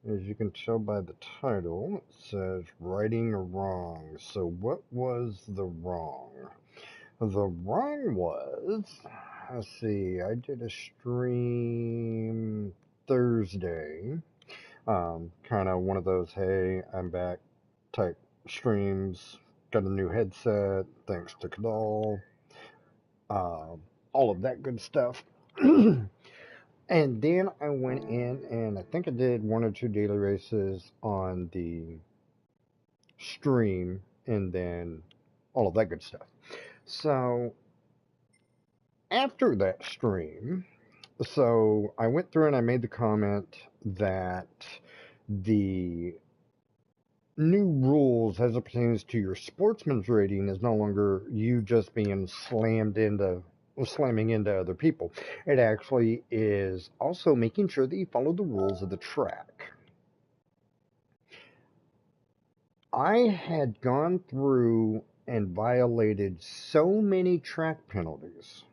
As you can tell by the title, it says righting a wrong. So what was the wrong? The wrong was, let's see, I did a stream Thursday. Kind of one of those, hey, I'm back type streams. Got a new headset, thanks to Kadal. Uh, all of that good stuff. And then I went in and I think I did one or two daily races on the stream and then all of that good stuff. So after that stream, so I went through and I made the comment that the new rules as it pertains to your sportsman's rating is no longer you just being slamming into other people. It actually is also making sure that you follow the rules of the track. I had gone through and violated so many track penalties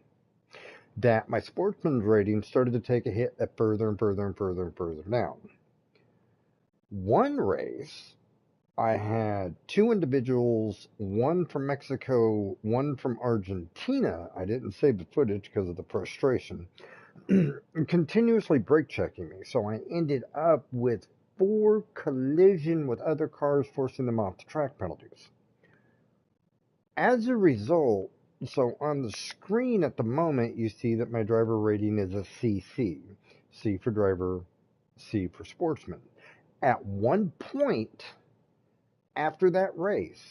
that my sportsman's rating started to take a hit at further and further and further and further down. One race, I had two individuals, one from Mexico, one from Argentina. I didn't save the footage because of the frustration, continuously brake checking me. So I ended up with 4 collision with other cars, forcing them off the track penalties. As a result, so on the screen at the moment, you see that my driver rating is a CC. C for driver, C for sportsman. At one point after that race,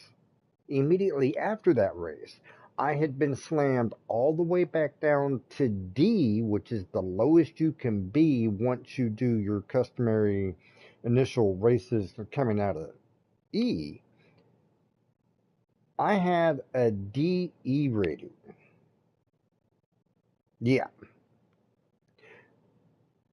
immediately after that race, I had been slammed all the way back down to D, which is the lowest you can be once you do your customary initial races coming out of E. I had a DE rating. Yeah.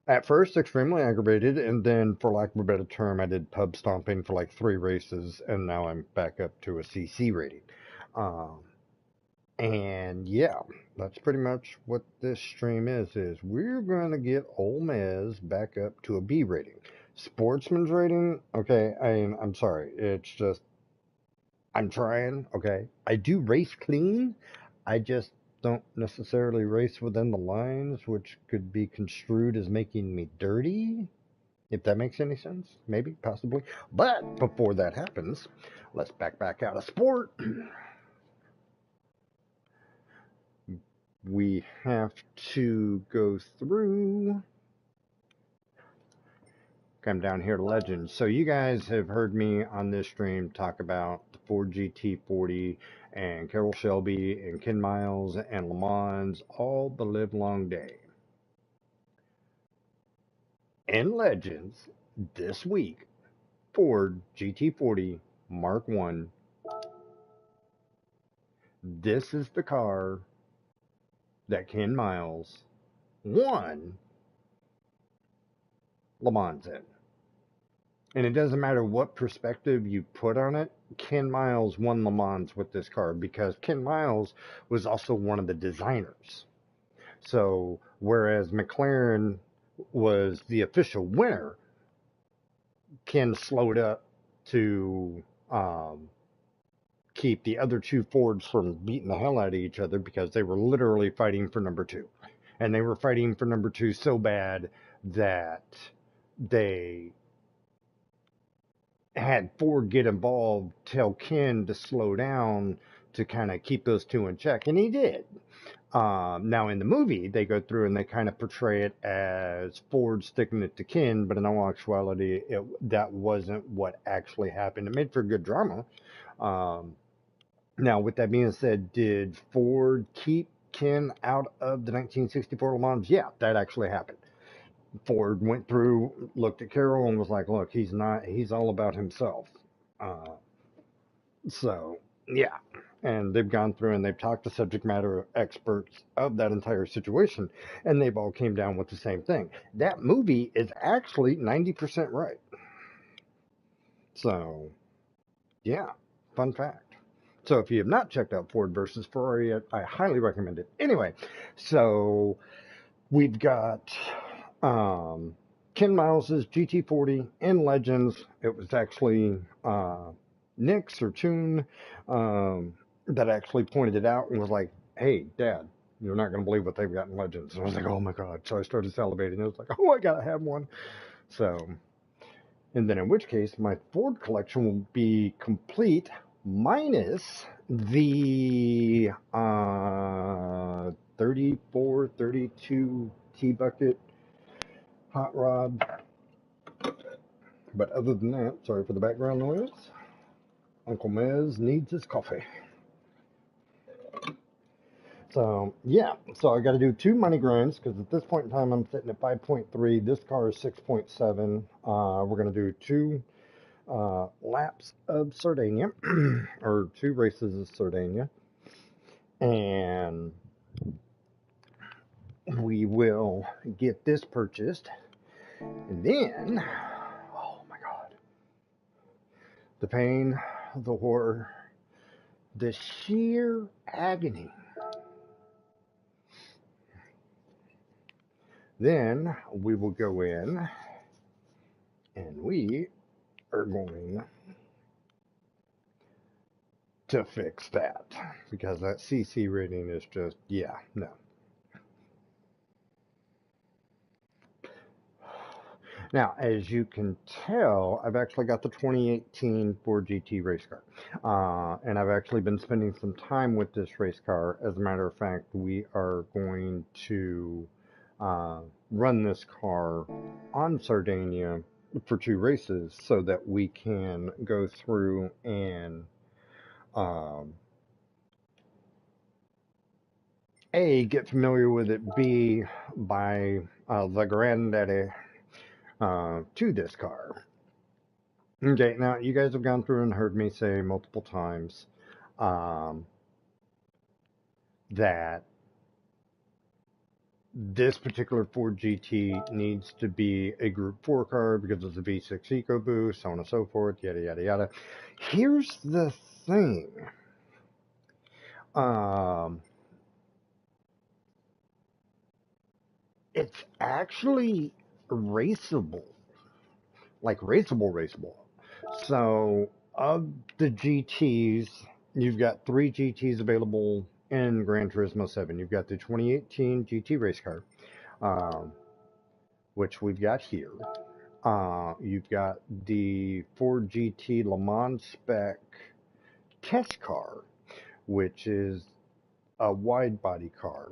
At first, extremely aggravated, and then, for lack of a better term, I did pub stomping for like 3 races, and now I'm back up to a CC rating. Um, and yeah, that's pretty much what this stream is we're going to get Ole Miss back up to a B rating. Sportsman's rating, okay, I'm sorry. It's just, I'm trying, okay. I do race clean. I just don't necessarily race within the lines, which could be construed as making me dirty, if that makes any sense. Maybe, possibly. But before that happens, let's back out of sport. We have to go through. Come down here to Legends. So you guys have heard me on this stream talk about the Ford GT40 and Carroll Shelby and Ken Miles and Le Mans all the live long day. In Legends this week, Ford GT40 Mark 1. This is the car that Ken Miles won Le Mans in. And it doesn't matter what perspective you put on it, Ken Miles won Le Mans with this car because Ken Miles was also one of the designers. So, whereas McLaren was the official winner, Ken slowed up to keep the other two Fords from beating the hell out of each other because they were literally fighting for number two. And they were fighting for number two so bad that they had Ford get involved, tell Ken to slow down to kind of keep those two in check, and he did. Now in the movie, they go through and they kind of portray it as Ford sticking it to Ken, but in all actuality, that wasn't what actually happened. It made for good drama. Um, Now, with that being said, did Ford keep Ken out of the 1964 Le Mans? Yeah, that actually happened. Ford went through, looked at Carroll, and was like, "Look, he's all about himself." Uh, so, yeah. And they've gone through and they've talked to subject matter experts of that entire situation, and they've all came down with the same thing. That movie is actually 90% right. So, yeah, fun fact. So if you have not checked out Ford versus Ferrari yet, I highly recommend it. Anyway, so we've got Ken Miles's GT40 in Legends. It was actually Nix or Tune that actually pointed it out and was like, "Hey, Dad, you're not going to believe what they've got in Legends." And I was like, "Oh my God." So I started salivating. I was like, "Oh, I got to have one." So, and then in which case, my Ford collection will be complete minus the 34, 32 T-Bucket hot rod. But other than that, sorry for the background noise, Uncle Mez needs his coffee. So, yeah, so I got to do 2 money grinds because at this point in time I'm sitting at 5.3. This car is 6.7. We're going to do 2 laps of Sardinia, or 2 races of Sardinia. And we will get this purchased. And then, oh my God, the pain, the horror, the sheer agony. Then we will go in and we are going to fix that because that CC rating is just, yeah, no. Now, as you can tell, I've actually got the 2018 Ford GT race car. And I've actually been spending some time with this race car. As a matter of fact, we are going to run this car on Sardinia for 2 races so that we can go through and A, get familiar with it, B, buy the granddaddy to this car. Okay, now you guys have gone through and heard me say multiple times that this particular Ford GT needs to be a Group 4 car because it's a V6 EcoBoost, so on and so forth, yada, yada, yada. Here's the thing. It's actually raceable. Like raceable. So, of the GTs, you've got 3 GTs available in Gran Turismo 7. You've got the 2018 GT race car, which we've got here. You've got the Ford GT Le Mans spec test car, which is a wide body car.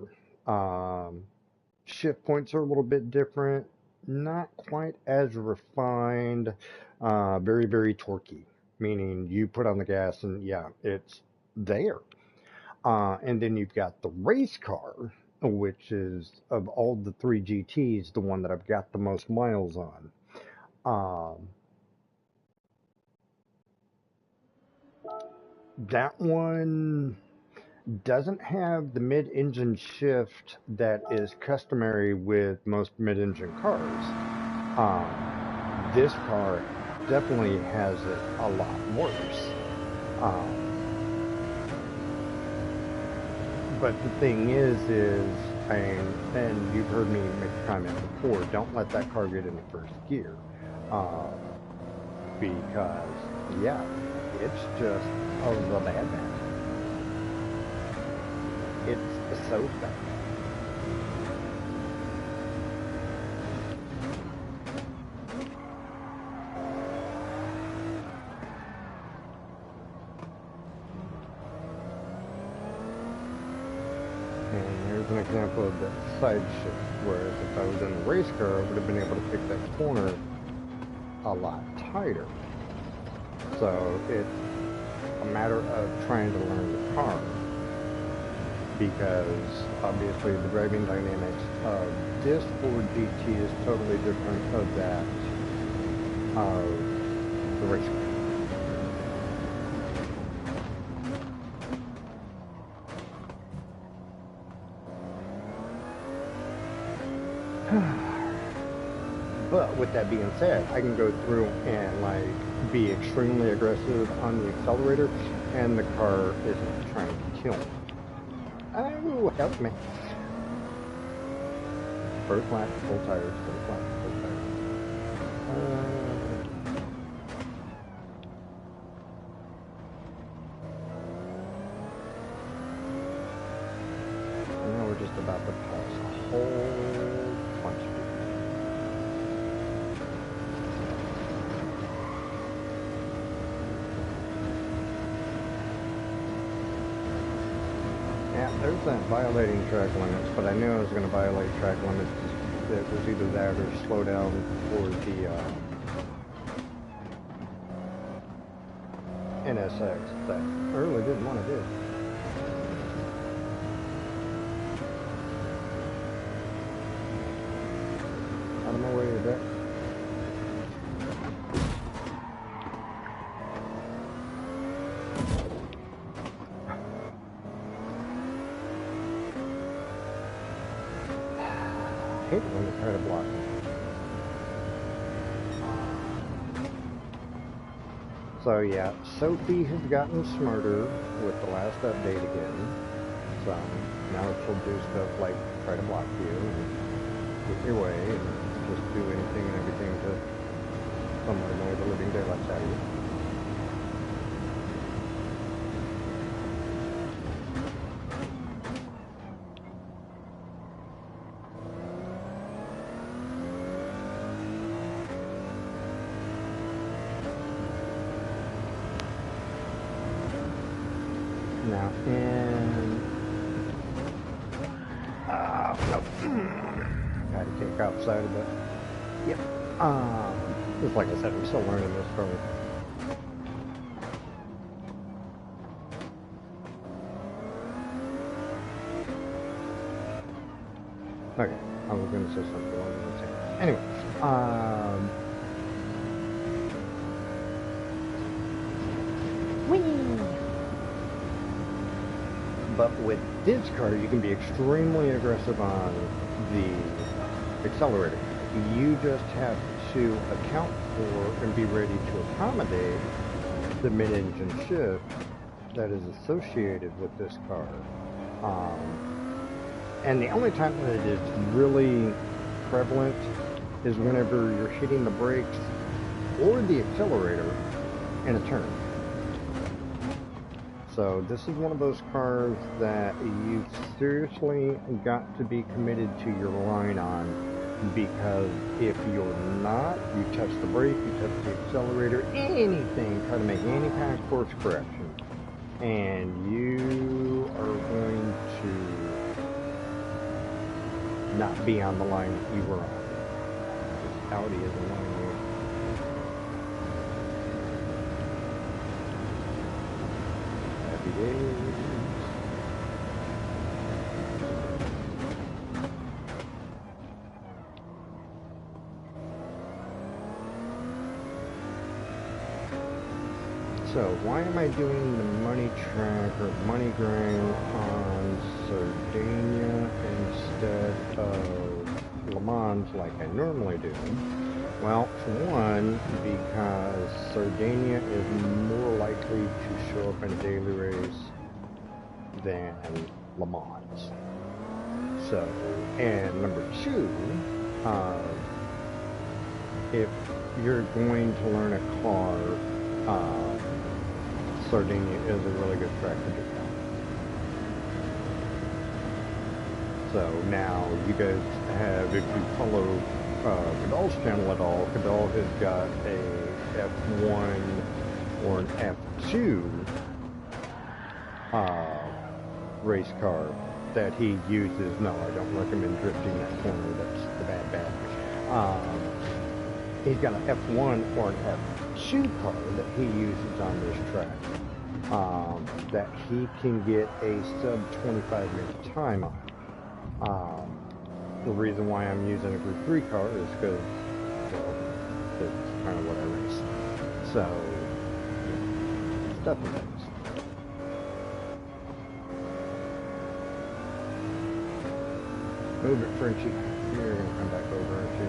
Shift points are a little bit different, not quite as refined, very, very torquey, meaning you put on the gas and yeah, it's there. And then you've got the race car, which is, of all the 3 GTs, the one that I've got the most miles on. That one doesn't have the mid-engine shift that is customary with most mid-engine cars. This car definitely has it a lot worse. But the thing is, and you've heard me make a comment before, don't let that car get into first gear. Because, yeah, it's just the bad man. It's so fast. And here's an example of that side shift, whereas if I was in the race car, I would have been able to pick that corner a lot tighter. So it's a matter of trying to learn the car, because obviously the driving dynamics of this Ford GT is totally different of that of the race car. But with that being said, I can go through and like be extremely aggressive on the accelerator, and the car isn't trying to kill me. Oh, help me. First lap, full tires, first lap, full tires. there's that violating track limits, but I knew I was going to violate track limits. It was either that or slow down for the NSX that I really didn't want to do. Out of my way, Deck. I hate when they try to block me. So yeah, Sophie has gotten smarter with the last update again. So now she'll do stuff like try to block you and get your way and just do anything and everything to somewhat annoy the living daylights out of you. Now, and got to kick outside of it. Yep. Just like I said, I'm still learning this car. Okay, I was going to say something along those lines. Anyway, but with this car, you can be extremely aggressive on the accelerator. You just have to account for and be ready to accommodate the mid-engine shift that is associated with this car. And the only time that it is really prevalent is whenever you're hitting the brakes or the accelerator in a turn. So this is one of those cars that you seriously got to be committed to your line on, because if you're not, you touch the brake, you touch the accelerator, anything, try to make any kind of course correction, and you are going to not be on the line that you were on. Audi is a line. So why am I doing the money track or money grind on Sardinia instead of Le Mans like I normally do? Well, for one, because Sardinia is more likely to show up in a daily race than Le Mans. So, and number two, if you're going to learn a car, Sardinia is a really good track to do that. So now you guys have, if you follow Cadal's channel at all, Cadal has got a F1 or an F2 race car that he uses. No, I don't recommend drifting that corner. That's the bad. He's got an F1 or an F2 car that he uses on this track that he can get a sub 25-minute time on. The reason why I'm using a Group 3 car is because, well, that's kind of what I race. So, yeah, stuff and things. Move it, Frenchie. You're going to come back over to...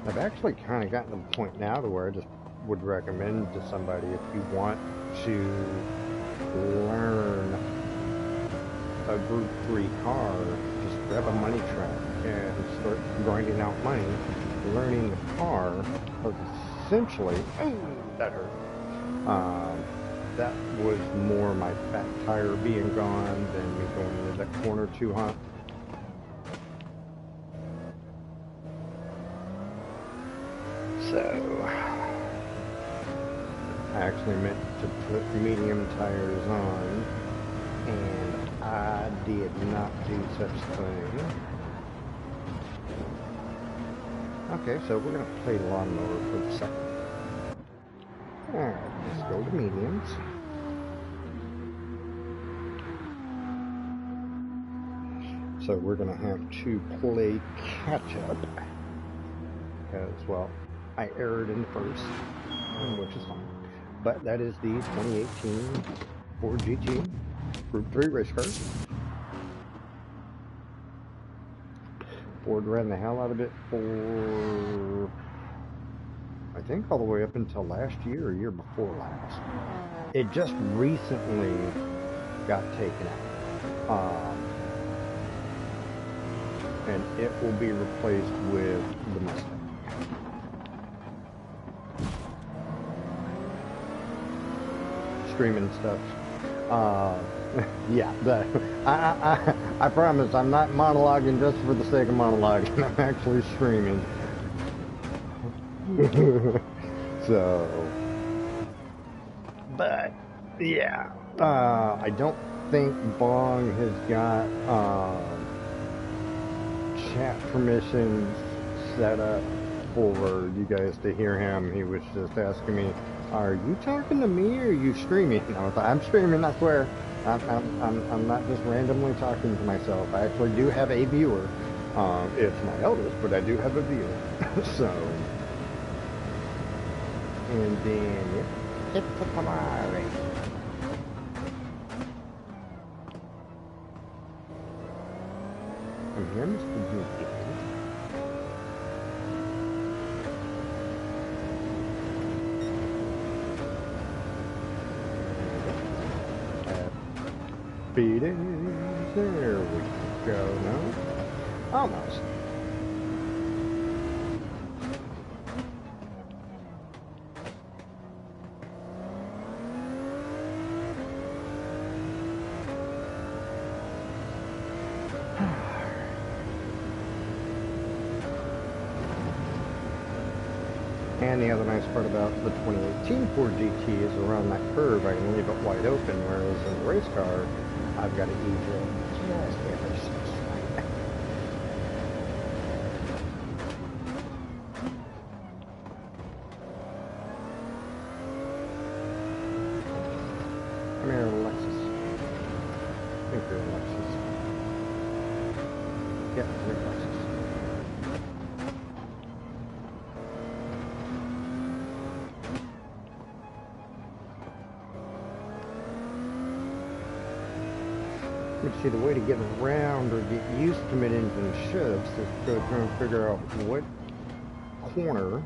I've actually kind of gotten to the point now to where I just would recommend to somebody, if you want to learn a Group 3 car, just grab a money track and start grinding out money, learning the car, because essentially, that hurt. That was more my fat tire being gone than me going into that corner too hot. actually meant to put medium tires on, and I did not do such a thing. Okay, so we're going to play lawnmower for the second. Alright, let's go to mediums. So we're going to have to play catch up. Because, well, I erred in the first, which is fine. But that is the 2018 Ford GT Group 3 race car. Ford ran the hell out of it for, I think, all the way up until last year or year before last. It just recently got taken out. And it will be replaced with the Mustang. Streaming stuff. Yeah, I promise I'm not monologuing just for the sake of monologuing. I'm actually streaming. So, but yeah, I don't think Bong has got chat permissions set up for you guys to hear him. He was just asking me, "Are you talking to me or are you streaming?" And I was like, "I'm streaming, I swear. I'm not just randomly talking to myself. I actually do have a viewer. It's my eldest, but I do have a viewer." So, and then it's a Ferrari. I'm here, Mr. Goofy. Beat it. There we go. No? Almost. And the other nice part about the 2018 Ford GT is around that curve I can leave it wide open, whereas in the race car I've got to ease it just ever so slightly. Come here, Alexis. I think you're Alexis. Yeah, you're Alexis. But see, the way to get around or get used to mid-engine shifts is to try and figure out what corner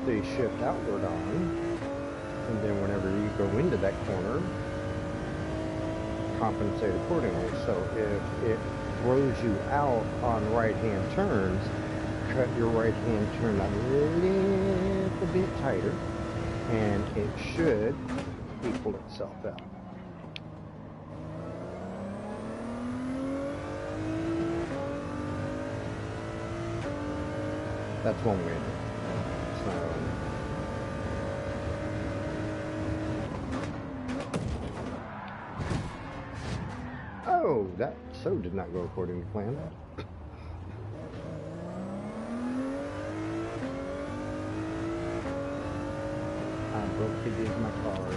they shift outward on, and then whenever you go into that corner, compensate accordingly. So if it throws you out on right-hand turns, cut your right-hand turn a little bit tighter, and it should equal itself out. That's one way to do it. So, oh, that so did not go according to plan. I broke it in my car.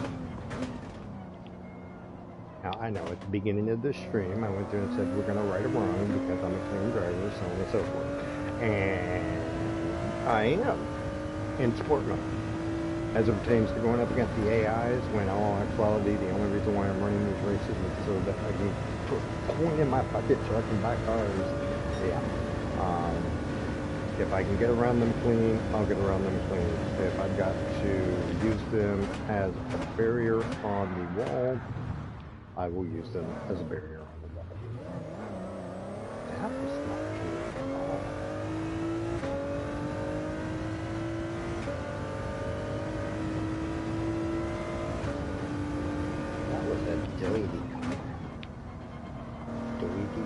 Now, I know at the beginning of the stream, I went through and said we're going to right or wrong because I'm a clean driver, so on and so forth. And I am in sport mode. As it pertains to going up against the AIs, when in all actuality, the only reason why I'm running these races is so that I can put a coin in my pocket so I can buy cars. Yeah. If I can get around them clean, I'll get around them clean. If I've got to use them as a barrier on the wall, I will use them as a barrier on the wall. That was not true at all. That was a doity car. Doity.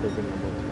Taking number one.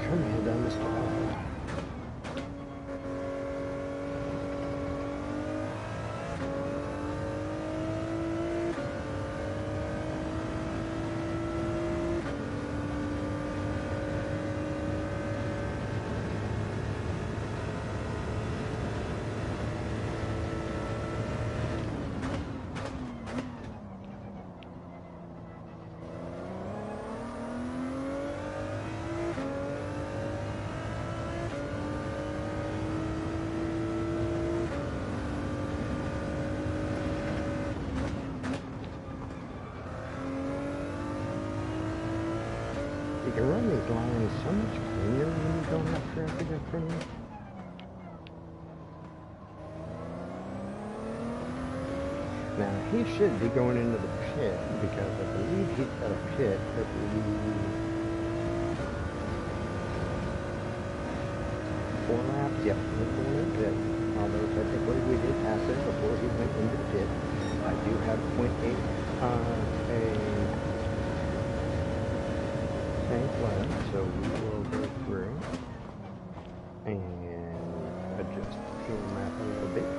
Come here, down this aisle. You can run these lines so much cleaner when you don't have traffic in front of you. Now, he should be going into the pit because I believe he's got a pit that we 4 laps. Yep, he's going in the pit. Although technically we did pass it before he went into the pit. I do have .8 a tank left, so we will go through and adjust the fuel map a little bit.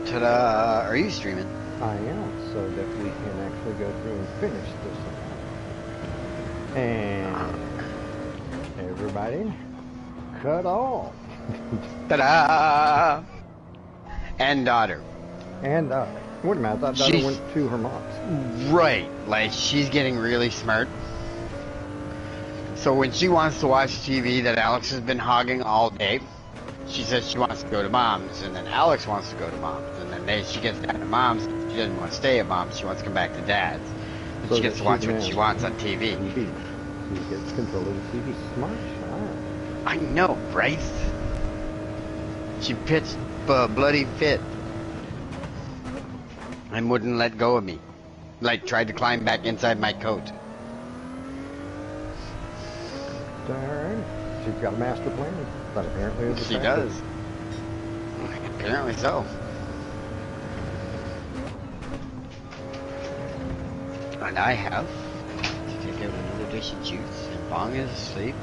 Ta-da! Are you streaming? I am, so that we can actually go through and finish this one. And everybody, cut off. Ta-da! And daughter. And wait a minute, I thought daughter went to her mom's. Right, like she's getting really smart. So when she wants to watch TV that Alex has been hogging all day, she says she wants to go to mom's, and then Alex wants to go to mom's, and then she gets down to mom's. She doesn't want to stay at mom's. She wants to come back to dad's. And so she gets to watch what she wants on TV. She gets control of the TV. Smart child. I know, right? She pitched bloody fit and wouldn't let go of me. Like tried to climb back inside my coat. Darn. She's got a master plan. But apparently she does. Apparently so. And I have to take out another dish of juice, and Bong is asleep.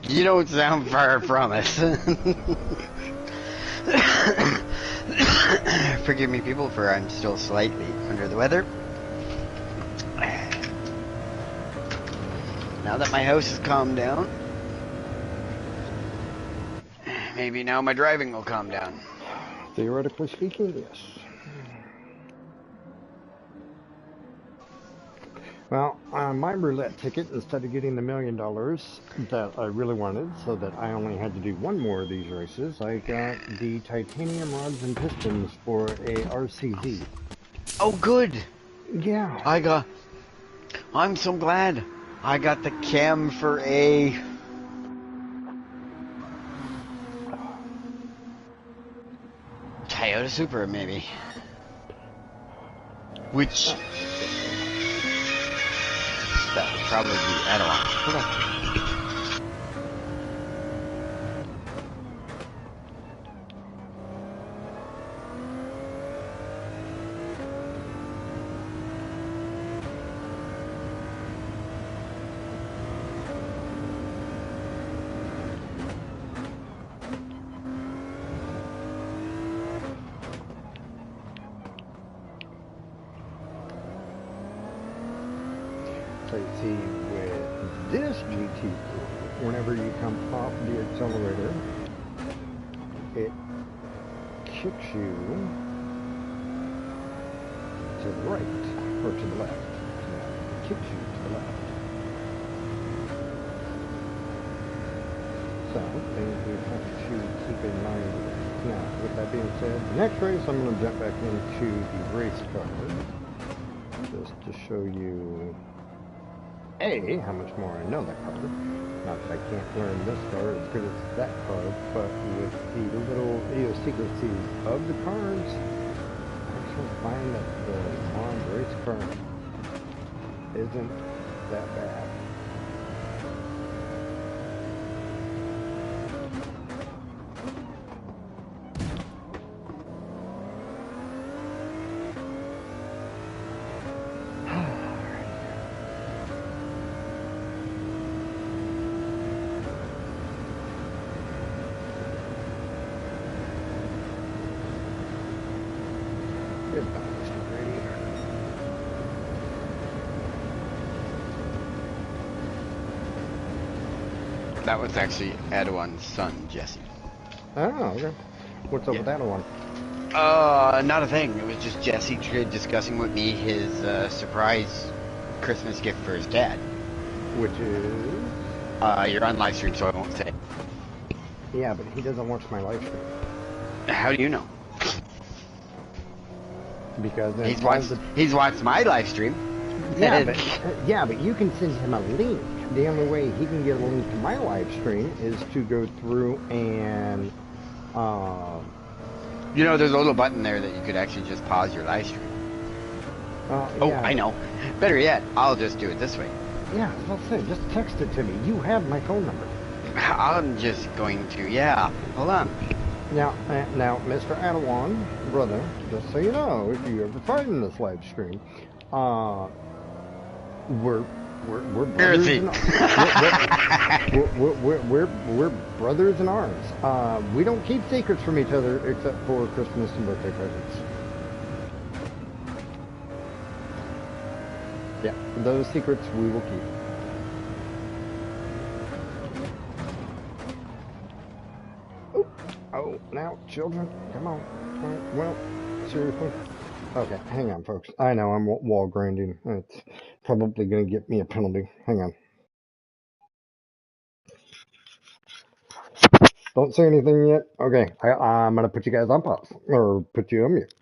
You don't sound far from it. Forgive me, people, for I'm still slightly under the weather. Now that my house has calmed down, maybe now my driving will calm down. Theoretically speaking, yes. Well, my roulette ticket, instead of getting the $1 million that I really wanted, so that I only had to do one more of these races, I got the titanium rods and pistons for a RCZ. Oh, good. Yeah. I'm so glad. I got the cam for a Toyota Supra, maybe. Which that would probably be, I don't know. So you see, with this GT, whenever you come off the accelerator, it kicks you to the right, or to the left. It kicks you to the left. So, things we have to keep in mind Now, with that being said, the next race I'm going to jump back into the race car, just to show you, A, how much more I know that car. Not that I can't learn this car as good as that car, but with the little idiosyncrasies of the cars, I actually find that the Bond race car isn't that bad. That was actually Adawan's son, Jesse. Oh, okay. What's up with that one? Not a thing. It was just Jesse discussing with me his surprise Christmas gift for his dad. Which is? You're on live stream, so I won't say. Yeah, but he doesn't watch my live stream. How do you know? Because he's watched my live stream. Yeah, but you can send him a link. The only way he can get a link to my live stream is to go through and you know, there's a little button there that you could actually just pause your live stream. Yeah. I know. Better yet, I'll just do it this way. Yeah, I'll say, just text it to me. You have my phone number. I'm just going to, yeah. Hold on. Now, Mr. Adawan, brother, just so you know, if you ever find this live stream, we're brothers in we're brothers in arms. We don't keep secrets from each other except for Christmas and birthday presents. Yeah, those secrets we will keep. Oh, now, children, come on. All right, well, seriously. Okay, hang on, folks. I know I'm wall grinding. It's probably going to get me a penalty. Hang on. Don't say anything yet. Okay, I'm going to put you guys on pause. Or put you on mute.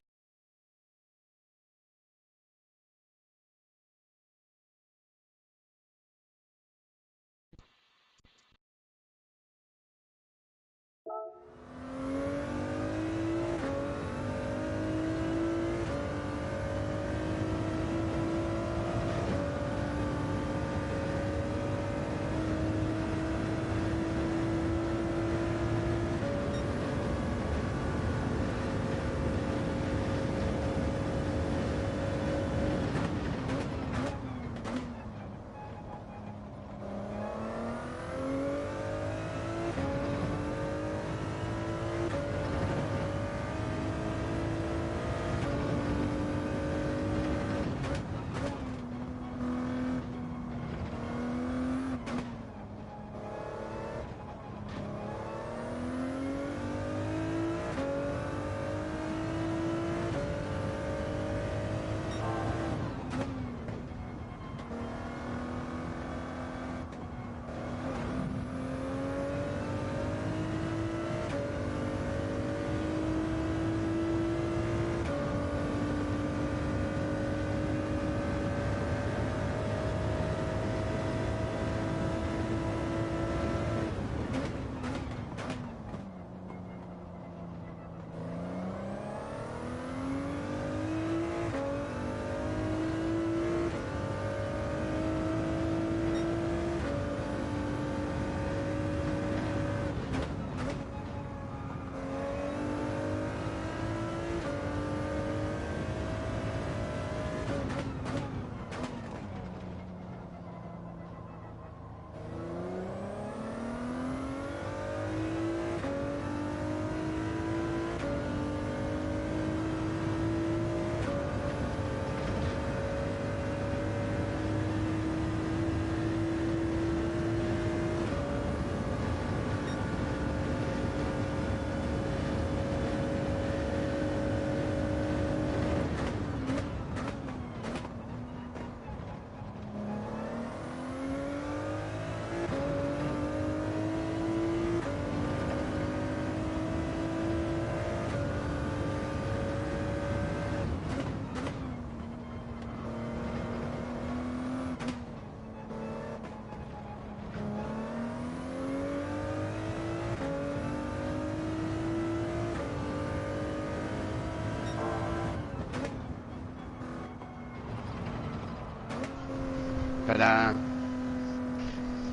But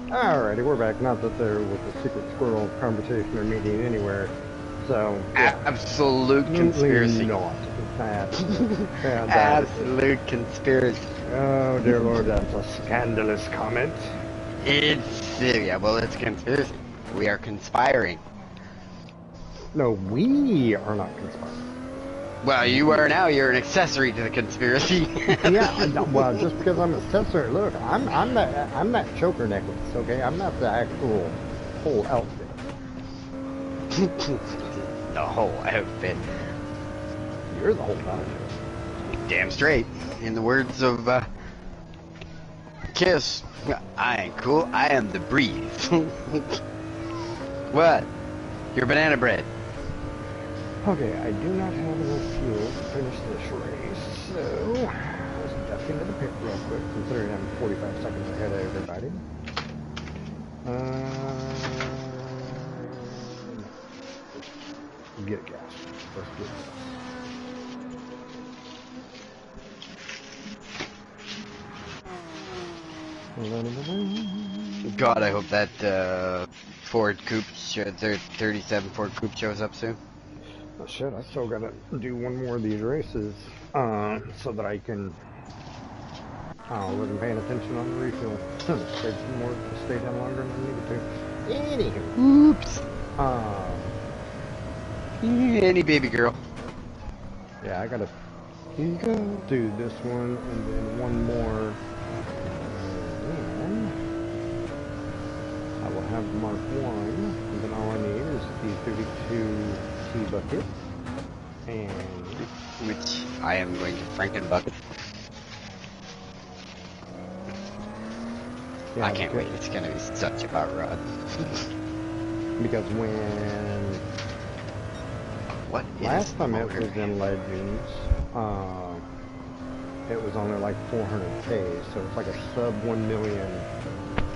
Alrighty, we're back. Not that there was a secret squirrel conversation or meeting anywhere. So, yeah. absolute Absolutely conspiracy. not. That is Absolute conspiracy. Oh, dear Lord, that's a scandalous comment. It's yeah, well, it's a conspiracy. We are conspiring. No, we are not conspiring. Well, you are now. You're an accessory to the conspiracy. Yeah, well, just because I'm a accessory, look, I'm that choker necklace, okay? I'm not the actual whole outfit. The whole outfit. You're the whole outfit. Damn straight. In the words of Kiss, I ain't cool. I am the breeze. What? Your banana bread. Okay, I do not have enough fuel to finish this race, so let's duck into the pit real quick, considering I'm 45 seconds ahead of everybody. Get gas. Let's get gas. God, I hope that Ford Coupe, 37 Ford Coupe shows up soon. Oh shit, I still gotta do one more of these races, so that I can, wasn't paying attention on the refuel. Stayed some more, stay down longer than I needed to. Anywho. Oops. Any baby girl. Yeah, I gotta do this one, and then one more, and I will have Mark 1, and then all I need is the 32 T-bucket, and Which I am going to Frankenbucket. yeah, I can't wait. It's going to be such a hot rod. Because when What last time it motor? was in Legends, it was only like 400K, so it's like a sub 1 million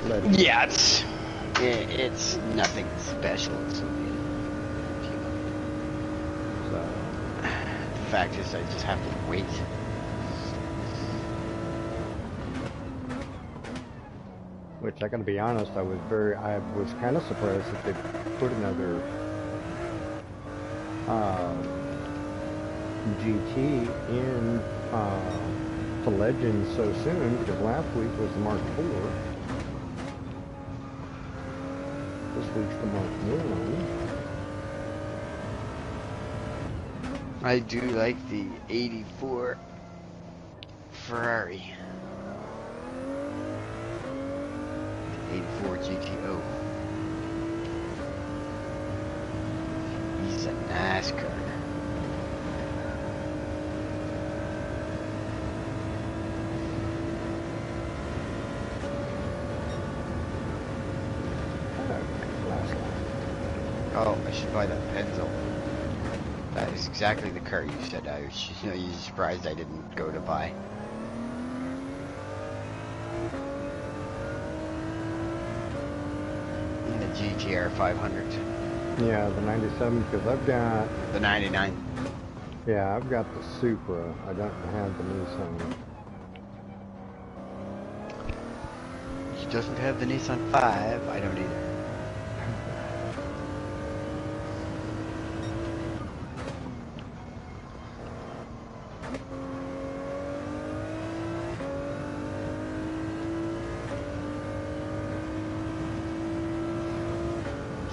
Legends. Yeah, it's nothing special. It's only So the fact is, I just have to wait. which I gotta be honest, I was kind of surprised that they put another GT in to Legends so soon, because last week was the Mark 4. This week's the Mark 1. I do like the 84 Ferrari. 84 GTO. He's a nice car. Oh, I should buy that Pencil. That is exactly the car you said. I was, you're surprised I didn't go to buy. And the GTR 500. Yeah, the 97, because I've got The 99. Yeah, I've got the Supra. I don't have the Nissan. He doesn't have the Nissan 5. I don't either.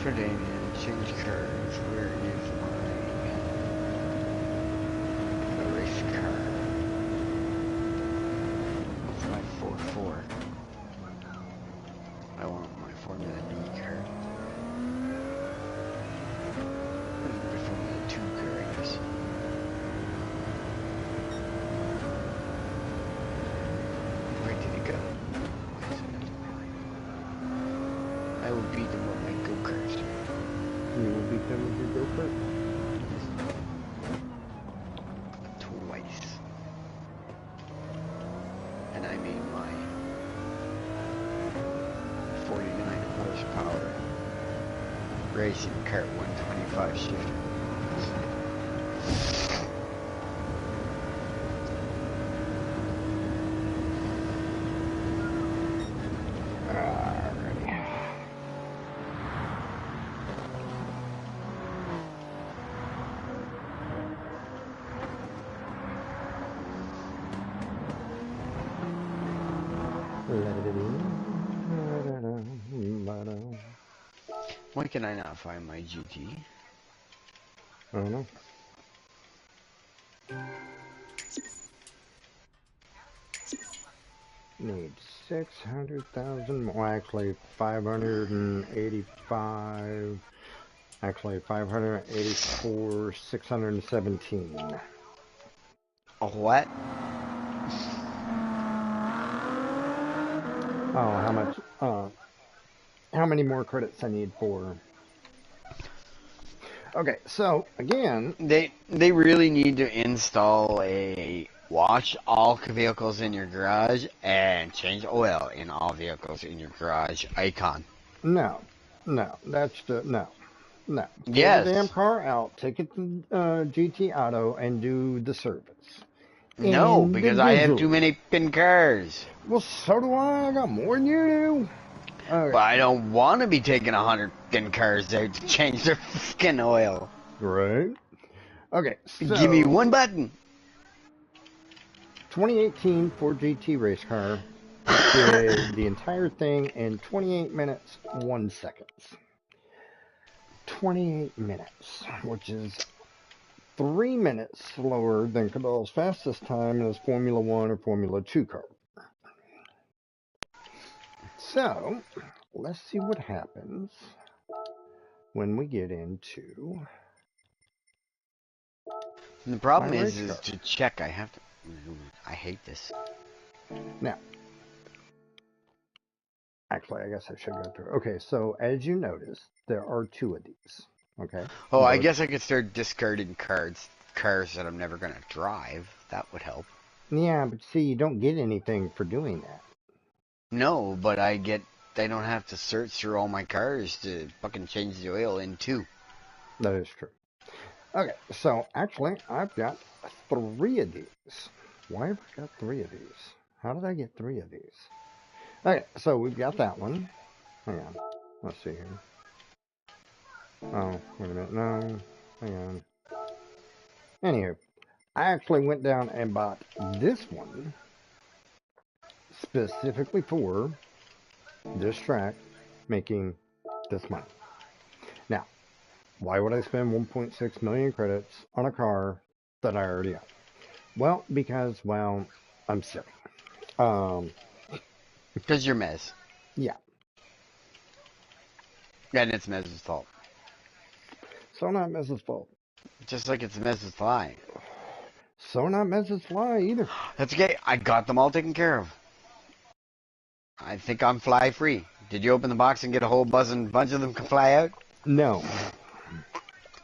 Trading change cars. Where is my race car? What's my 4-4? I want my Formula D car. My Formula 2 car, I guess. Where did it go? Why is it not I will beat them with my go-karts. You will be coming to go first. Twice. And I made my 49 horsepower racing kart 125 shifter. Why can I not find my GT? I don't know. Need 600,000. Well, actually, 585. Actually, 584, 617. A what? Oh, how much? How many more credits I need for? Okay, so again, They really need to install a wash all vehicles in your garage and change oil in all vehicles in your garage icon. no, no, that's the no, no. Pull the damn Yes. car out, take it to GT Auto, and do the service No, because I have too individually. many pin cars. Well, so do I. I got more than you do. But Okay, I don't want to be taking 100 pin cars out to change their fucking oil. right. Okay, Give me so one button. 2018 Ford GT race car did the entire thing in 28 minutes 1 second. 28 minutes, which is 3 minutes slower than Cadell's fastest time in his Formula One or Formula Two car. So let's see what happens when we get into And the my problem race is car. to check. I have to. I hate this. Now, actually, I guess I should go through. Okay, so as you notice, there are two of these. Okay, Oh, I but guess I could start discarding cars that I'm never gonna drive. That would help. yeah, but see, you don't get anything for doing that. No, but I don't have to search through all my cars to fucking change the oil in two. That is true. Okay, so actually, I've got three of these. Why have I got three of these? How did I get three of these? Okay, so we've got that one. Hang on. Let's see here. Oh, wait a minute. No, hang on. Anywho, I actually went down and bought this one specifically for this track, making this money. Now, why would I spend 1.6 million credits on a car that I already own? Well, because, well, I'm silly. Um, Because you're Mez. yeah. And it's Mez's fault. So not Mrs. Fault. Just like it's Mez's fly. So not Mrs. Fly either. That's okay. I got them all taken care of. I think I'm fly free. Did you open the box and get a whole bunch of them can fly out? No.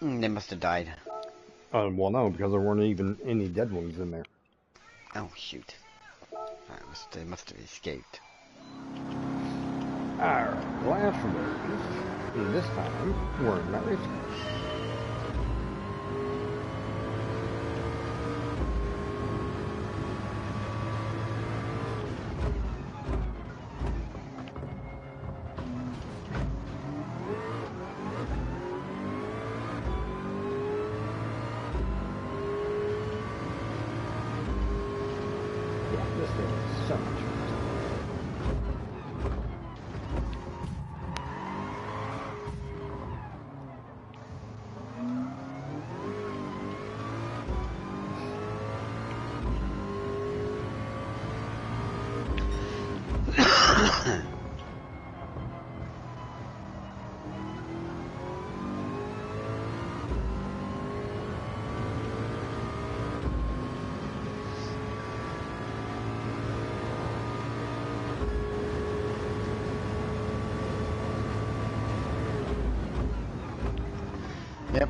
They must have died. Well, no, because there weren't even any dead ones in there. Oh, shoot. They must have escaped. Alright, last words. And this time, we're in my race car. Yeah, this thing is so much fun. Yep.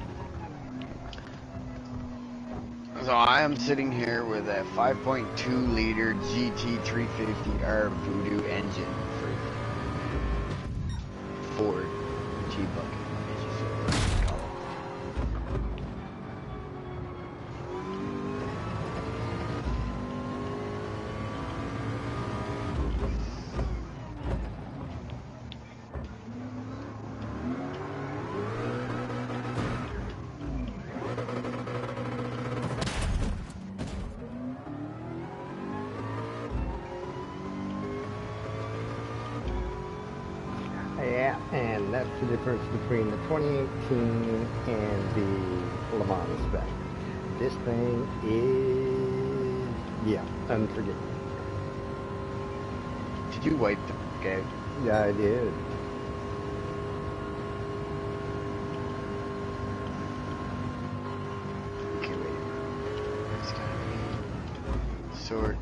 So I am sitting here with a 5.2 liter GT350R Voodoo engine for Ford T-Bucket. Yeah, and that's the difference between the 2018 and the Le Mans spec. This thing is, yeah, unforgivable. Did you wipe the out? Yeah, I did. Okay, wait. It's gotta be sort.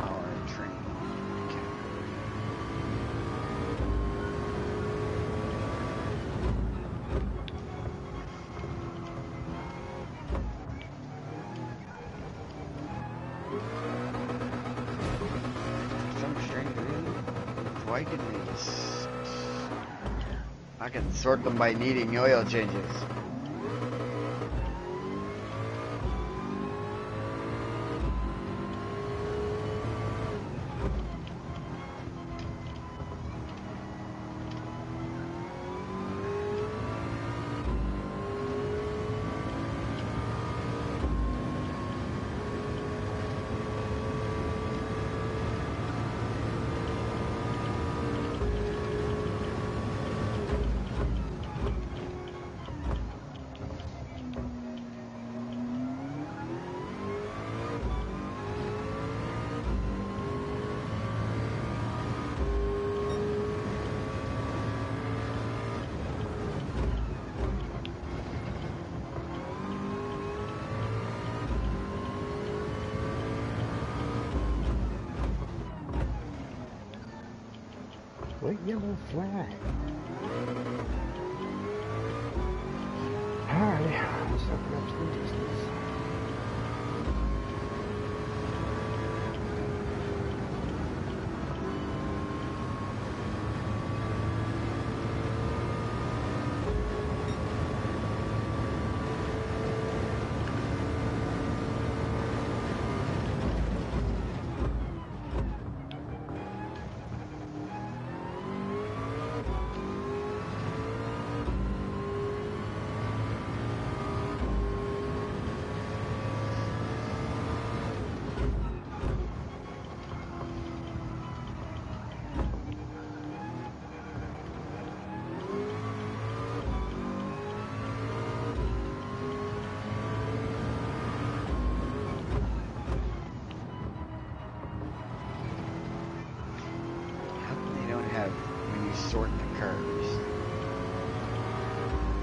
Powertrain category. Some strange reason. Why can these? I can sort them by needing oil changes. White yellow flag. Alright, let's open up some distance. How come they don't have when you sort the curves?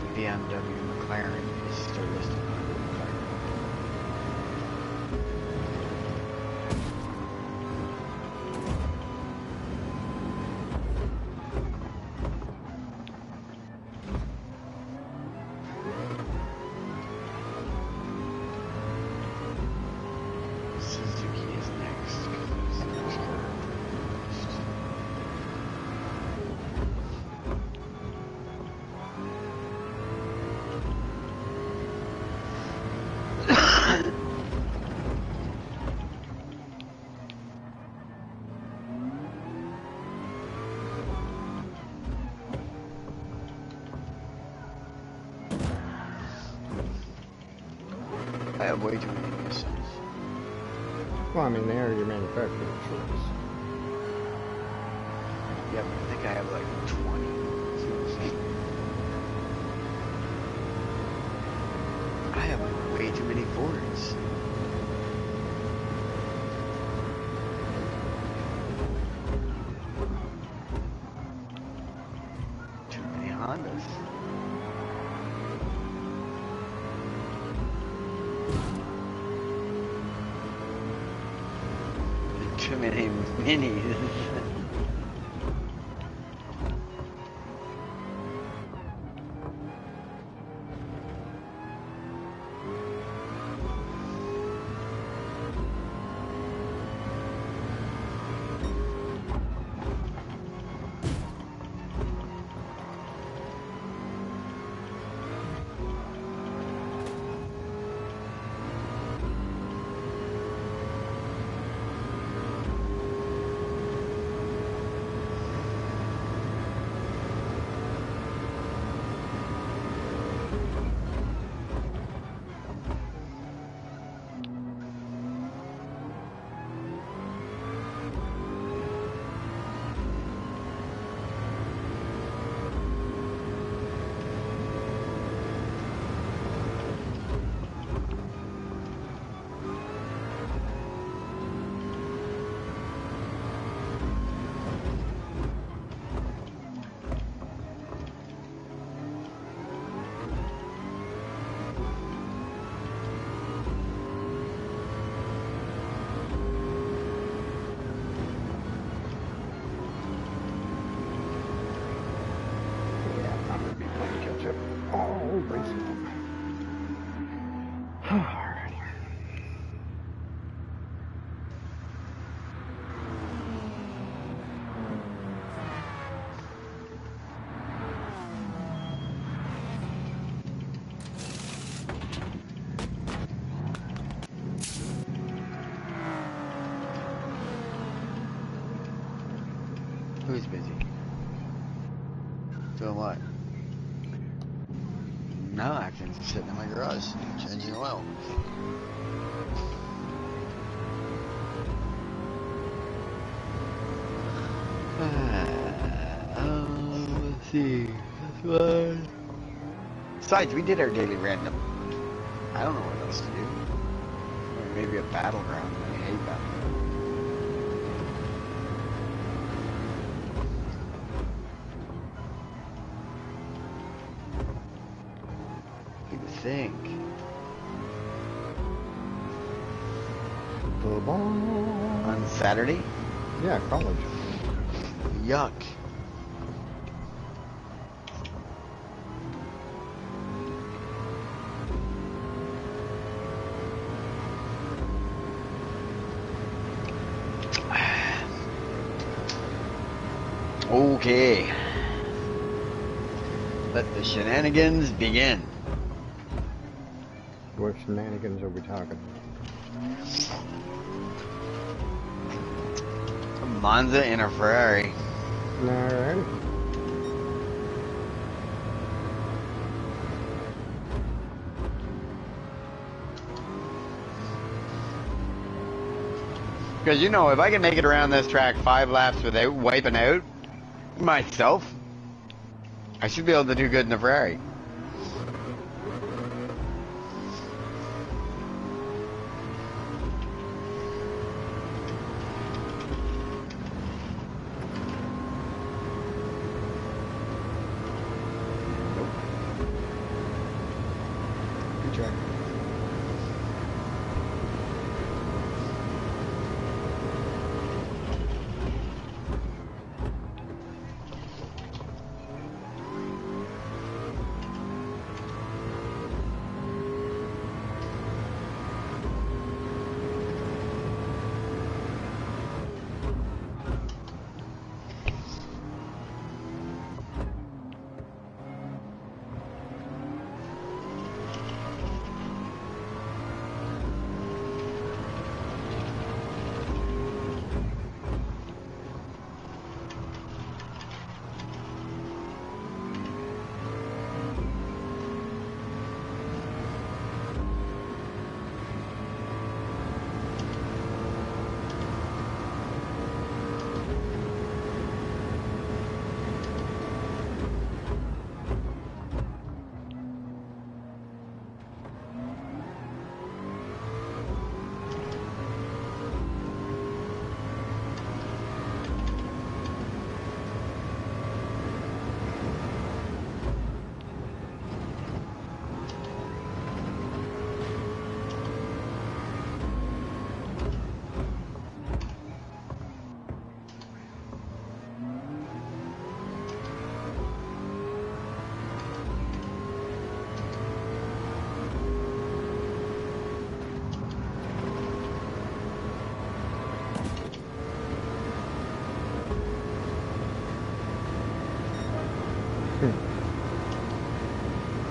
The BMW McLaren is still listed under McLaren. Suzuki is next because it's the next curve on the list. I have way too many Nissans. Well, I mean, they are your manufacturing choice. Yep, I think I have like 20. I have way too many Fords. Too many Hondas. Too many minis. always busy. Doing what? No, actually, just sitting in my garage, changing oil. Let's see. This one. Besides, we did our daily random. I don't know what else to do. Or maybe a battleground. I hate battleground. You would think. Football. On Saturday? Yeah, college. Yuck. Okay. Let the shenanigans begin. What shenanigans are we talking? A Monza and a Ferrari. Alright. Because, you know, if I can make it around this track 5 laps without wiping out myself, I should be able to do good in the Ferrari. Good track.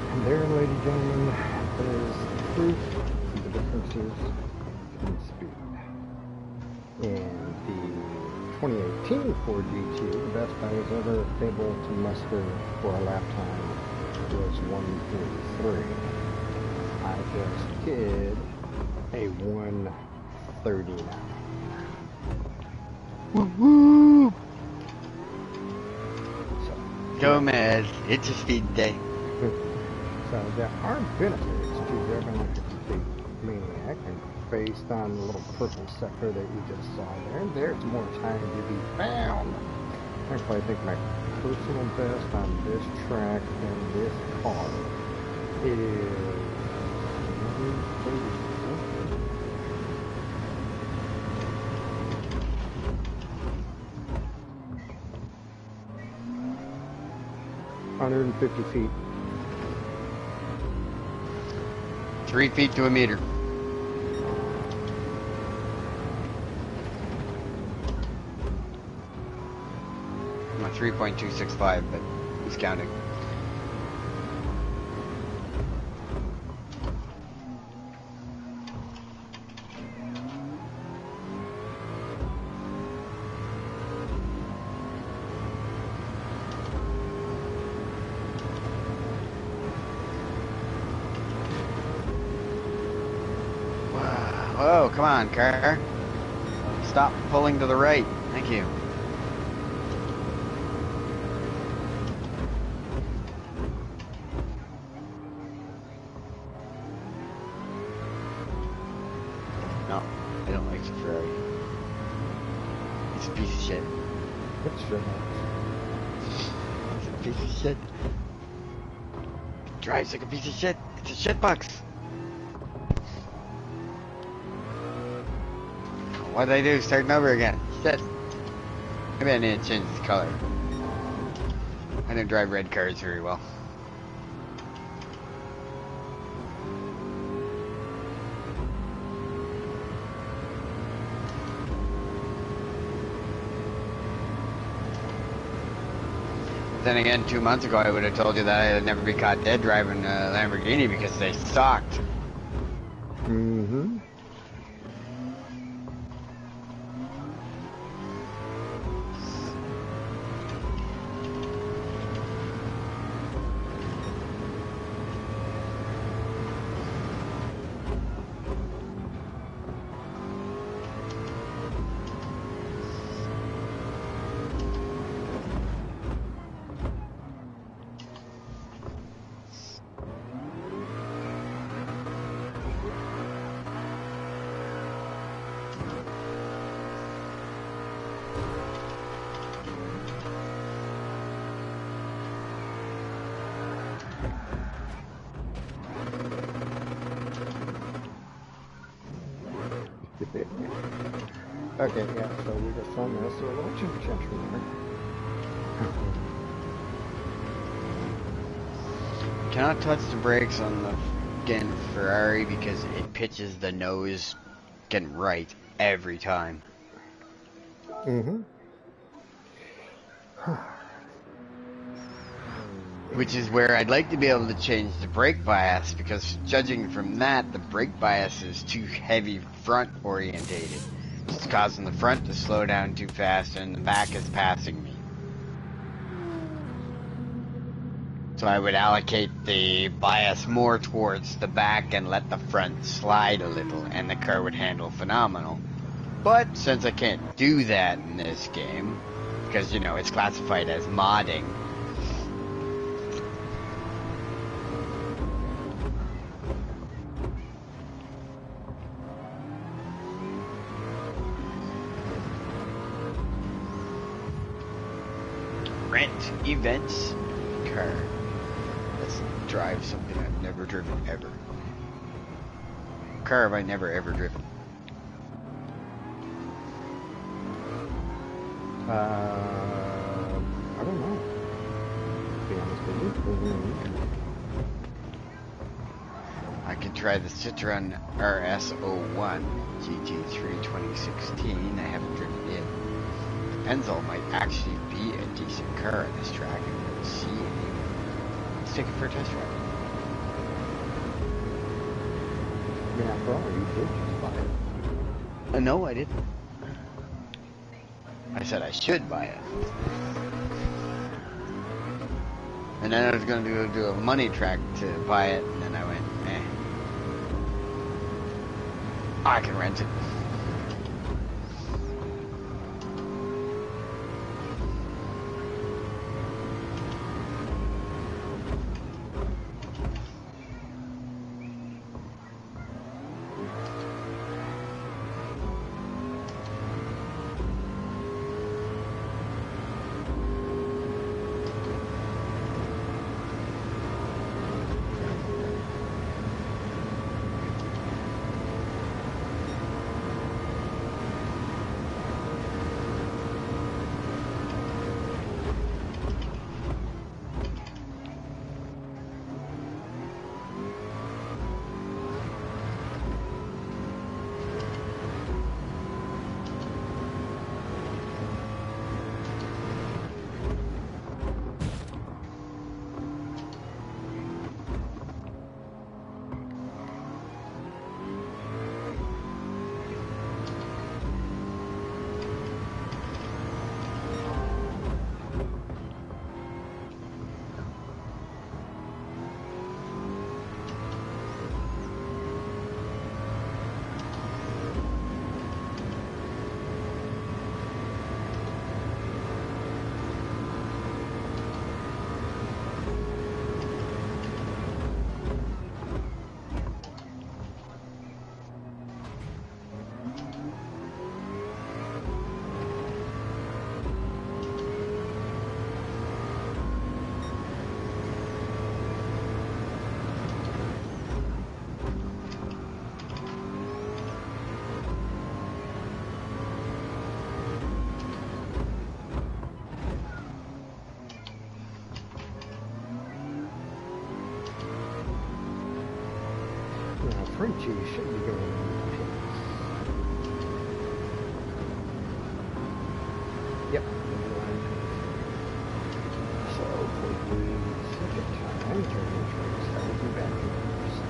And there, ladies and gentlemen, is proof of the differences in speed. In the 2018 Ford GT, the best I was ever able to muster for a lap time was 1:43. I just did a 1:39. Woo-hoo! So, Gomez, it's a speed day. So there are benefits to driving like a complete maniac, and based on the little purple sector that you just saw there, there's more time to be found. Actually, I think my personal best on this track and this car is 150 feet. 3 feet to a meter. I'm at 3.265, but who's counting? Whoa, come on, car. Stop pulling to the right. Thank you. No, I don't like the Ferrari. It's a piece of shit. It's shit. It's a piece of shit. Drives like a piece of shit. It's a shit box. What did I do? Starting over again. Shit. Maybe I need to change the color. I don't drive red cars very well. Then again, 2 months ago, I would have told you that I'd never be caught dead driving a Lamborghini because they sucked. Mm-hmm. Okay, yeah, so we just done this, so we'll change from there. Cannot touch the brakes on the fucking Ferrari because it pitches the nose getting right every time. Mm-hmm. Which is where I'd like to be able to change the brake bias, because judging from that, the brake bias is too heavy front orientated. It's causing the front to slow down too fast and the back is passing me. So I would allocate the bias more towards the back and let the front slide a little, and the car would handle phenomenal. But since I can't do that in this game, because, you know, it's classified as modding, rent events car. Let's drive something I've never driven ever. Car have I never ever driven? I don't know. To be honest with you. I can try the Citroen RS01 GT3 2016. I haven't driven it. Enzo might actually be a decent car on this track. I've never seen it. Let's take it for a test drive. I mean, after all, you did just buy it. No, I didn't. I said I should buy it. And then I was going to do a money track to buy it, and then I went, eh. I can rent it. Now, Frenchie should be going in the pits. Yep. So, for the second time, turning tricks, I will be back in first.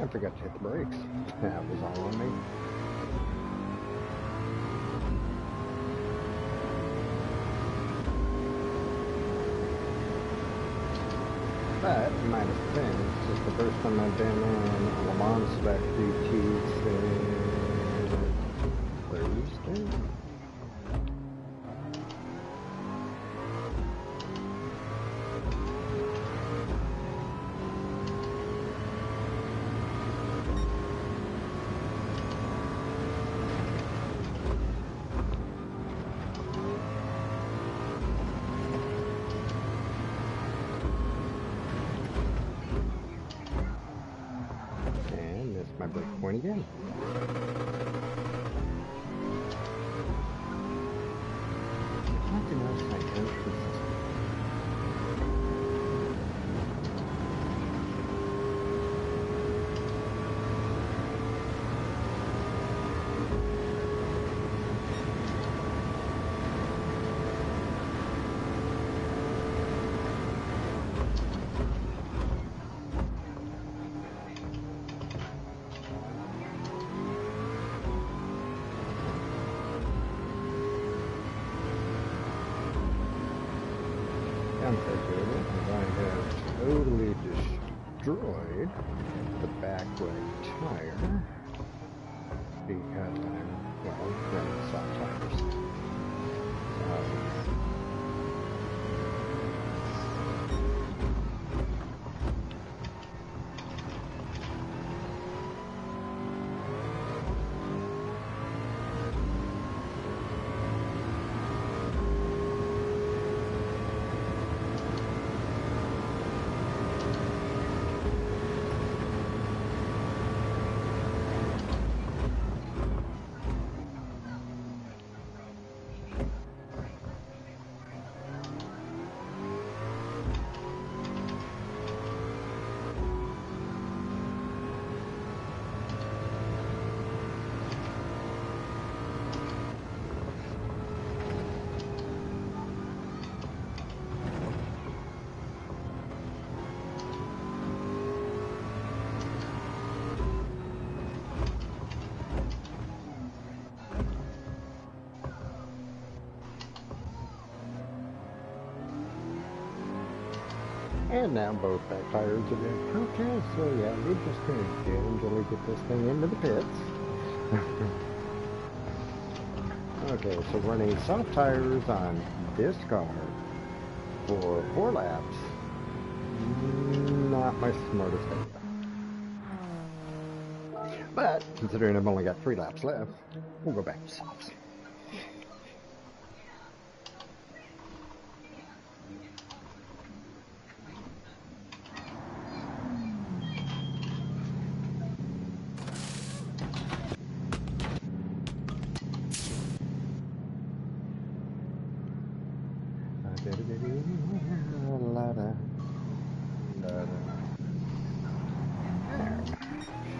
I forgot to hit the brakes. That was all on me. But, in my defense, this is the first time I've been on a Le Mans Spec DT since Thursday. My brake point again. Nothing else I can I have totally destroyed the back right tire because I'm, well, running soft tires. And now both back tires are dead. Okay, so yeah, we're just going to gingerly get this thing into the pits. Okay, so running soft tires on this car for 4 laps, not my smartest idea. But, considering I've only got 3 laps left, we'll go back to softs.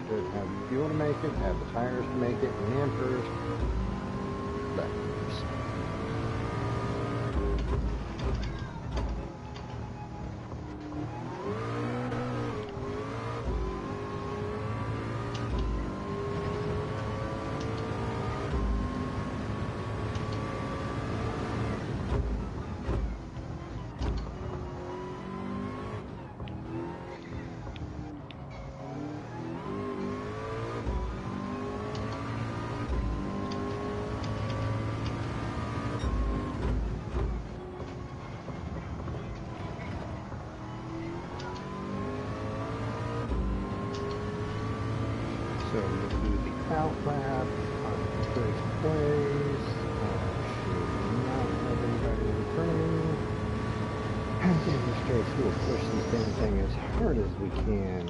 Should have the fuel to make it, have the tires to make it, and first, leftovers. So we'll do the outlap on first place. Should not have anybody in front of me. I'm going to just go through and push this damn thing as hard as we can.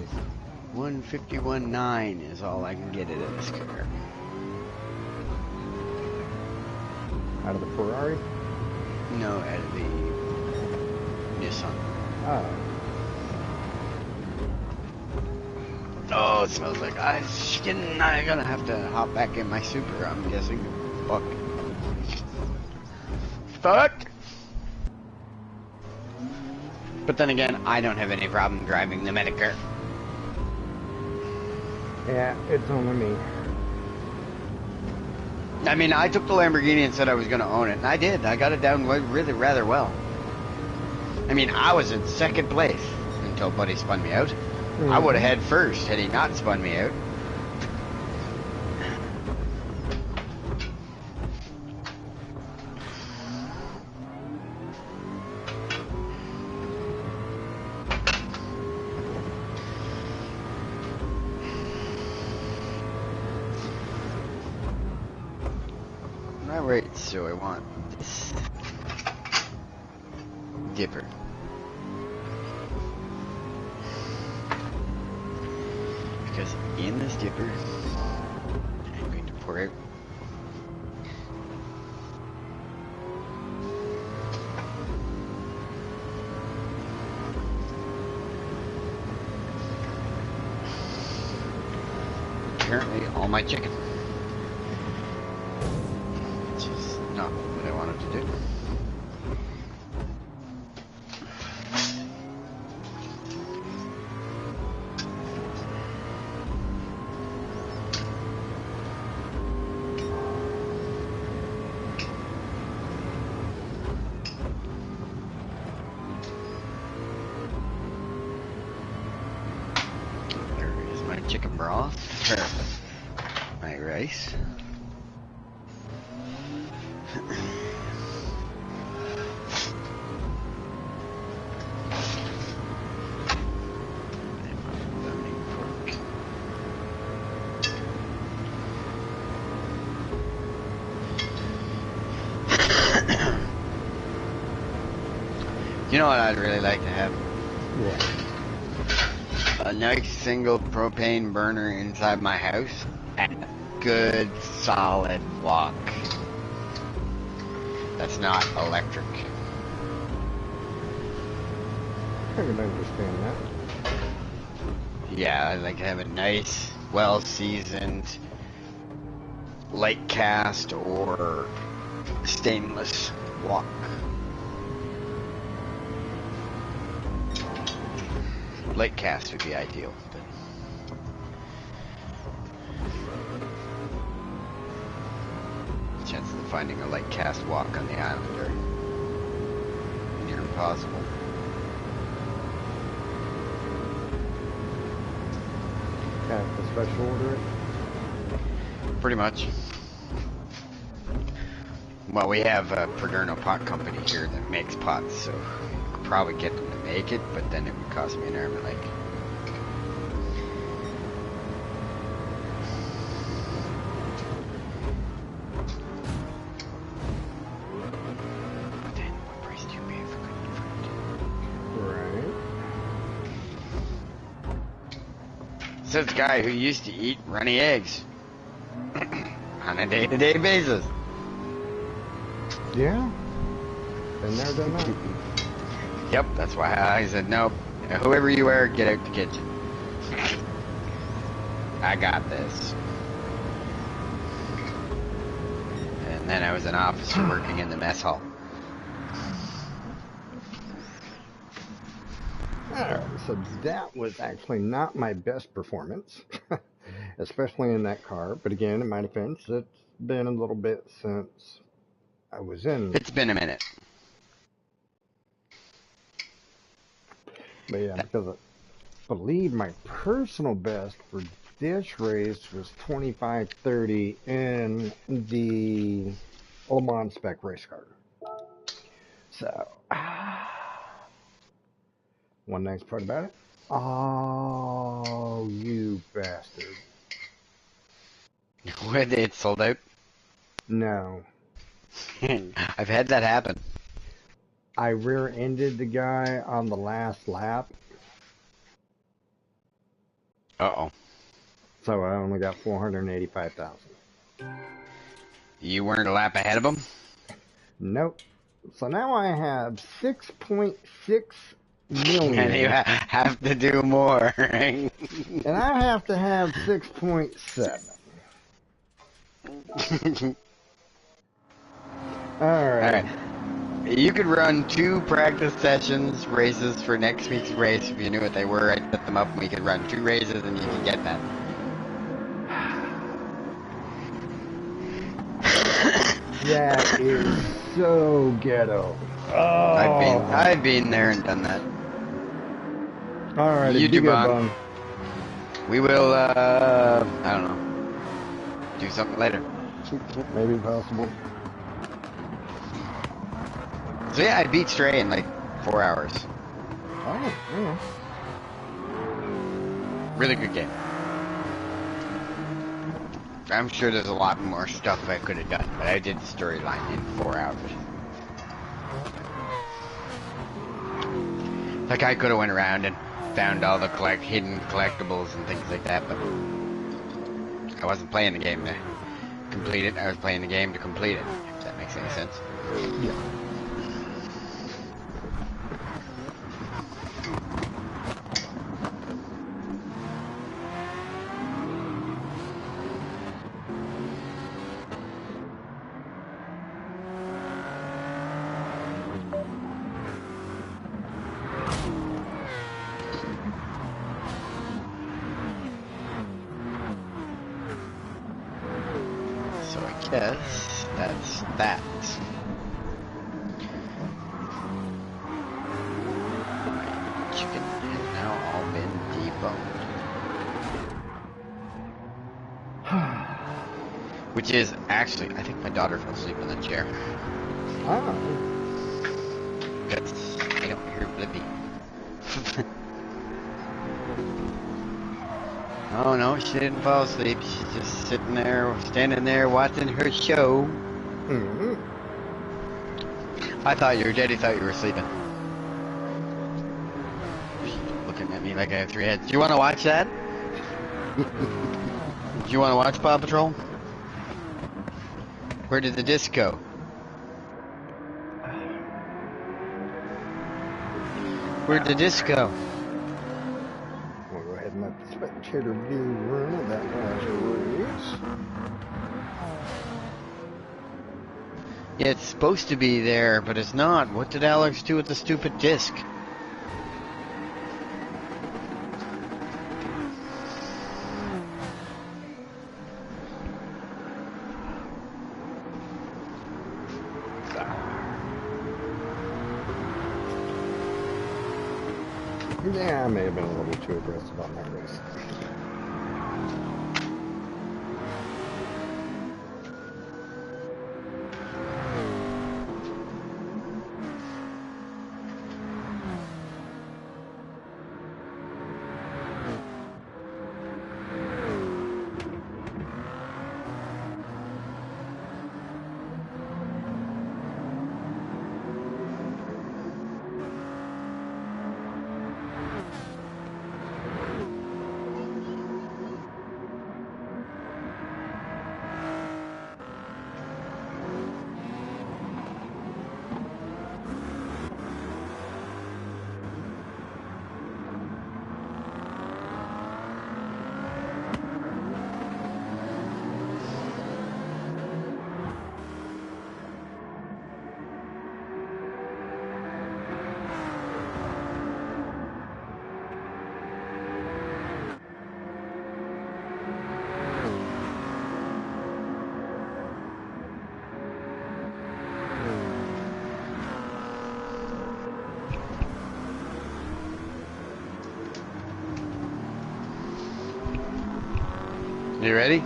151.9 is all I can get it in this car. Out of the Ferrari? No, out of the Nissan. Oh. Oh, it smells like ice. I'm gonna have to hop back in my Super, I'm guessing. Fuck. Fuck! But then again, I don't have any problem driving the Medicare. Yeah, it's only me. I mean, I took the Lamborghini and said I was gonna own it, and I did. I got it down really rather well. I mean, I was in second place until Buddy spun me out. I would have had first had he not spun me out. Alright, so I want this dipper. Because in this dipper, I'm going to pour out apparently all my chicken. Which is not what I wanted to do. Chicken broth, or my rice. You know what I'd really like to have? Yeah. A nice single propane burner inside my house and a good solid wok. That's not electric. I can understand that. Yeah, I'd like to have a nice, well-seasoned, light cast or stainless wok. Light cast would be ideal. But chances of finding a light cast wok on the island are near impossible. Have to special order it? Pretty much. Well, we have a Perderno pot company here that makes pots, so we could probably get them to make it, but then it would cost me an arm and leg. But then, what price do you pay for good fruit? Right. Says the guy who used to eat runny eggs on a day-to-day basis. Yeah. Been there, done that. Yep, that's why I said, nope, whoever you are, get out the kitchen. I got this. And then I was an officer working in the mess hall. Alright, so that was actually not my best performance, especially in that car. But again, in my defense, it's been a little bit since I was in. It's been a minute. But yeah, because I believe my personal best for this race was 25:30 in the Le Mans spec race car. So, one nice part about it. Oh, you bastard. When it sold out. No. I've had that happen. I rear-ended the guy on the last lap, Uh-oh. so I only got 485,000. You weren't a lap ahead of him? Nope. So now I have 6.6 And you million, have to do more. and I have to have 6.7. Alright. Alright. You could run 2 practice sessions, races for next week's race. If you knew what they were, I'd set them up and we could run 2 races and you can get that. That is so ghetto. Oh. I've been there and done that. Alright, You do do, good, Bon. Bun. We will, I don't know, do something later. Maybe possible. So yeah, I beat Stray in like 4 hours. Oh, yeah. Really good game. I'm sure there's a lot more stuff I could have done, but I did the storyline in 4 hours. Like I could have went around and found all the hidden collectibles and things like that, but I wasn't playing the game to complete it. I was playing the game to complete it, if that makes any sense. Yeah. So I guess that's that. My chicken has now all been deboned. Which is actually, I think my daughter fell asleep in the chair. Ah. Because I don't hear Blippi. Oh no, she didn't fall asleep. She's just sitting there, standing there, watching her show. Mm-hmm. I thought you were dead. He thought you were sleeping. She's looking at me like I have 3 heads. Do you want to watch that? Do you want to watch Paw Patrol? Where did the disc go? Where'd the disc go? We'll go ahead and let the spectator view run of that last race. Yeah, it's supposed to be there, but it's not. What did Alex do with the stupid disc? Yeah, I may have been a little too aggressive on that race. You ready?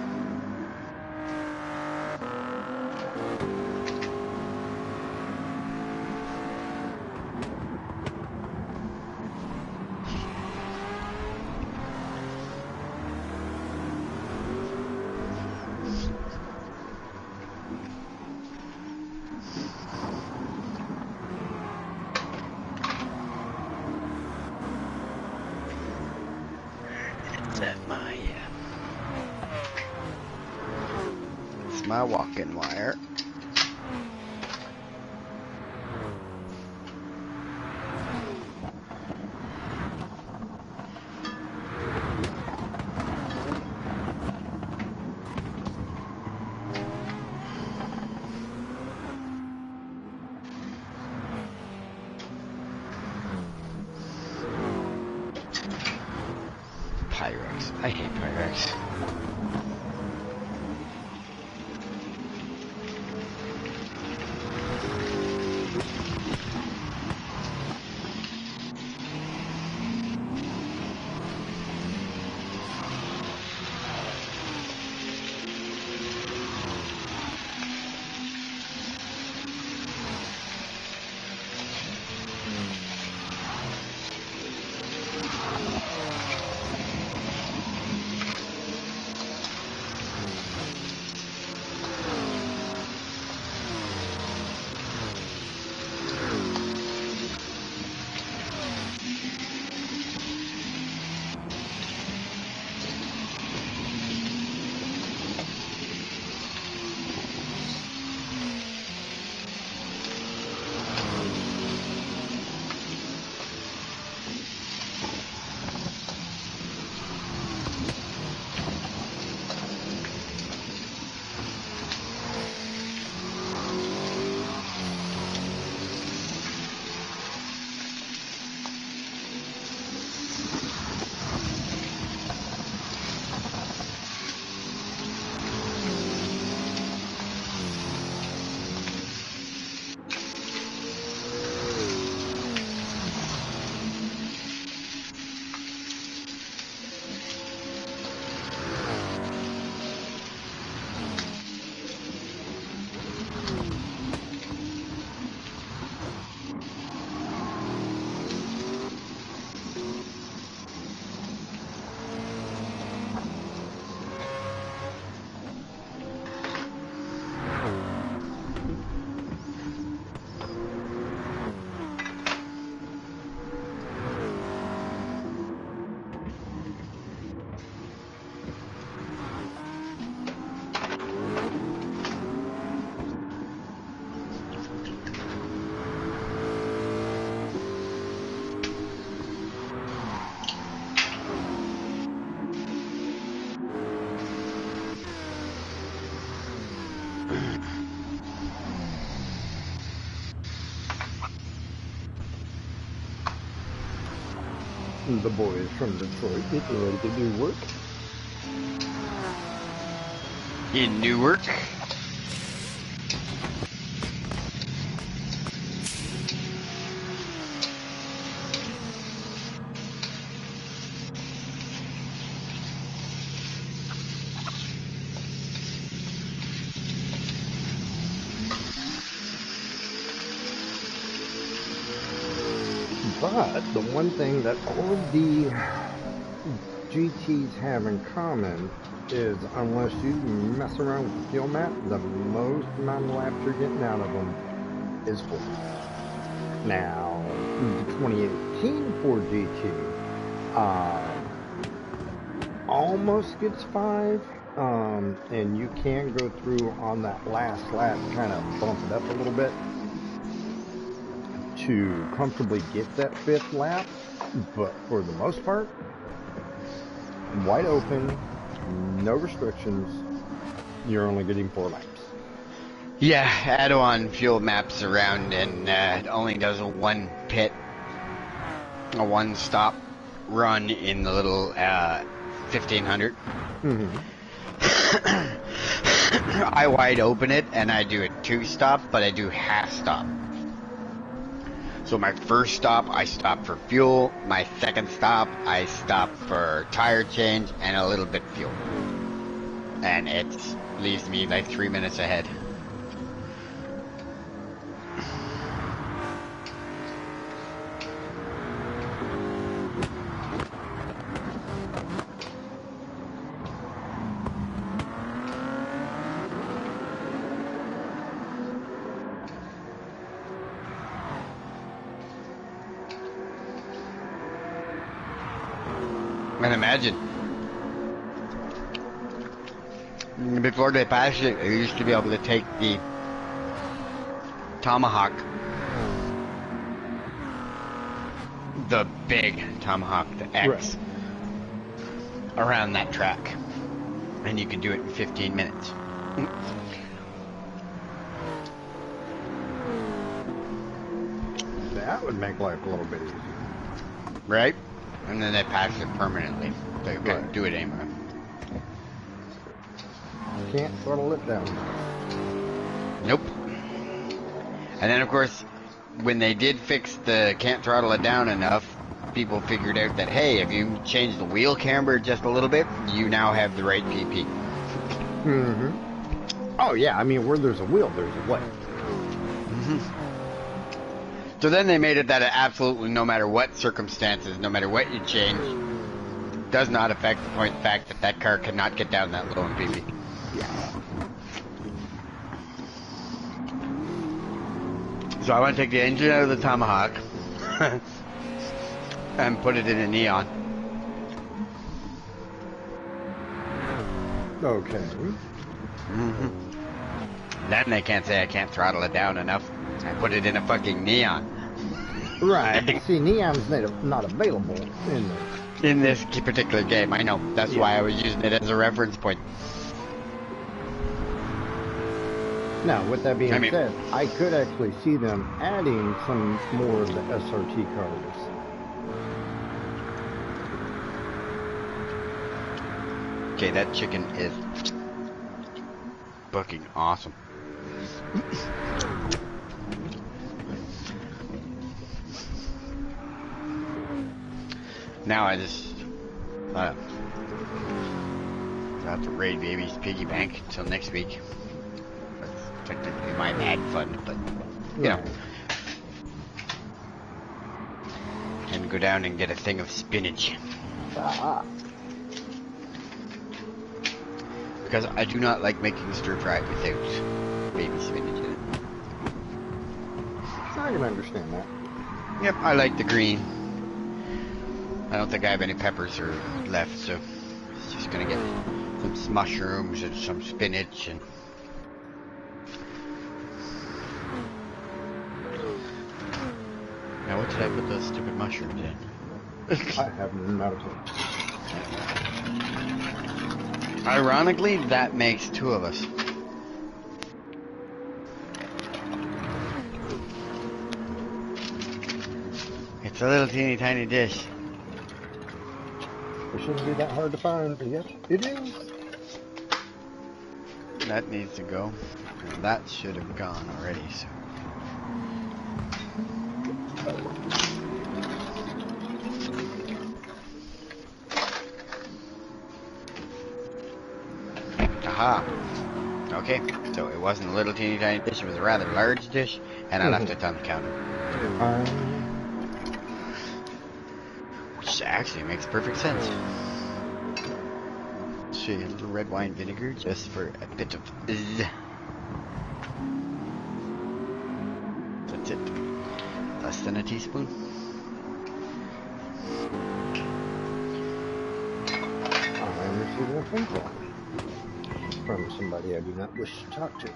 that my it's my walk-in wire. Pyrex. I hate Pyrex. The boys from Detroit getting ready to do work. In Newark. But the one thing that all of the GTs have in common is unless you mess around with the fuel map, the most amount of laps you're getting out of them is 4. Now, the 2018 Ford GT almost gets 5, and you can go through on that last lap, kind of bump it up a little bit to comfortably get that 5th lap, but for the most part, wide open, no restrictions, you're only getting 4 laps. Yeah, add-on fuel maps around, and it only does a 1 pit, a 1 stop run in the little 1500. Mm-hmm. I wide open it, and I do a 2 stop, but I do half stop. So my first stop, I stop for fuel. My second stop, I stop for tire change and a little bit fuel. And it leaves me like 3 minutes ahead. And imagine, Before they passed it, you used to be able to take the tomahawk, the big tomahawk, the X, around that track. And you could do it in 15 minutes. That would make life a little bit easier. Right? And then they passed it permanently. They couldn't do it anymore. Can't throttle it down. Nope. And then, of course, when they did fix the can't throttle it down enough, people figured out that, hey, if you change the wheel camber just a little bit, you now have the right PP. Mm-hmm. Oh, yeah. I mean, where there's a wheel, there's a way. Mm-hmm. So then they made it that it absolutely, no matter what circumstances, no matter what you change, does not affect the fact that that car cannot get down that low in PP. Yeah. So I want to take the engine out of the Tomahawk and put it in a Neon. Okay. Mm-hmm. Then they can't say I can't throttle it down enough. I put it in a fucking Neon. Right, but see, Neon's not available in this particular game. I know. That's why I was using it as a reference point. Now, with that being said, I could actually see them adding some more of the SRT cars. Okay, that chicken is fucking awesome. Now I just have to raid baby's piggy bank until next week. That's technically my ad fund, but you know. And go down and get a thing of spinach. Because I do not like making stir fry without baby spinach in it. I can understand that. Yep, I like the green. I don't think I have any peppers or left, so it's just gonna get some mushrooms and some spinach and now what did I put those stupid mushrooms in? I have not a clue. Ironically, that makes two of us. It's a little teeny tiny dish. It shouldn't be that hard to find, but yes, it is. That needs to go. And that should have gone already, so. Aha. Okay, so it wasn't a little teeny tiny dish, it was a rather large dish, and I left it on the counter. Which actually makes perfect sense. See, a little red wine vinegar just for a bit of That's it. Less than a teaspoon. I received a phone call from somebody I do not wish to talk to.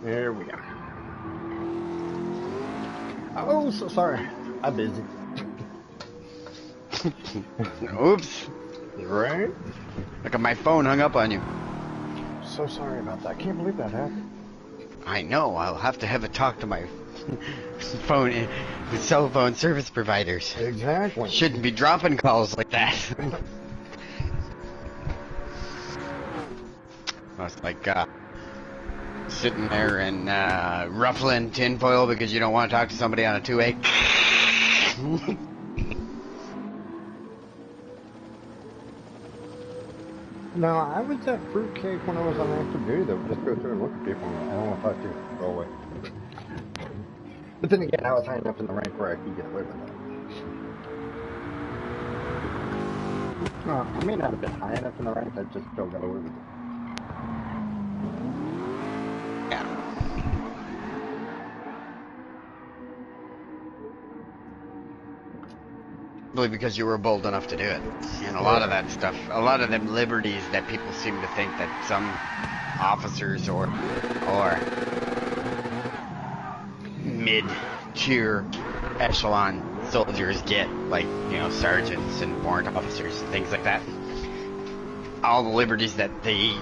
There we go. Oh, so sorry. I'm busy. Oops. Right? Look at my phone hung up on you. So sorry about that. I can't believe that happened. I know. I'll have to have a talk to my phone, cell phone service providers. Exactly. Shouldn't be dropping calls like that. It's like sitting there and ruffling tinfoil because you don't want to talk to somebody on a 2-way. No, I was at fruitcake when I was on active duty that would just go through and look at people and I don't want to talk to you. Go away. But then again, I was high enough in the rank where I could get away with that. I may not have been high enough in the rank, I just still got away with it. Yeah. Simply because you were bold enough to do it. And a lot of Yeah. that stuff, a lot of them liberties that people seem to think that some officers or mid-tier echelon soldiers get, like, you know, sergeants and warrant officers and things like that. All the liberties that the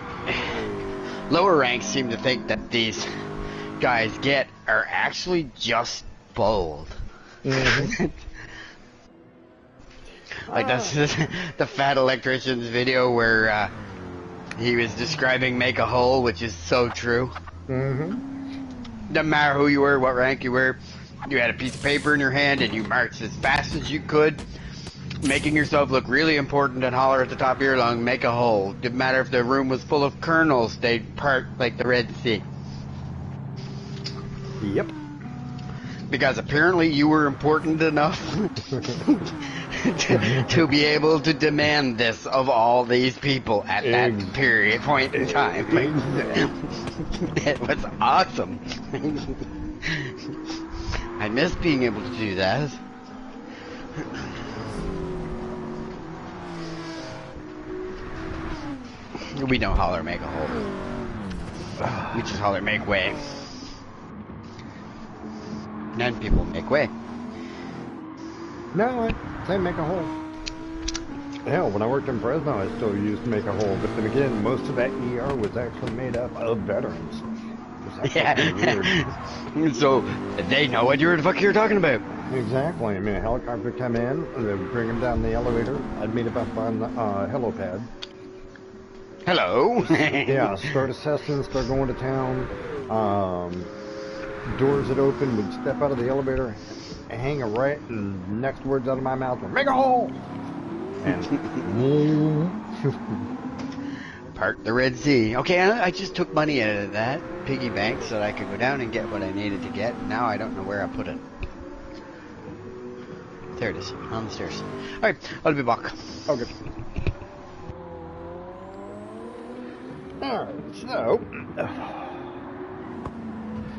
lower ranks seem to think that these guys get are actually just bold. Mm-hmm. Like that's the fat electrician's video where he was describing make a hole, which is so true. Mm-hmm. Doesn't matter who you were, what rank you were, you had a piece of paper in your hand and you marched as fast as you could, making yourself look really important and holler at the top of your lung, make a hole. Didn't matter if the room was full of colonels, they'd part like the Red Sea. Yep. Because apparently you were important enough to be able to demand this of all these people at that point in time. It was awesome. I miss being able to do that. We don't holler make a hole. We just holler make way. And people make way. No, I say make a hole. Hell, when I worked in Fresno, I still used make a hole. But then again, most of that ER was actually made up of veterans. Yeah. Weird. So they know what the fuck you're talking about. Exactly. I mean, a helicopter would come in, and they'd bring them down the elevator. I'd meet them up on the helipad. Hello. Yeah, start assessing, start going to town. Doors that open, would step out of the elevator, hang a right, and next words out of my mouth were, make a hole! And part the Red Sea. Okay, I just took money out of that piggy bank so that I could go down and get what I needed to get. Now I don't know where I put it. There it is, on the stairs. Alright, I'll be back. okay. Alright, so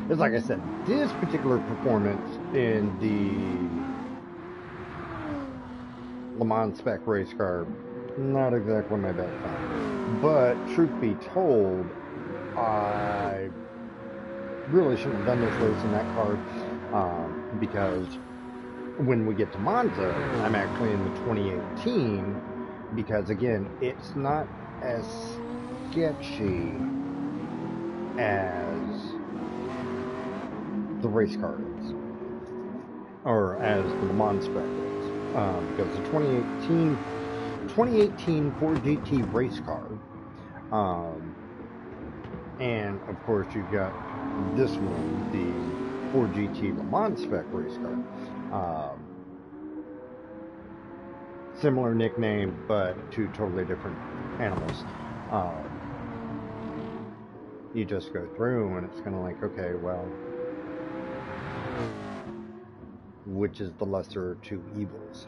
it's like I said, this particular performance in the Le Mans spec race car, not exactly my best time. But truth be told, I really shouldn't have done this race in that car because when we get to Monza, I'm actually in the 2018 because again, it's not as sketchy as the race car is, or as the Le Mans spec is, because the 2018 Ford GT race car, and of course you've got this one, the Ford GT Le Mans spec race car. Similar nickname, but two totally different animals. You just go through and it's kind of like, okay, well, which is the lesser of two evils?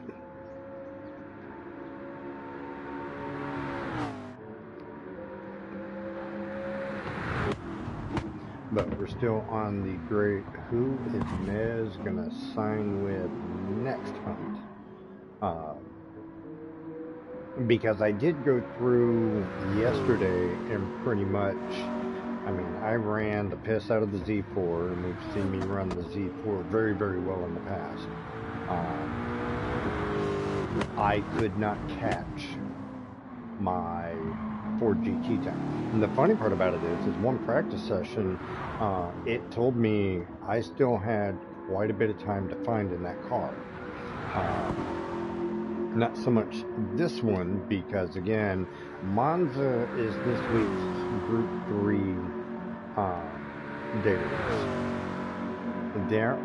But we're still on the great who is Nez gonna sign with next hunt? Because I did go through yesterday and pretty much, I mean, I ran the piss out of the Z4, and we've seen me run the Z4 very, very well in the past. I could not catch my Ford GT time. And the funny part about it is one practice session, it told me I still had quite a bit of time to find in that car. Not so much this one, because again, Monza is this week's Group 3 data race. There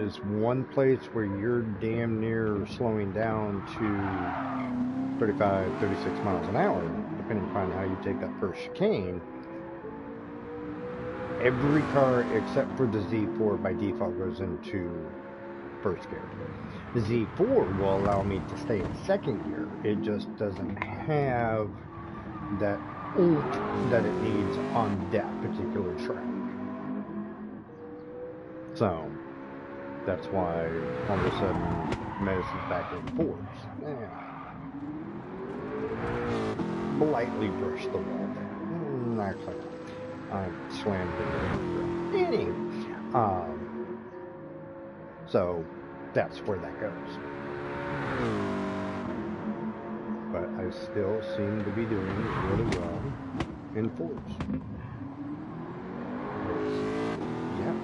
is one place where you're damn near slowing down to 35, 36 miles an hour, depending upon how you take that first chicane. Every car except for the Z4 by default goes into first gear. The Z4 will allow me to stay in second gear. It just doesn't have that oomph that it needs on that particular track. So that's why all of a sudden medicines back in Fords. Lightly brushed the wall there. Actually, I slammed it. Anyway, so that's where that goes. But I still seem to be doing really well in Fords. Yeah.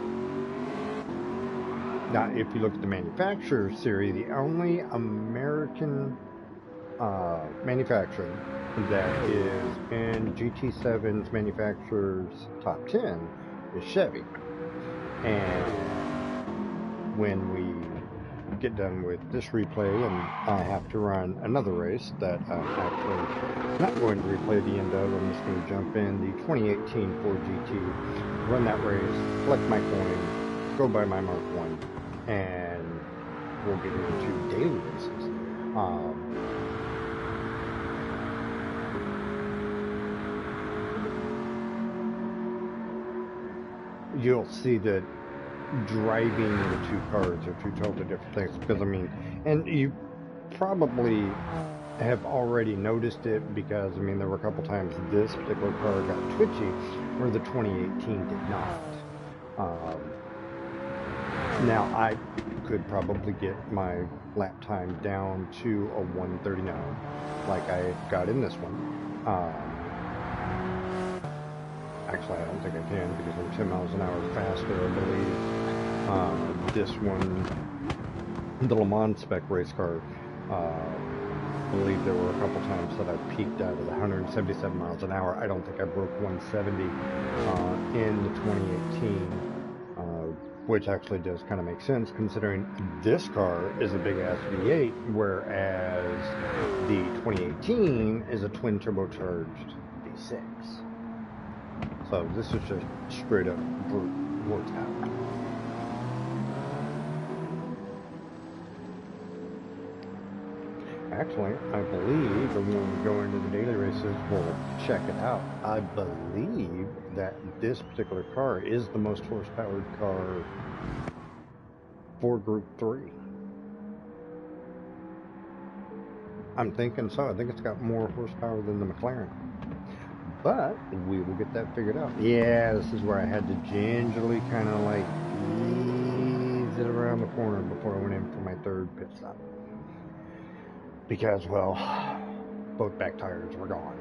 Now, if you look at the manufacturer series, the only American manufacturer that is in GT7's manufacturer's top 10 is Chevy. And when we get done with this replay and I have to run another race that I'm actually not going to replay the end of, I'm just going to jump in the 2018 Ford GT, run that race, collect my coin, go buy my Mark 1, and we'll get into daily races. You'll see that driving the two cars are two totally different things, because I mean, and you probably have already noticed it, because I mean there were a couple times this particular car got twitchy where the 2018 did not. Now I could probably get my lap time down to a 139 like I got in this one. Actually, I don't think I can, because I'm 10 miles an hour faster, I believe. This one, the Le Mans spec race car, I believe there were a couple times that I peaked out of the 177 miles an hour. I don't think I broke 170 in the 2018, which actually does kind of make sense, considering this car is a big-ass V8, whereas the 2018 is a twin turbocharged V6. So this is just straight up brute horsepower. Actually, I believe, and when we go into the daily races, we'll check it out. I believe that this particular car is the most horsepowered car for Group 3. I'm thinking so. I think it's got more horsepower than the McLaren. But we will get that figured out. Yeah, this is where I had to gingerly kind of like ease it around the corner before I went in for my third pit stop. Because, well, both back tires were gone.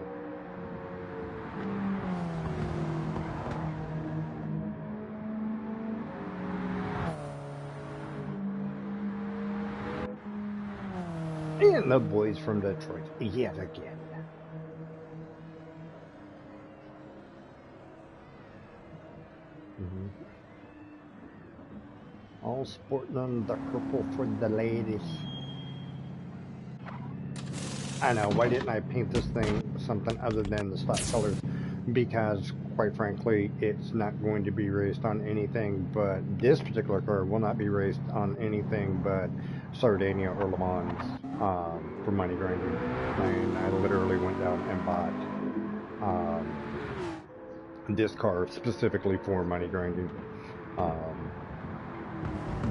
And the boys from Detroit, yet again. All sporting on the purple for the ladies. I know, why didn't I paint this thing something other than the stock colors? Because, quite frankly, it's not going to be raced on anything but, this particular car will not be raced on anything but Sardinia or Le Mans for money grinding. And I literally went down and bought this car specifically for money grinding.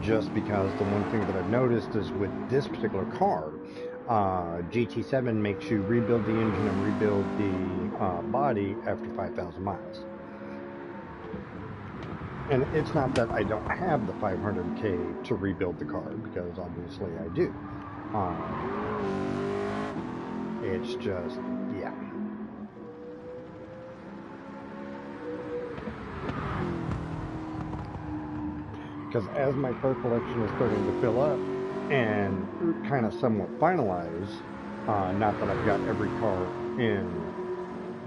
Just because the one thing that I've noticed is with this particular car, GT7 makes you rebuild the engine and rebuild the body after 5,000 miles. And it's not that I don't have the 500K to rebuild the car, because obviously I do. It's just, yeah. Because as my car collection is starting to fill up and kind of somewhat finalize, not that I've got every car in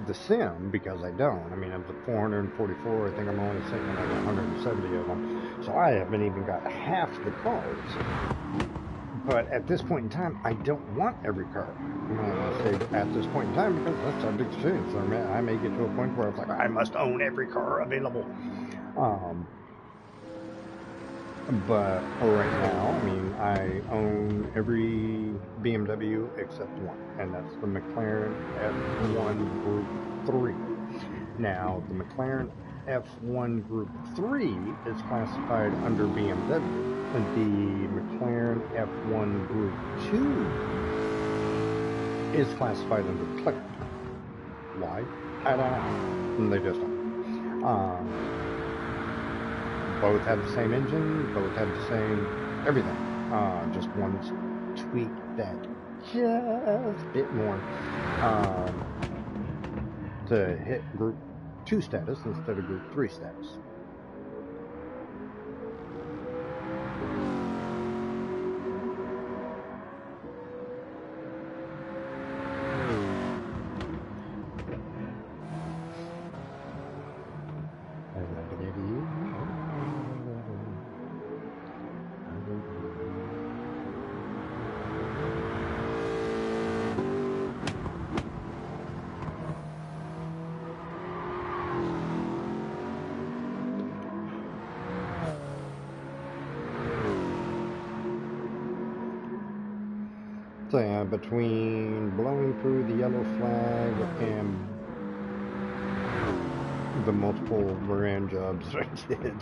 the sim, because I don't. I mean, of the 444, I think I'm only sitting at 170 of them. So I haven't even got half the cars. But at this point in time, I don't want every car. I say at this point in time because that's subject to change. I may get to a point where it's like, I must own every car available. But right now, I mean, I own every BMW except one, and that's the McLaren F1 Group 3. Now, the McLaren F1 Group 3 is classified under BMW, and the McLaren F1 Group 2 is classified under Click. Why? I don't know. And they just don't. Both have the same engine, both have the same everything. Just one's tweaked that just a bit more to hit Group 2 status instead of Group 3 status. So yeah, between blowing through the yellow flag and the multiple Gran jobs I did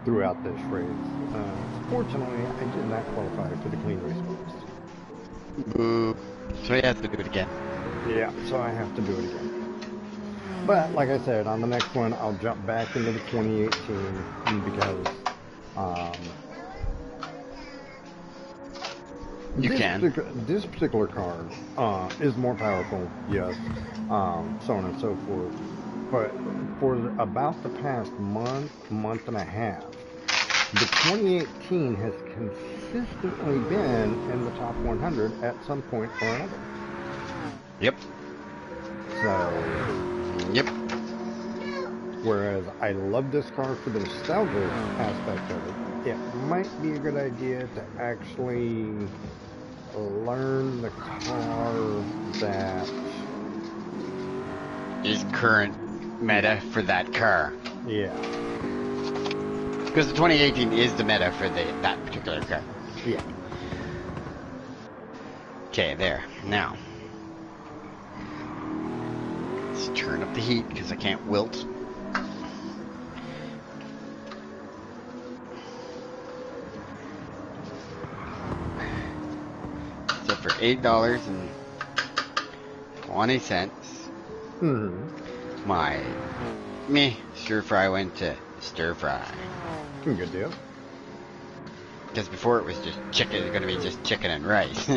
throughout this race, fortunately I did not qualify for the clean race bonus. Boo. So you have to do it again. Yeah, so I have to do it again. But like I said, on the next one I'll jump back into the 2018 because this particular car is more powerful, yes, so on and so forth. But for about the past month and a half, the 2018 has consistently been in the top 100 at some point or another. Yep. So. Yep. Whereas I love this car for the nostalgia aspect of it, it might be a good idea to actually learn the car that is current meta for that car. Yeah. Because the 2018 is the meta for that particular car. Yeah. Okay, there. Now. Let's turn up the heat because I can't wilt. So for $8.20, my stir fry went to stir fry. Good deal. Because before it was just chicken, it's going to be just chicken and rice.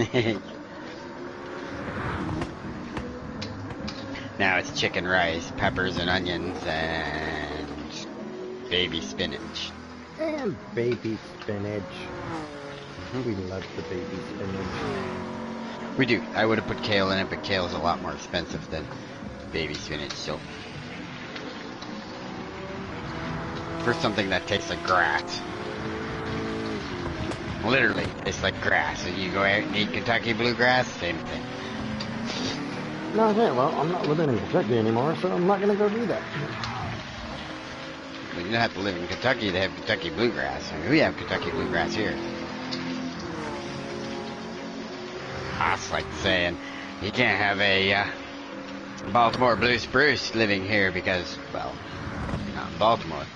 Now it's chicken, rice, peppers and onions, and baby spinach. And baby spinach. We love the baby spinach. We do. I would have put kale in it, but kale is a lot more expensive than baby spinach, so. For something that tastes like grass. Literally, it's like grass. You go out and eat Kentucky bluegrass, same thing. No, okay, well, I'm not living in Kentucky anymore, so I'm not going to go do that. Well, you don't have to live in Kentucky to have Kentucky bluegrass. I mean, we have Kentucky bluegrass here. That's like saying you can't have a Baltimore blue spruce living here because, well, you're not in Baltimore.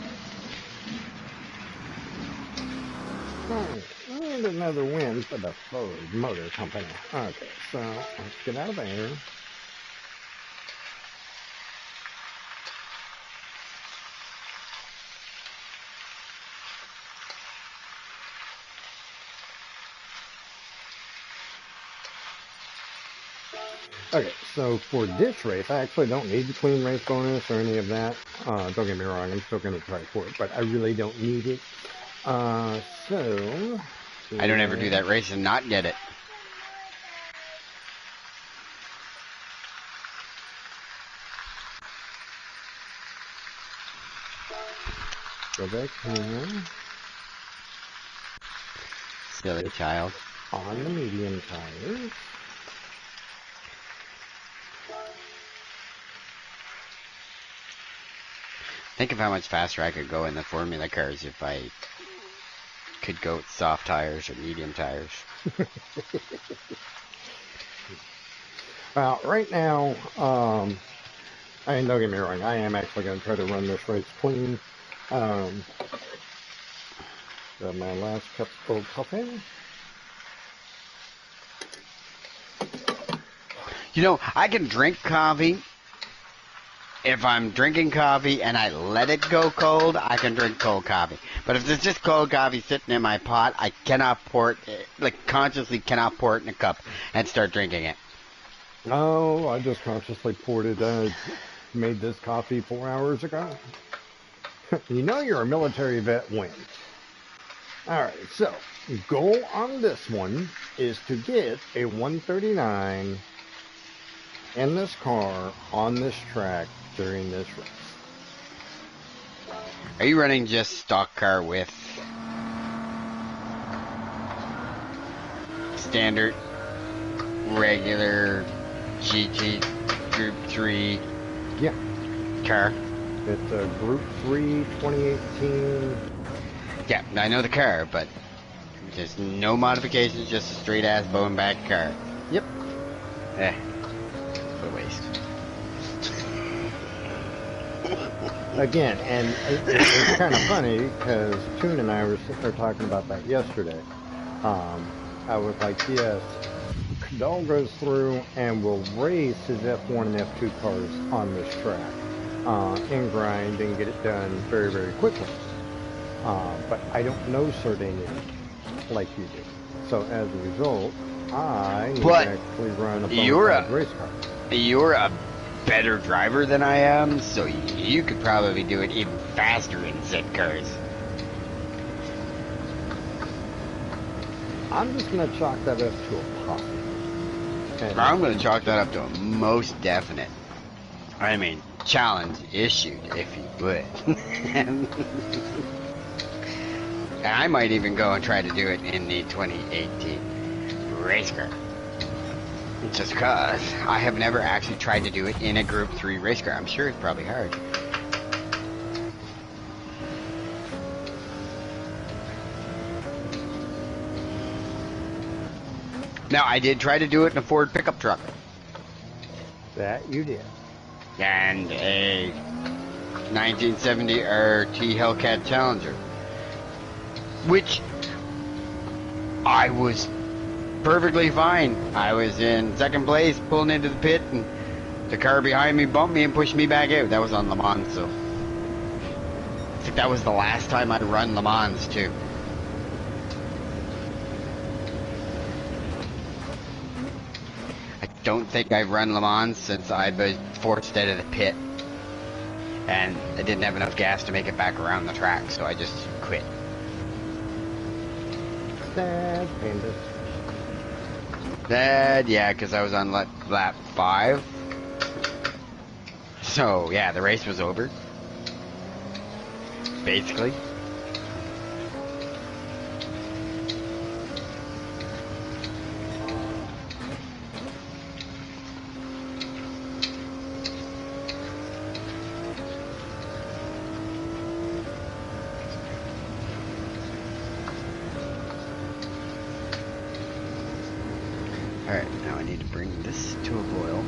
And another win for the Ford Motor Company. Okay, so let's get out of there. Okay, so for this race, I actually don't need the clean race bonus or any of that. Don't get me wrong, I'm still going to try for it, but I really don't need it. So... I don't ever do that race and not get it. Go back here. Silly child. On the medium tires. Think of how much faster I could go in the Formula cars if I could go with soft tires or medium tires. Well, right now, I mean, don't get me wrong, I am actually going to try to run this race clean. Um, Got my last cup of coffee. You know, I can drink coffee. If I'm drinking coffee and I let it go cold, I can drink cold coffee. But if there's just cold coffee sitting in my pot, I cannot pour it, like consciously cannot pour it in a cup and start drinking it. No, I just consciously poured it. Made this coffee 4 hours ago. You know you're a military vet when. Alright, so, goal on this one is to get a 139 in this car on this track during this race. Are you running just stock car with standard, regular, GT, Group 3 Yeah. car? It's a Group 3 2018. Yeah, I know the car, but just no modifications, just a straight ass bow and back car. Yep. Eh, what a waste. Again, and it's kind of funny because Toon and I were sitting there talking about that yesterday. I was like, yes, Cadell goes through and will race his F1 and F2 cars on this track and grind and get it done very, very quickly. But I don't know Sardinia like you do. So as a result, I need to actually run a bona fide race car. You're a better driver than I am, so you could probably do it even faster in Z cars. I'm just going to chalk that up to a possible. I'm going to chalk that up to a most definite. I mean, challenge issued, if you would. And I might even go and try to do it in the 2018 race car. Just because I have never actually tried to do it in a Group 3 race car. I'm sure it's probably hard. Now, I did try to do it in a Ford pickup truck. That you did. And a 1970 RT Hellcat Challenger. Which I was perfectly fine. I was in second place, pulling into the pit, and the car behind me bumped me and pushed me back out. That was on Le Mans, so I think that was the last time I'd run Le Mans too. I don't think I've run Le Mans since I was forced out of the pit, and I didn't have enough gas to make it back around the track, so I just quit. Sad pandas. That, yeah, because I was on lap 5. So, yeah, the race was over. Basically. Alright, now I need to bring this to a boil.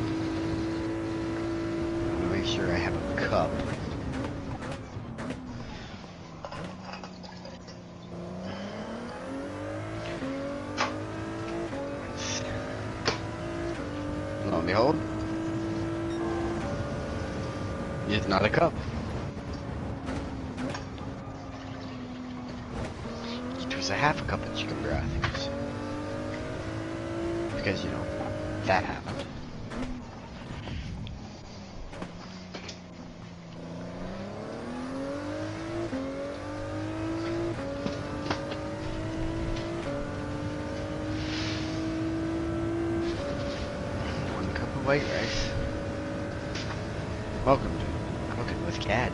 I want to make sure I have a cup. Lo and behold, it's not a cup. It was a half a cup of chicken broth. Because, you know, that happened. One cup of white rice. Welcome to Cooking with Cad.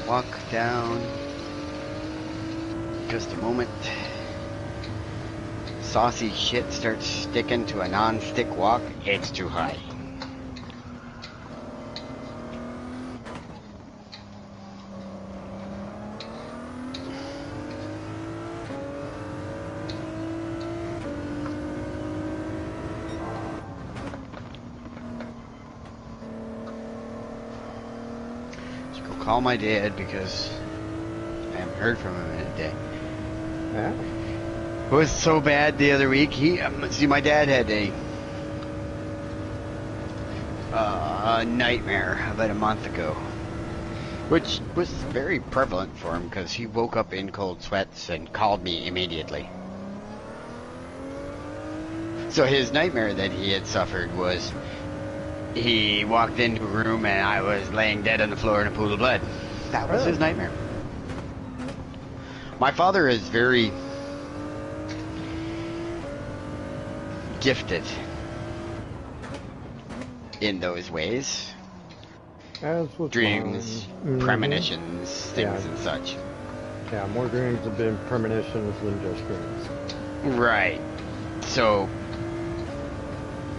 Walk down. Just a moment. Saucy shit starts sticking to a non-stick walk. It's too high. call my dad because I haven't heard from him in a day. Yeah. It was so bad the other week. See, my dad had a nightmare about a month ago, which was very prevalent for him because he woke up in cold sweats and called me immediately. So his nightmare that he had suffered was he walked into a room and I was laying dead on the floor in a pool of blood. That was his nightmare. My father is very gifted in those ways. Dreams, premonitions, things and such. Yeah, more dreams have been premonitions than just dreams. Right. So,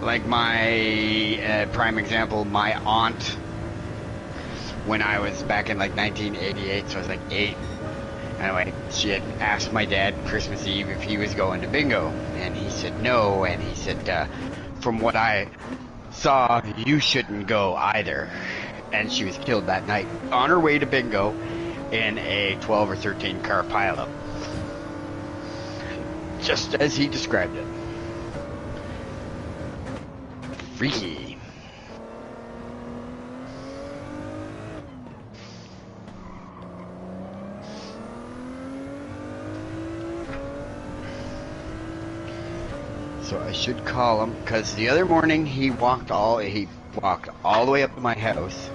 like my prime example, my aunt, when I was back in like 1988, so I was like 8. Anyway, she had asked my dad Christmas Eve if he was going to bingo, and he said no, and he said, from what I saw, you shouldn't go either. And she was killed that night on her way to bingo in a 12 or 13 car pileup. Just as he described it. Freaky. So I should call him, because the other morning he walked all the way up to my house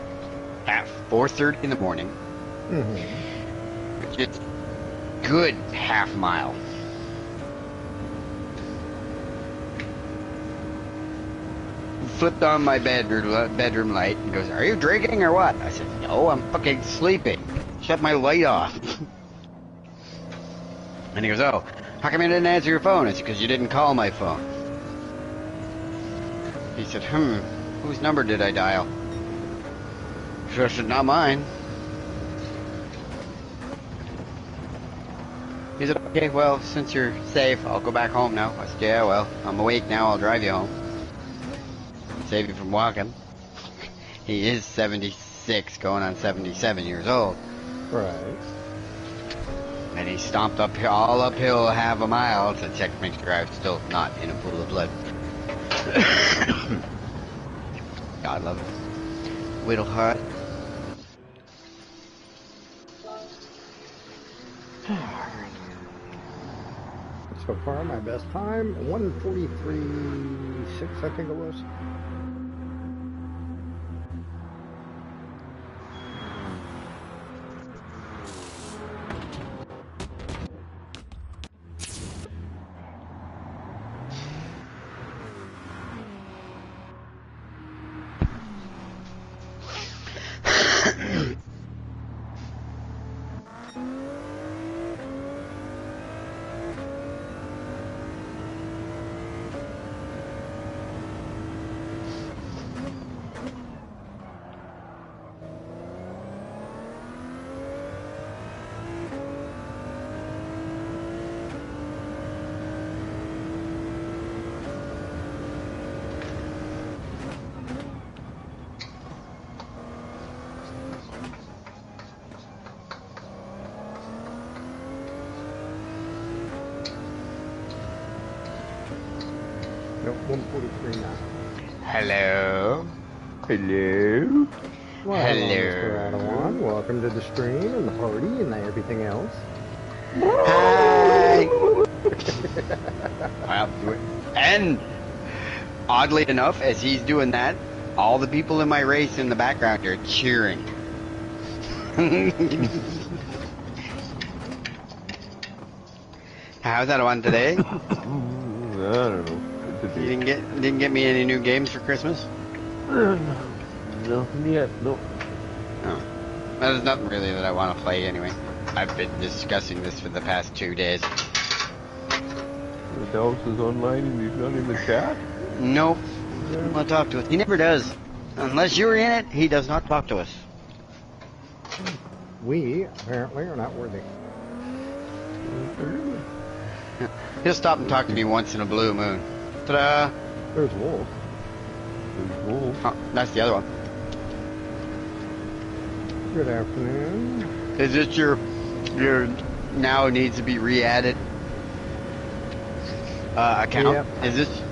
at 4:30 in the morning, which is good half mile. Flipped on my bedroom light and goes, "Are you drinking or what?" I said, "No, I'm fucking sleeping. Shut my light off." And he goes, "Oh, how come you didn't answer your phone?" I said, "Because you didn't call my phone." He said, "Whose number did I dial?" So I said, "Not mine." He said, "Okay, well, since you're safe, I'll go back home now." I said, "Yeah, well, I'm awake now. I'll drive you home. Save you from walking." He is 76, going on 77 years old. Right. And he stomped all uphill half a mile to check to make sure I was still not in a pool of blood. God love it. Whittle heart. So far, my best time, 1:43.6, I think it was. Nope, 1:43.9. Hello. Hello. Well, Hello. Mr. Adawan, welcome to the stream and the party and everything else. Hi. And oddly enough, as he's doing that, all the people in my race in the background are cheering. How's that one today? I don't know. You didn't get me any new games for Christmas? Nothing yet, no. Oh. There's nothing really that I want to play anyway. I've been discussing this for the past 2 days. The Dallas is online and he's not in the chat? Nope. I don't want to talk to us. He never does. Unless you're in it, he does not talk to us. We, apparently, are not worthy. He'll stop and talk to me once in a blue moon. Ta-da! There's Wolf. There's Wolf. Oh, that's the other one. Good afternoon. Is this your now needs to be re-added account? Yep. Is this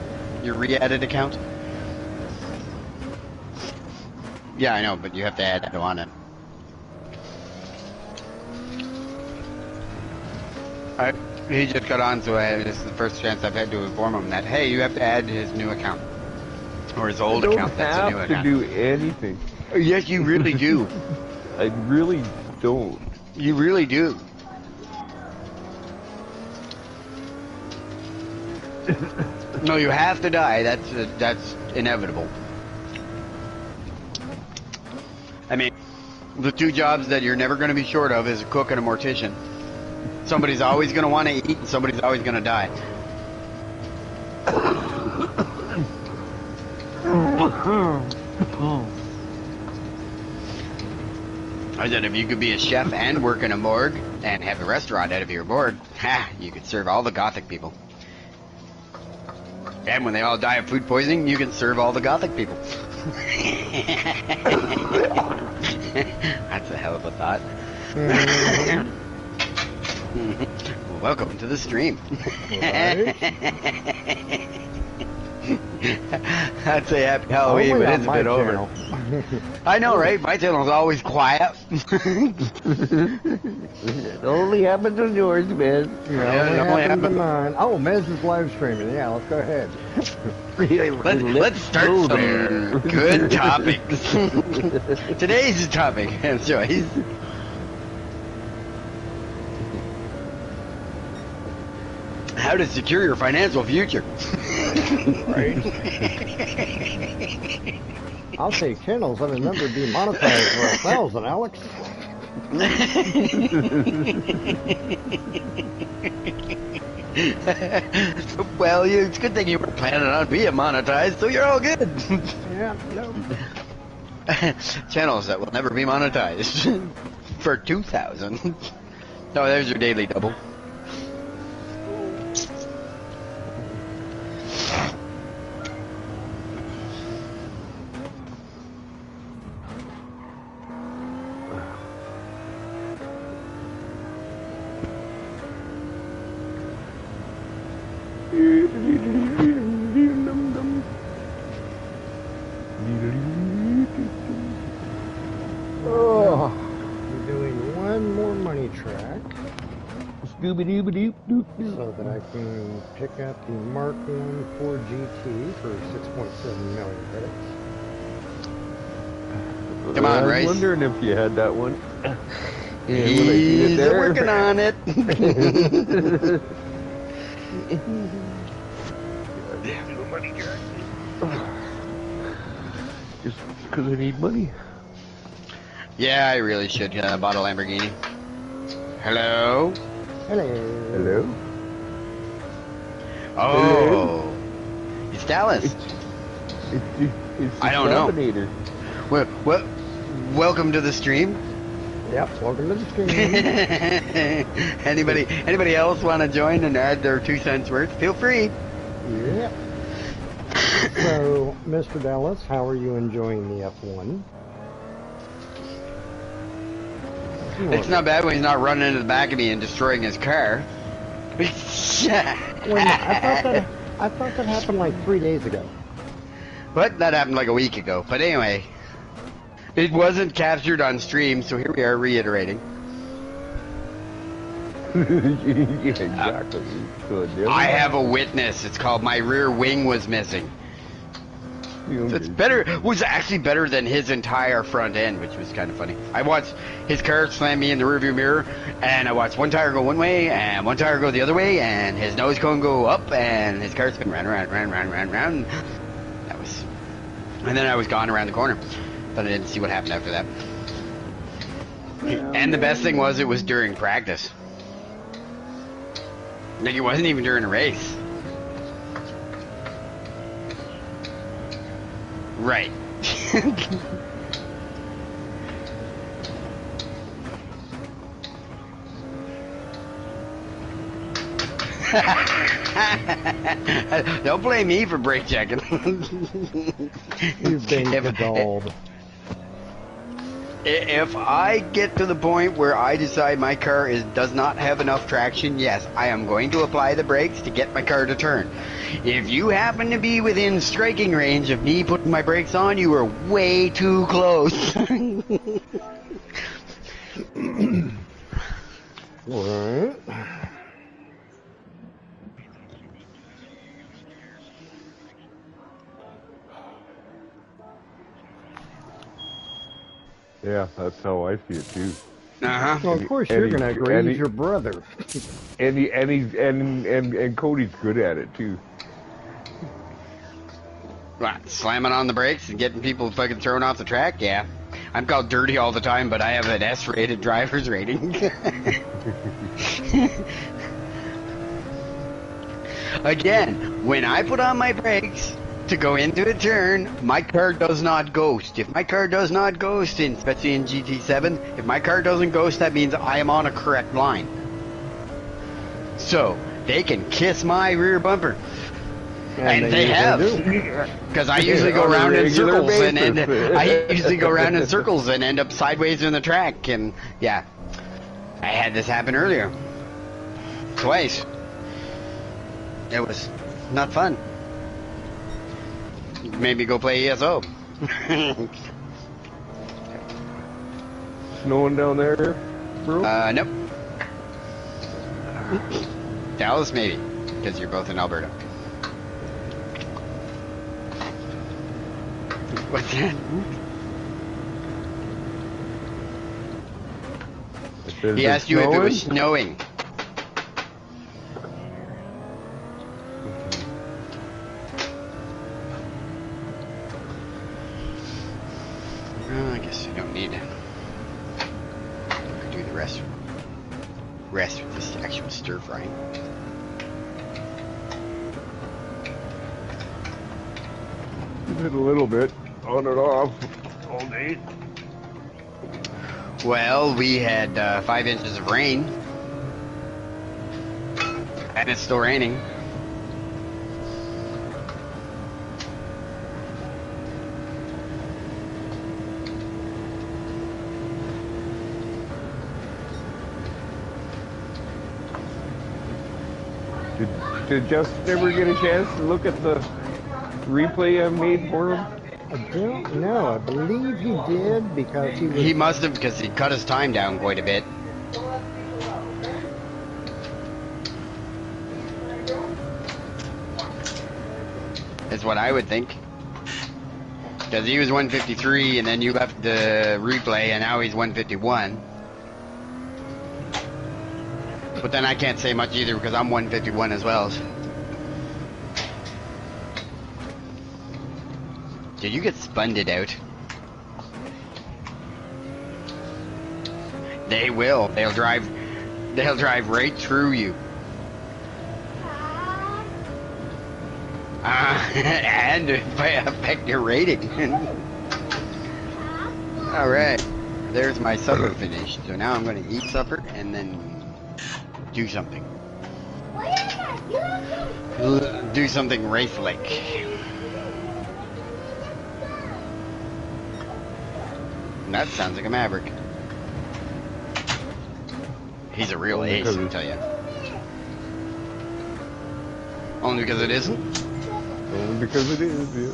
your re-added account? Yeah, I know, but you have to add it on it. He just got on, so this is the first chance I've had to inform him that, hey, you have to add his new account. Or his old account, that's a new I don't have account. to do anything. Yes, you really do. I really don't. You really do. No, you have to die. That's inevitable. I mean, the two jobs that you're never going to be short of is a cook and a mortician. Somebody's always going to want to eat, and somebody's always going to die. I said if you could be a chef and work in a morgue and have a restaurant out of your morgue, you could serve all the Gothic people. And when they all die of food poisoning, you can serve all the Gothic people. That's a hell of a thought. Welcome to the stream. Right. I'd say happy Halloween, Only but on it's a my bit over. channel. I know, right? My channel's always quiet. It only happens on yours, man. It Yeah, it only only happened to happened- mine. Oh, Mez is live streaming. Yeah, let's go ahead. Let's start go some there. good topics. Today's topic, choice. How to secure your financial future. Right. I'll take channels that remember demonetized for 1,000, Alex. Well, it's a good thing you were planning on being monetized, so you're all good. Yeah, no. Channels that will never be monetized for 2,000. Oh, there's your daily double. Oh, we're doing one more money track Scooby-Doo-ba-doop-doop. so that I can pick up the Mark 1 Ford GT for 6.7 million credits. Come on, I was Rice. wondering if you had that one. Yeah, when I see it He's there. working on it. Just because I need money. Yeah, I really should bought a Lamborghini. Hello? Hello. Hello? Oh. It's Dallas. It's the I don't know. Dominator. Welcome to the stream. Yep, welcome to the stream. Anybody else want to join and add their 2 cents worth? Feel free. Yep. So, Mr. Dallas, how are you enjoying the F1? It's not bad when he's not running into the back of me and destroying his car. When, I thought that happened like 3 days ago. But that happened like a week ago. But anyway, it wasn't captured on stream, so here we are reiterating. Yeah, exactly. Good. I have a witness. It's called my rear wing was missing. It's better. It was actually better than his entire front end, which was kind of funny. I watched his car slam me in the rearview mirror, and I watched one tire go one way and one tire go the other way, and his nose cone go up, and his car spin round. That was, and then I was gone around the corner, but I didn't see what happened after that. And the best thing was, it was during practice. Like, it wasn't even during a race. Right. Don't blame me for brake checking. You've been If- cajoled. If I get to the point where I decide my car does not have enough traction, yes, I am going to apply the brakes to get my car to turn. If you happen to be within striking range of me putting my brakes on, you are way too close. Right. Yeah, that's how I feel too. Uh-huh. Well, of course you're gonna agree. He's your brother. And Cody's good at it too. What, slamming on the brakes and getting people fucking thrown off the track? Yeah. I'm called dirty all the time, but I have an S-rated driver's rating. Again, when I put on my brakes to go into a turn, my car does not ghost. If my car does not ghost, especially in GT7, if my car doesn't ghost, that means I am on a correct line. So, they can kiss my rear bumper. And they have, because I usually go around in circles and end up sideways in the track. And yeah, I had this happen earlier, twice. It was not fun. It made me go play ESO. Snowing down there, bro? Nope. Dallas maybe, because you're both in Alberta. What's that? He asked you if it was snowing. Well, I guess you don't need it. You could do the rest with this actual stir frying. Did a little bit, on and off, all day. Well, we had 5 inches of rain, and it's still raining. Did Justin ever get a chance to look at the replay I made for him? I don't know. I believe he did because he was... He must have, because he cut his time down quite a bit. Is what I would think. Because he was 153 and then you left the replay and now he's 151. But then I can't say much either because I'm 151 as well. Did you get spunded out? They will. They'll drive right through you. And affect your rating. Alright. There's my supper finished. So now I'm going to eat supper and then do something. Do something race-like. That sounds like a maverick. He's a real ace, I tell you. Only because it isn't? Only because it is, yeah.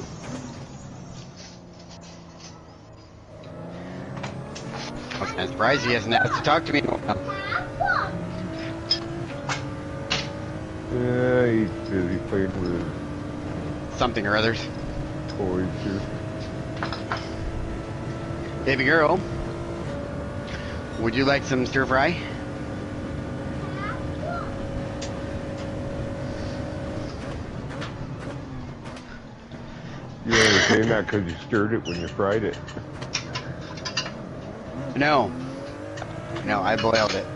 I'm surprised he hasn't asked to talk to me in a while. Yeah, he's busy playing with Something or others. toys here. Baby girl, would you like some stir fry? You're only saying that because you stirred it when you fried it. No. No, I boiled it.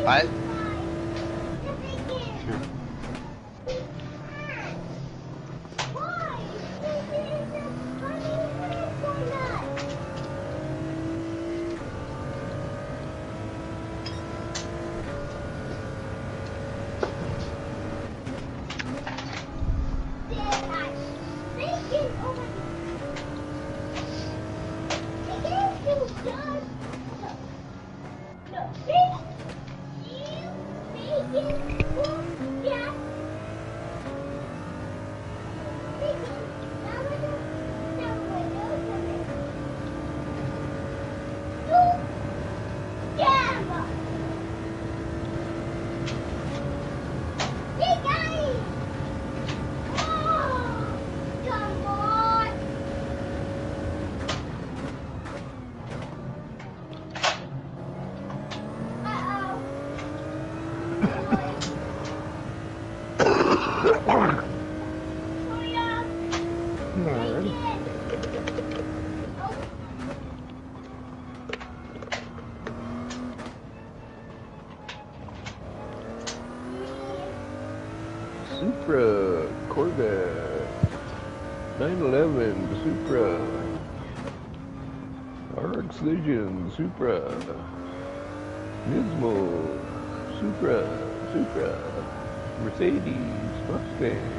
What? Supra, Corvette, 911, Supra, RX Vision, Supra, Nismo, Supra, Mercedes, Mustang.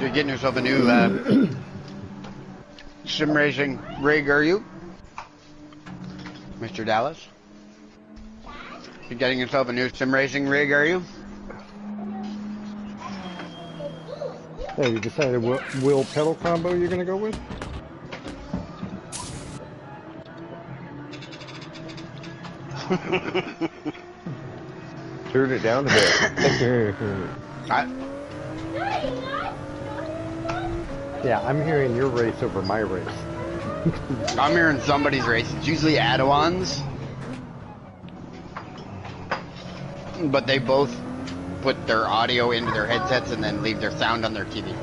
You're getting yourself a new sim racing rig, are you, Mr. Dallas? You're getting yourself a new sim racing rig, are you? Hey, you decided what wheel pedal combo you're gonna go with? Turn it down a bit. Yeah, I'm hearing your race over my race. I'm hearing somebody's race. It's usually add-ons, but they both put their audio into their headsets and then leave their sound on their TV.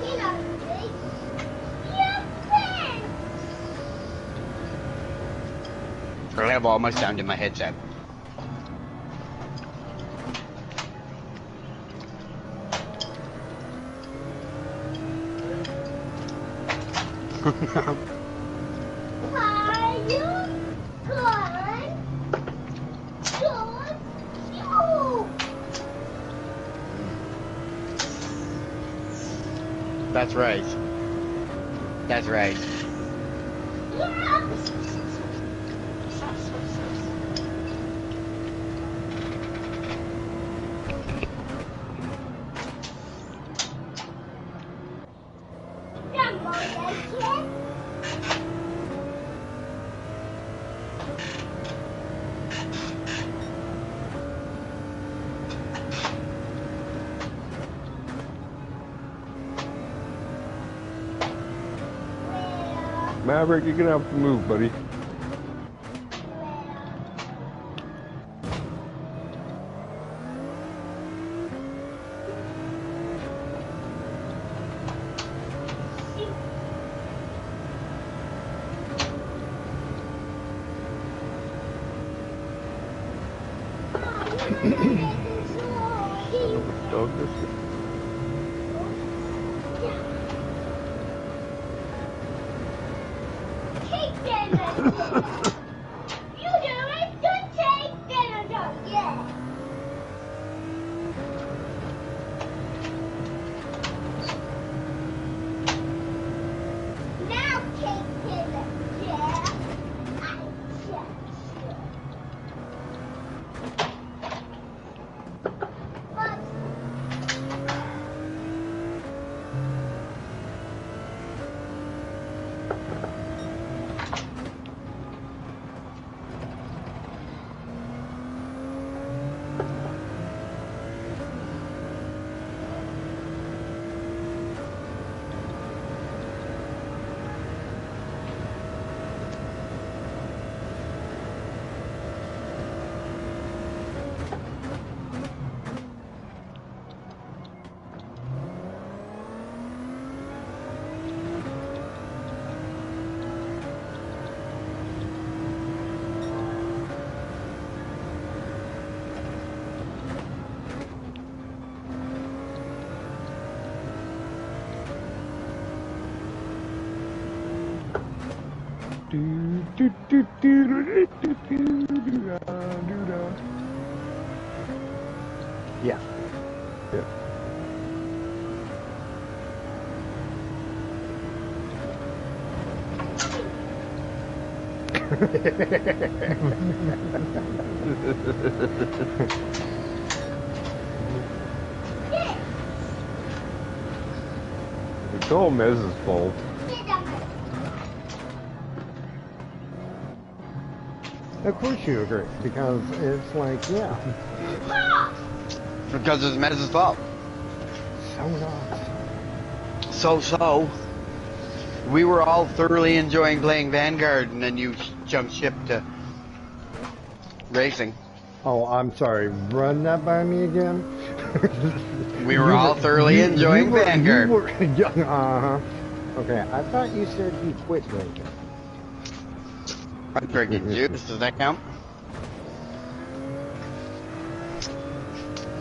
I have all my sound in my headset. That's right. That's right. Maverick, you're gonna have to move, buddy. Dog biscuit. You do it. Good take dinner, yeah. Yeah. Yeah. It's all Mez's fault. Of course you agree, because it's like, yeah, Because it's Mez's fault. so not. So, we were all thoroughly enjoying playing Vanguard, and then you jumped ship to racing. Oh, I'm sorry. Run that by me again. We were all thoroughly enjoying Vanguard. Uh-huh. Okay, I thought you said you quit drinking. I'm drinking juice. Does that count?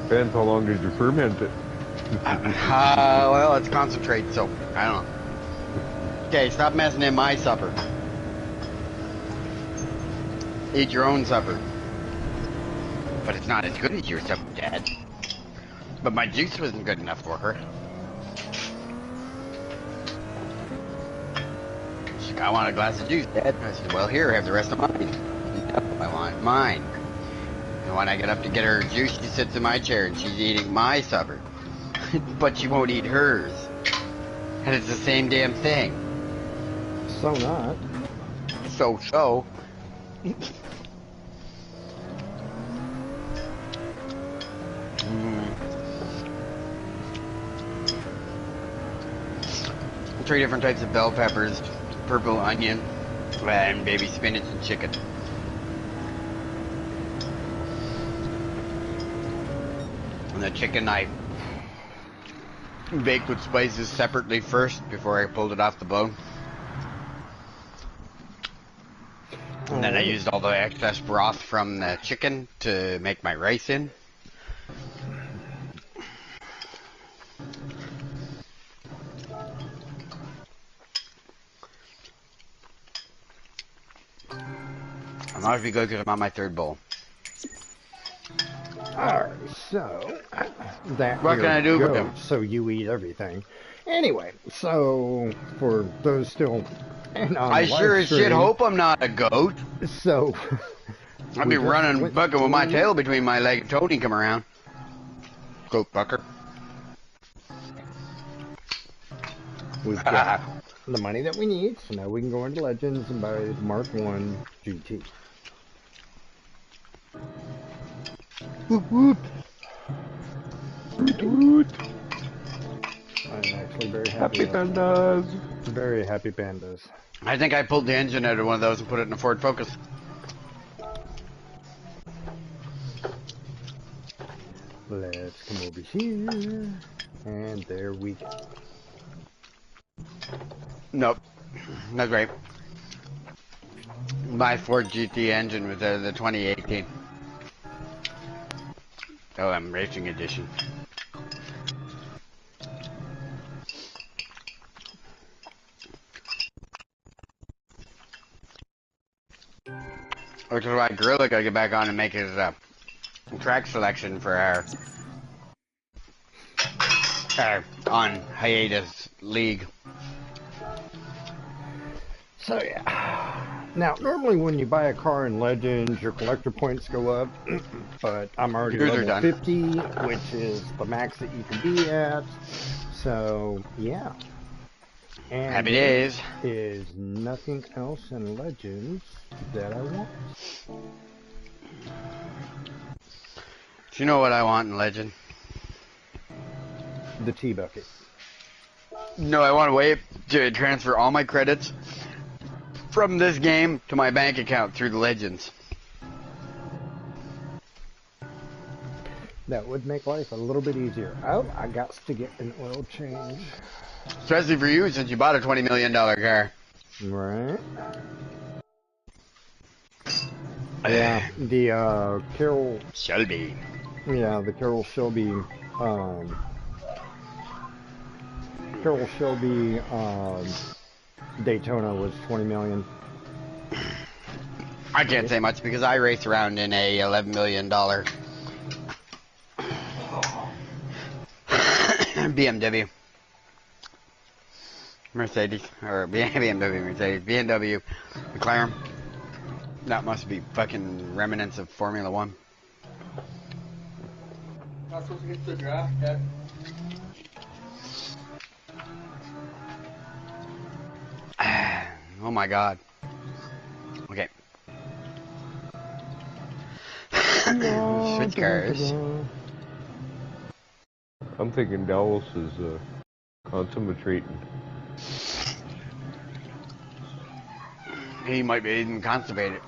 Depends how long did you ferment it. Well, it's concentrate, so I don't know. Okay, stop messing in my supper. Eat your own supper. But it's not as good as your supper, Dad. But my juice wasn't good enough for her. She's like, I want a glass of juice, Dad. I said, well, here, have the rest of mine. No, I want mine. And when I get up to get her juice, she sits in my chair and she's eating my supper. But she won't eat hers. And it's the same damn thing. So not. So. Three different types of bell peppers, purple onion, and baby spinach and chicken. And the chicken I baked with spices separately first before I pulled it off the bone. And then I used all the excess broth from the chicken to make my rice in. I'm not be good because I'm on my third bowl. Alright, so that What can I do with goat, them? so you eat everything. Anyway, so for those still and on I the sure live as shit stream, hope I'm not a goat. So I'd we be just running went bucking with my through- tail between my leg and Tony come around. Goat bucker. We've got the money that we need, so now we can go into Legends and buy the Mark 1 GT. Woot woot. Woot woot. I'm actually very Happy happy. pandas. Very happy pandas. I think I pulled the engine out of one of those and put it in a Ford Focus. Let's come over here, and there we go. Nope. That's right. My Ford GT engine was out of the 2018. I'm Racing Edition. Which is why Gorilla gotta get back on and make his track selection for our on hiatus league. So yeah. Now, normally when you buy a car in Legends, your collector points go up, but I'm already Yours are level done. 50, which is the max that you can be at. So yeah. And Happy there days. is nothing else in Legends that I want. Do you know what I want in Legend? The tea bucket. No, I want a way to transfer all my credits from this game to my bank account through the Legends. That would make life a little bit easier. Oh, I got to get an oil change. Especially for you since you bought a $20 million car. Right. Yeah, the Carol, Shelby. the Carol Shelby Daytona was 20 million. I can't say much because I race around in a $11 million BMW. Mercedes, or BMW, Mercedes, BMW, McLaren. That must be fucking remnants of Formula One. Not supposed to get to the draft yet. Oh my god. Okay. Switch cars. I'm thinking Dallas is concentrating. He might be even constipated.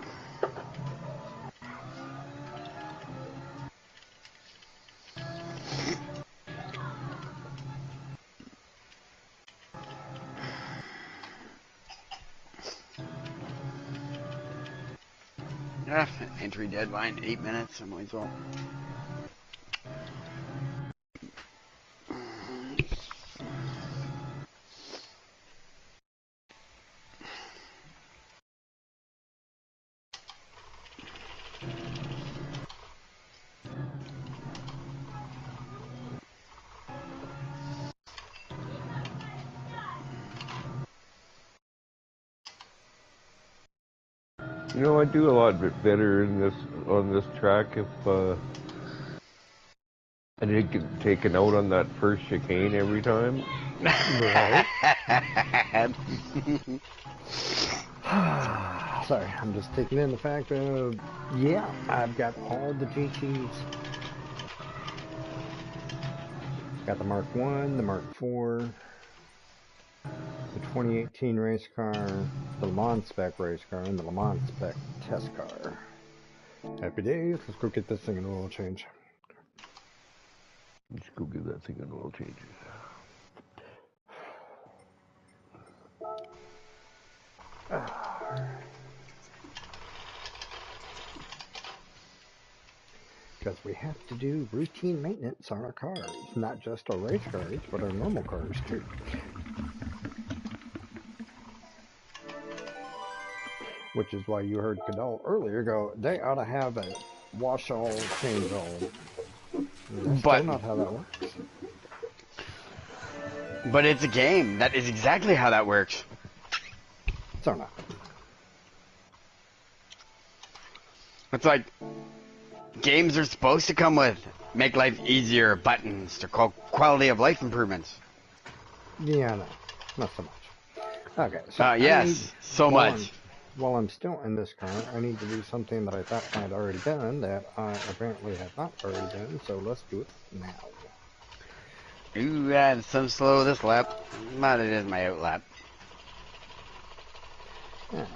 Yeah, entry deadline 8 minutes. I might as well. You know, I do a lot bit better in this on this track if I didn't get taken out on that first chicane every time. Right. Sorry, I'm just taking in the fact of, yeah, I've got all the GTs. Got the Mark 1, the Mark 4, the 2018 race car, the Le Mans spec race car, and the Le Mans spec test car. Happy days, let's go get this thing an oil change. Let's go give that thing an oil change. Because we have to do routine maintenance on our cars, not just our race cars, but our normal cars too. Which is why you heard Cadell earlier go, they ought to have a wash all, change all. That's still not how that works. But it's a game. That is exactly how that works. So not. It's like games are supposed to come with make life easier buttons to call quality of life improvements. Yeah, no, not so much. Okay, so yes, so much. While I'm still in this car, I need to do something that I thought I'd already done that I apparently have not already done, so let's do it now. Ooh, I'm so slow this lap. But it is my out lap. Okay,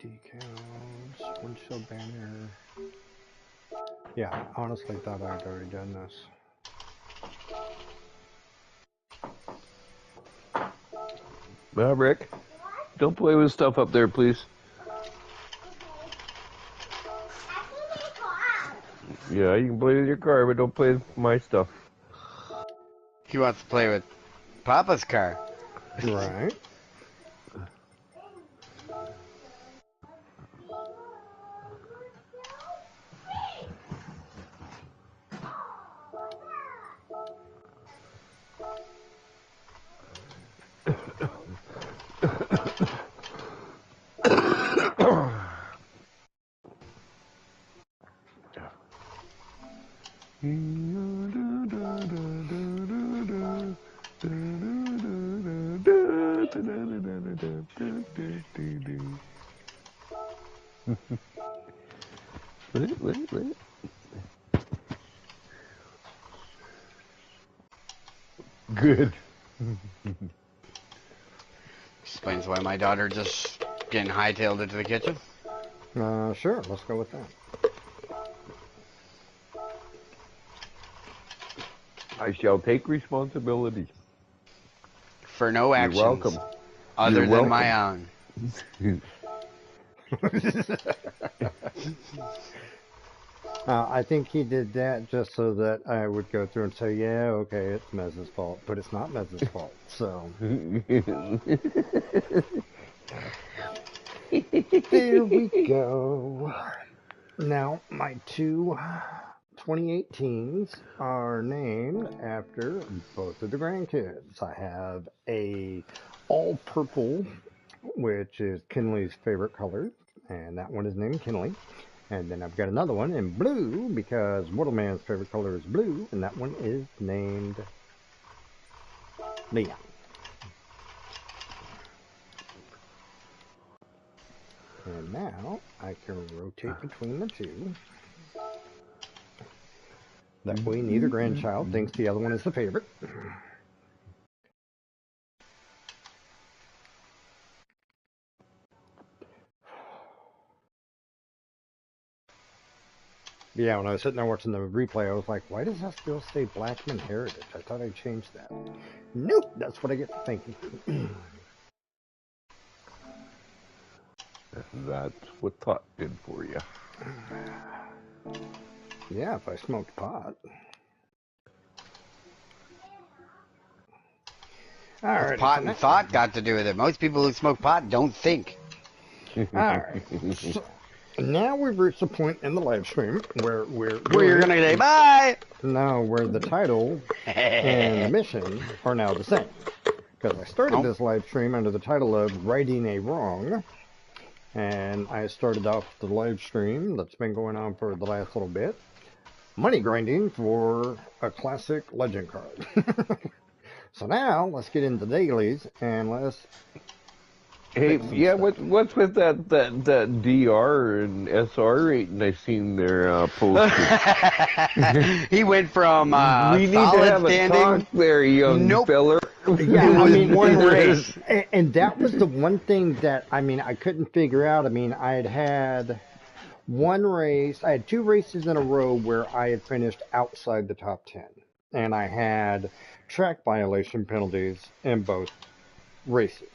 decals, windshield banner. Yeah, I honestly thought I'd already done this. Rick, don't play with stuff up there, please. Yeah, you can play with your car, but don't play with my stuff. He wants to play with Papa's car. Right. Wait. Good. Explains why my daughter just getting hightailed into the kitchen. Sure, let's go with that. I shall take responsibility. For no actions. You're welcome. Other than my own. I think he did that just so that I would go through and say, yeah, okay, it's Mez's fault, but it's not Mez's fault. So there we go. Now, my two 2018s are named after both of the grandkids. I have a all purple, which is Kinley's favorite color, and that one is named Kinley. And then I've got another one in blue because Waterman's favorite color is blue, and that one is named Leon. And now I can rotate between the two. That way neither grandchild thinks the other one is the favorite. Yeah, when I was sitting there watching the replay, I was like, why does that still say Blackman Heritage? I thought I changed that. Nope, that's what I get for thinking. That's what thought did for you. Yeah, if I smoked pot. Alright. Pot and thought got to do with it. Most people who smoke pot don't think. Alright. So, now we've reached the point in the live stream where you're gonna say bye. No, where the title and the mission are now the same. Because I started this live stream under the title of Righting a Wrong. And I started off the live stream that's been going on for the last little bit. Money grinding for a classic legend card. So now, let's get into dailies and let's... Hey, yeah, what's with that DR and SR rating I seen there posted? He went from we need to have a talk there, young fella. Yeah, I mean, one race. And that was the one thing that, I mean, I couldn't figure out. I mean, I had one race, I had two races in a row where I had finished outside the top 10. And I had track violation penalties in both races.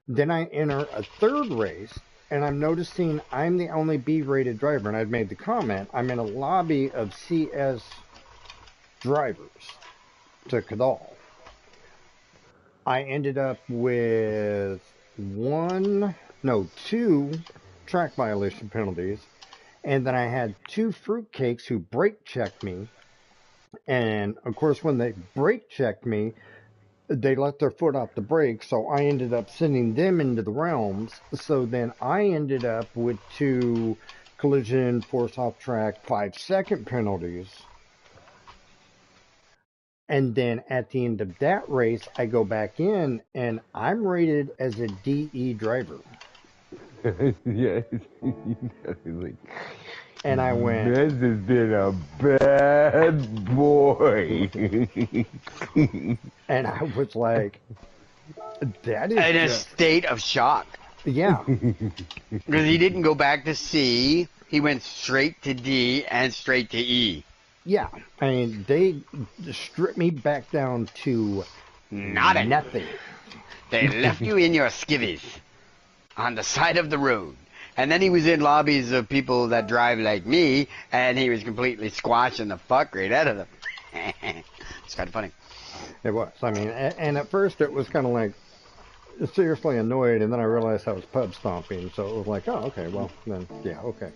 Then I enter a third race, and I'm noticing I'm the only B-rated driver, and I've made the comment, I'm in a lobby of CS drivers to Cadal. I ended up with two track violation penalties, and then I had two fruitcakes who brake checked me, and of course when they brake checked me, they let their foot off the brake, so I ended up sending them into the realms. So then I ended up with two collision, force off track, 5-second penalties. And then at the end of that race, I go back in and I'm rated as a DE driver. Yeah. And I went, this has been a bad boy. And I was like, that is in a state of shock. Yeah. Because he didn't go back to C. He went straight to D and straight to E. Yeah. I mean, they stripped me back down to nothing. They left you in your skivvies on the side of the road. And then he was in lobbies of people that drive like me, and he was completely squashing the fuck right out of them. It's kind of funny. It was. I mean, and at first it was kind of like seriously annoyed, and then I realized I was pub stomping, so it was like, oh, okay, well, then, yeah, okay.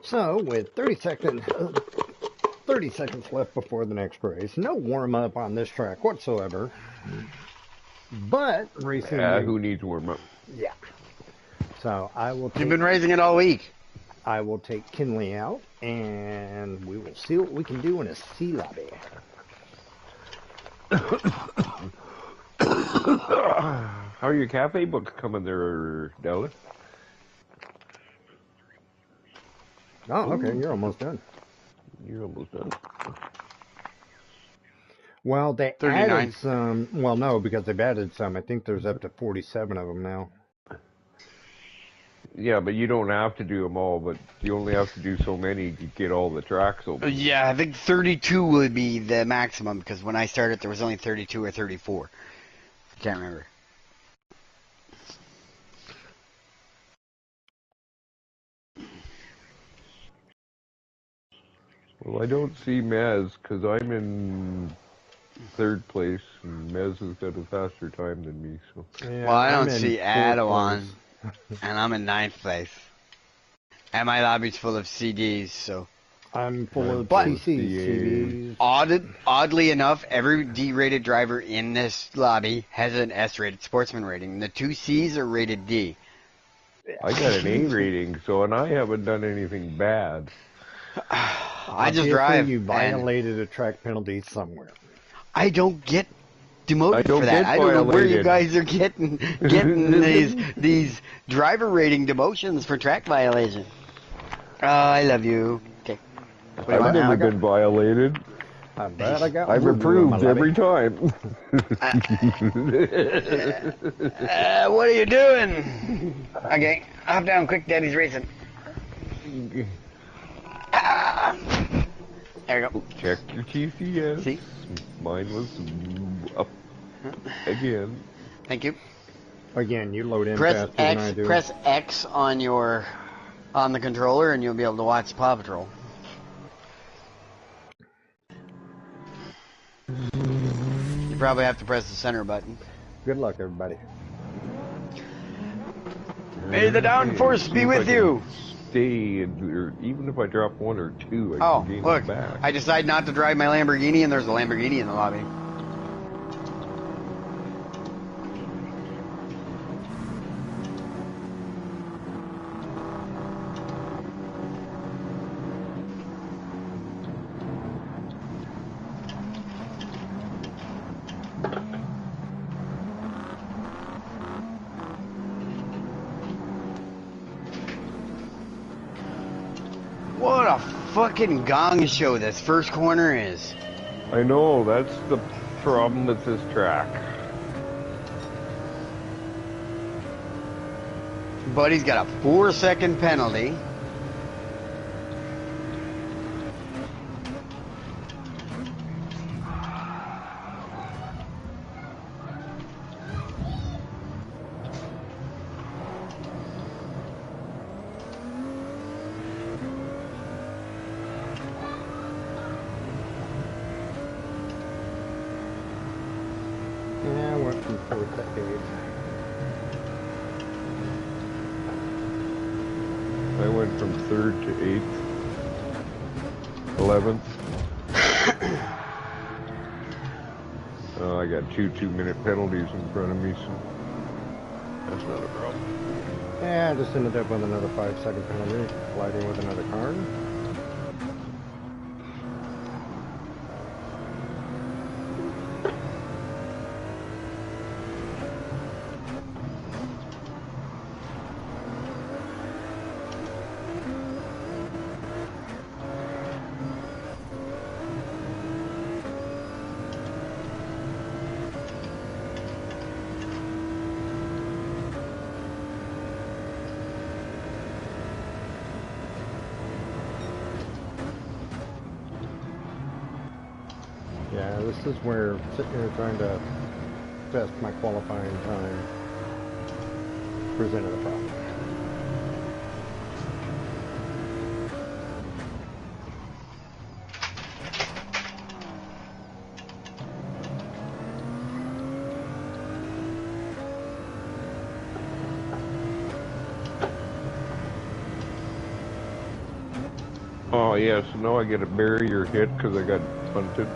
So, with 30 seconds left before the next race, no warm-up on this track whatsoever, but racing... Yeah, who needs warm-up? Yeah. So, I will take... You've been racing it all week. I will take Kinley out, and we will see what we can do in a C lobby. How are your cafe books coming there, Dallas? Oh, okay, you're almost done. You're almost done. Well, they 39. added some... Well, no, because they've added some. I think there's up to 47 of them now. Yeah, but you don't have to do them all, but you only have to do so many to get all the tracks open. Yeah, I think 32 would be the maximum, because when I started there was only 32 or 34. I can't remember. Well, I don't see Mez because I'm in third place, and Mez has got a faster time than me. So Yeah, Well, I I'm don't in see fourth Adawan, place. and I'm in ninth place. And my lobby's full of CDs, so. I'm full I'm of But full of CCs, CAs. CVs. oddly enough, every D-rated driver in this lobby has an S-rated sportsman rating. The two Cs are rated D. I got an A rating, so and I haven't done anything bad. I just Obviously, drive, you and violated a track penalty somewhere. I don't get I demoted for don't that. get I don't know where you violated. guys are getting these driver rating demotions for track violation. I love you. Okay. What do you I've want never now? been violated. I'm glad I got I've woo-woo in my improved every lobby. time. What are you doing? Okay, hop down quick. Daddy's racing. There you go. Check your TCS. See? Mine was up again. Thank you. Again, you load in Press faster than I X. do. Press X on the controller, and you'll be able to watch Paw Patrol. You probably have to press the center button. Good luck, everybody. May the downforce See be if with I can you. Stay, or even if I drop one or two, I Oh, can gain look, them back. I decide not to drive my Lamborghini, and there's a Lamborghini in the lobby. What a fucking gong show this first corner is. I know, that's the problem with this track. Buddy's got a 4-second penalty. Yeah, I went from fourth to eighth. I went from third to 8th, 11th. I got two 2-minute penalties in front of me, so that's not a problem. Yeah, I just ended up with another 5-second penalty, colliding with another car. Yeah, this is where sitting here trying to test my qualifying time presented a problem. Oh yeah, so now I get a barrier hit because I got punted.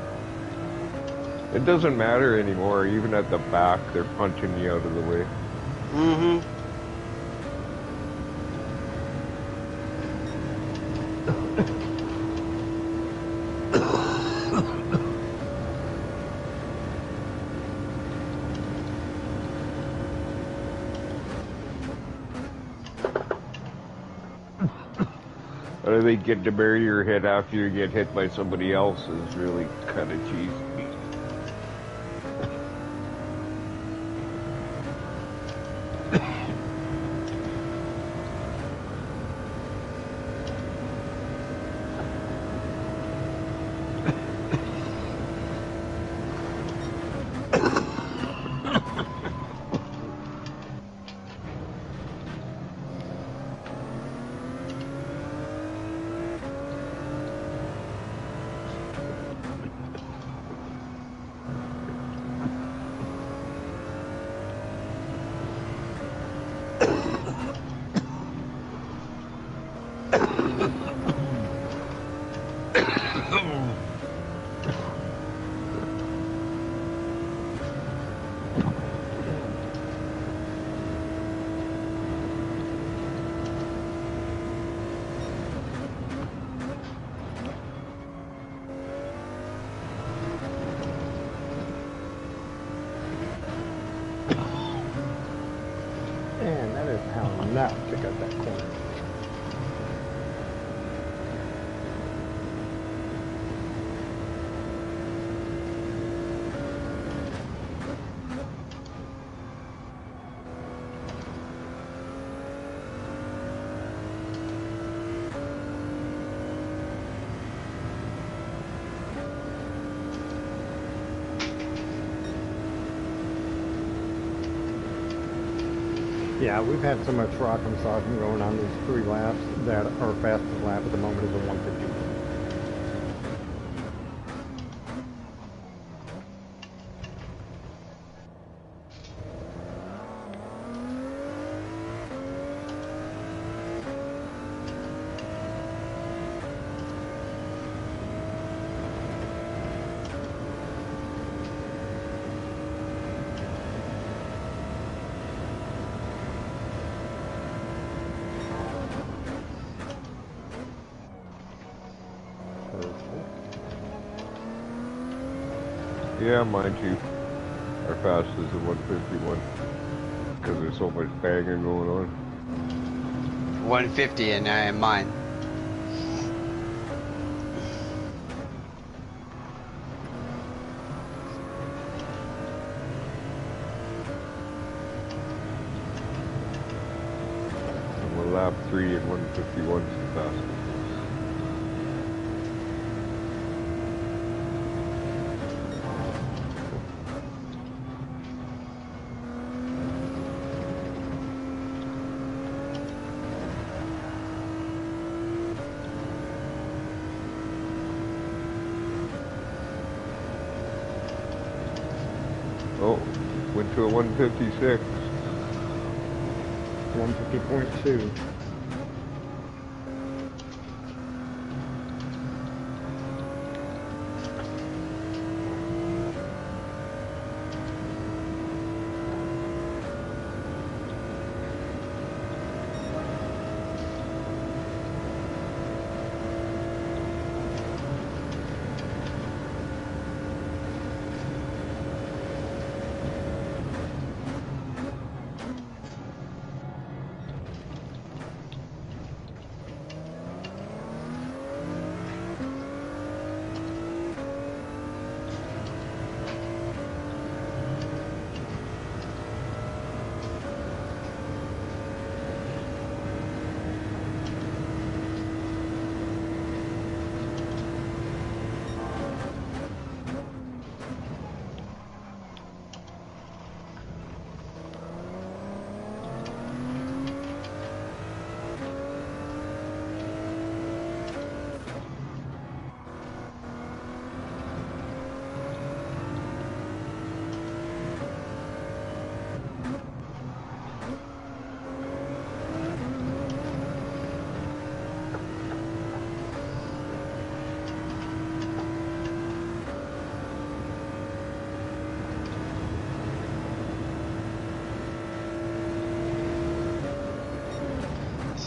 It doesn't matter anymore, even at the back, they're punching you out of the way. Mm-hmm. But I think getting the barrier hit after you get hit by somebody else is really kind of cheesy. And that is how not to cut that corner. Yeah, we've had so much rock and sogging going on these 3 laps that our fastest lap at the moment is a 150. Yeah, mind you, our fastest is a 151 because there's so much banging going on. 150 in mine. And we're lap 3 and 151 is the fastest. Oh, went to a 156. 150.2.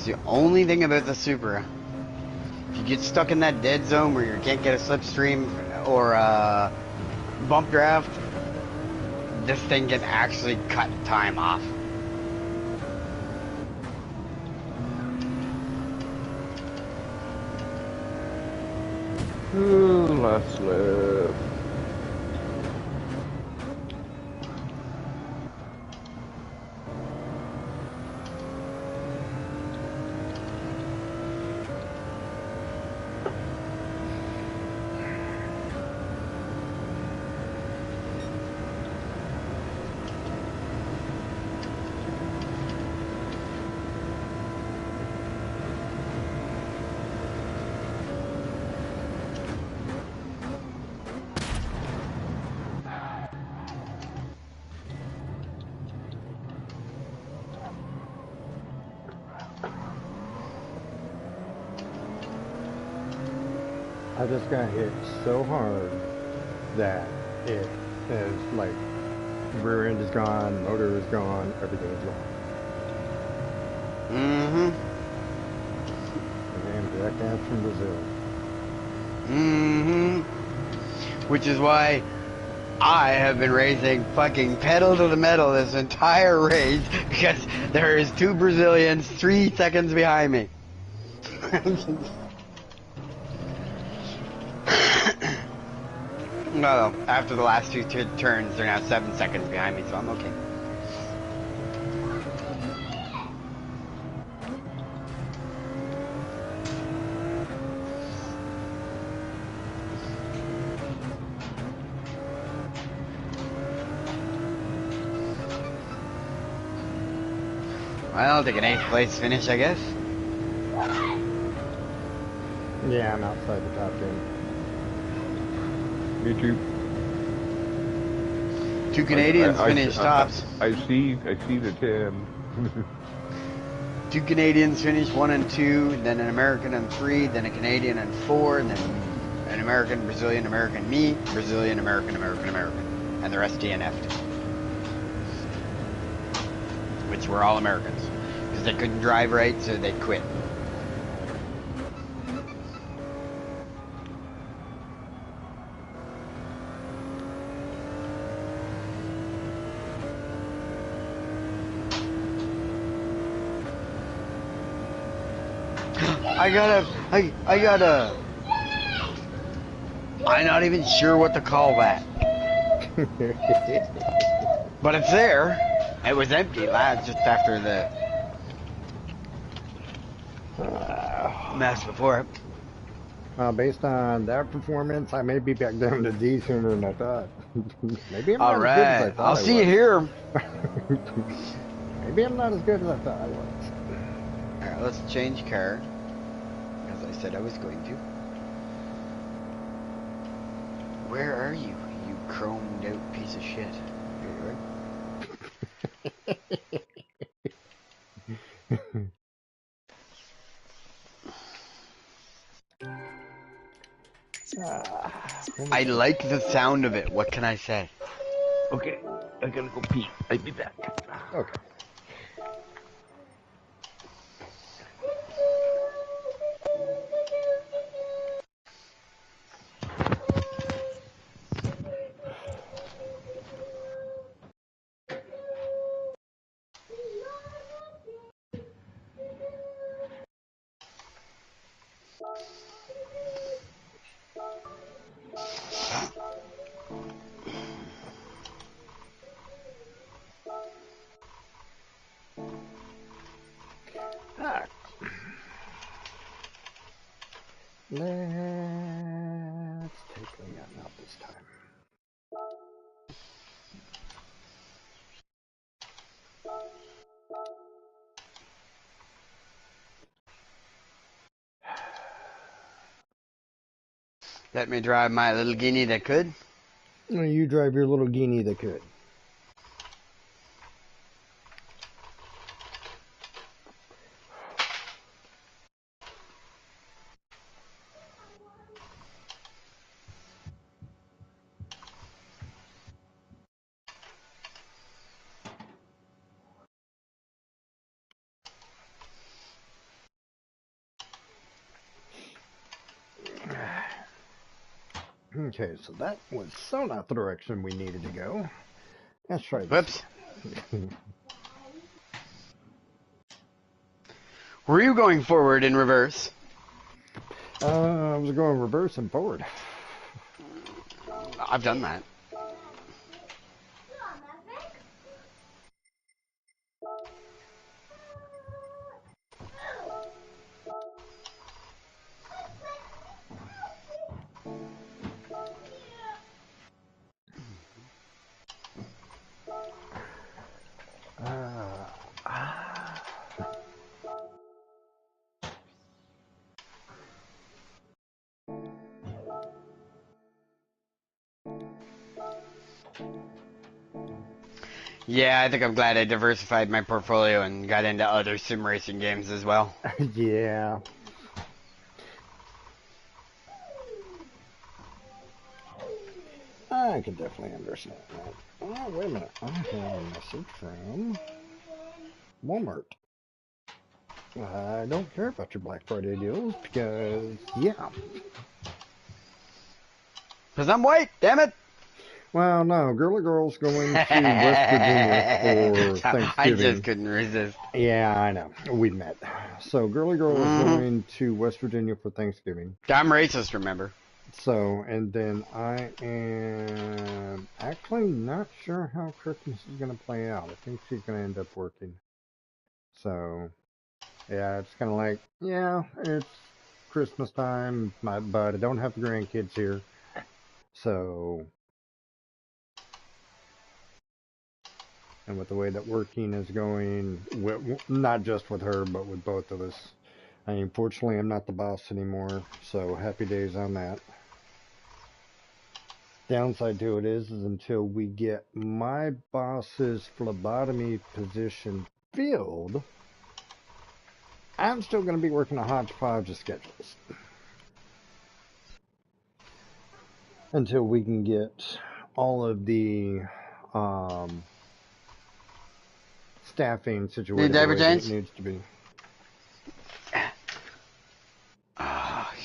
The only thing about the Supra, if you get stuck in that dead zone where you can't get a slipstream or a bump draft, this thing can actually cut time off. Ooh, last lap. I just got hit so hard that it is like rear end is gone, motor is gone, everything is gone. Mm-hmm. And jackass from Brazil. Mm-hmm. Which is why I have been racing fucking pedal to the metal this entire race because there is 2 Brazilians 3 seconds behind me. No, after the last 2 turns, they're now 7 seconds behind me, so I'm okay. Well, I'll take an 8th place finish, I guess. Yeah, I'm outside the top 10. Me too. 2 Canadians finished tops. I see the 10. 2 Canadians finished 1 and 2, then an American and 3, then a Canadian and 4, and then an American, Brazilian, American, me, Brazilian, American, American, American, and the rest DNF'd. Which were all Americans. Because they couldn't drive right, so they quit. I'm not even sure what to call that. But it's there. It was empty just after the mess before it. Based on that performance, I may be back down to D sooner than I thought. Maybe I'm not as good as I Alright, thought I'll see you here. Maybe I'm not as good as I thought I was. Alright, let's change car. As I said I was going to. Where are you, you chromed out piece of shit? Here you are. I like the sound of it. What can I say? Okay, I gotta go pee. I'll be back. Okay. Alright. Let's take Leon out this time. Let me drive my little guinea that could. You drive your little guinea that could. Okay, so that was so not the direction we needed to go. Let's try this. Whoops. Were you going forward in reverse? I was going reverse and forward. I've done that. Yeah, I think I'm glad I diversified my portfolio and got into other sim racing games as well. Yeah. I can definitely understand that. Oh, wait a minute. I have a message from Walmart. I don't care about your Black Friday deals because, yeah. Because I'm white, damn it! Well, no, Girly Girl's going to West Virginia for I just Thanksgiving. couldn't resist. Yeah, I know. We met. So Girly Girl is Hmm. going to West Virginia for Thanksgiving. I'm racist, remember? So, and then I am actually not sure how Christmas is going to play out. I think she's going to end up working. So, yeah, it's kind of like, yeah, it's Christmas time, but I don't have the grandkids here. So, and with the way that working is going, not just with her, but with both of us. I mean, fortunately, I'm not the boss anymore, so happy days on that. Downside to it is until we get my boss's phlebotomy position filled, I'm still going to be working a hodgepodge of schedules until we can get all of the um, staffing Need situated the diaper way that it change? needs to be.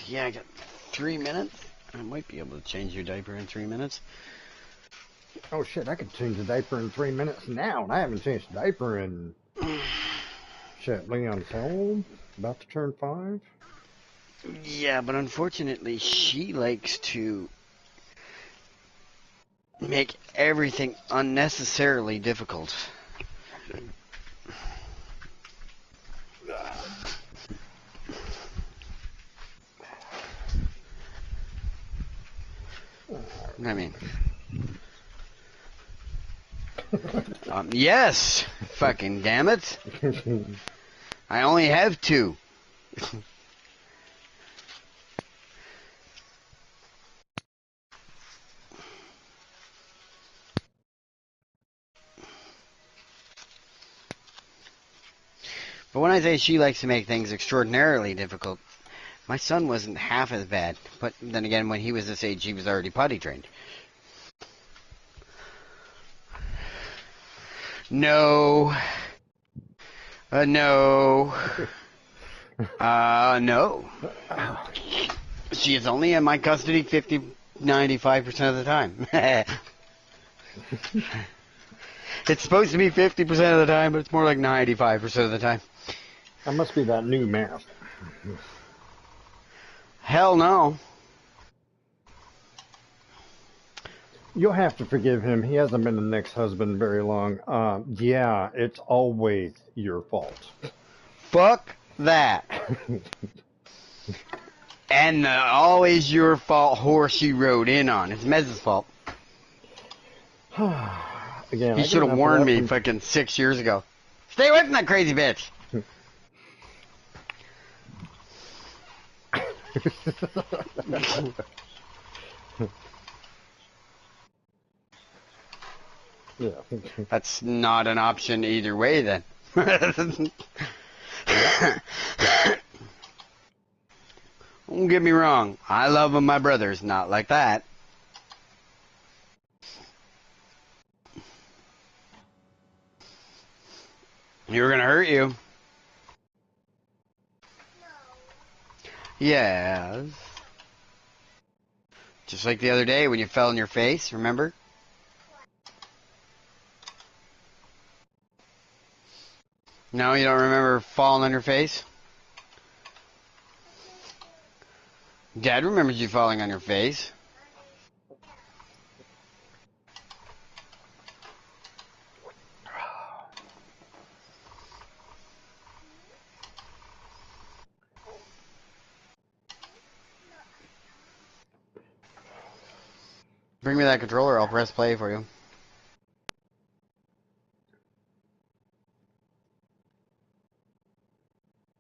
Yeah, I got 3 minutes. I might be able to change your diaper in 3 minutes. Oh shit, I could change the diaper in 3 minutes now, and I haven't changed the diaper in shit. Leon's how old? About to turn 5? Yeah, but unfortunately, she likes to make everything unnecessarily difficult. I mean, yes! Fucking damn it! I only have 2. But when I say she likes to make things extraordinarily difficult, my son wasn't half as bad. But then again, when he was this age, he was already potty trained. No. No. No. She is only in my custody 95% of the time. It's supposed to be 50% of the time, but it's more like 95% of the time. That must be that new math. Hell no. You'll have to forgive him. He hasn't been an ex-husband very long. Yeah, it's always your fault. Fuck that. And always your fault horse you rode in on. It's Mez's fault. Again, He I get should have enough of warned that me from. fucking 6 years ago. Stay away from that crazy bitch. Yeah. That's not an option either way then. Don't get me wrong. I love my brothers. Not like that. You were gonna hurt you. Yes. Just like the other day when you fell on your face, remember? No, you don't remember falling on your face? Dad remembers you falling on your face. Bring me that controller, I'll press play for you.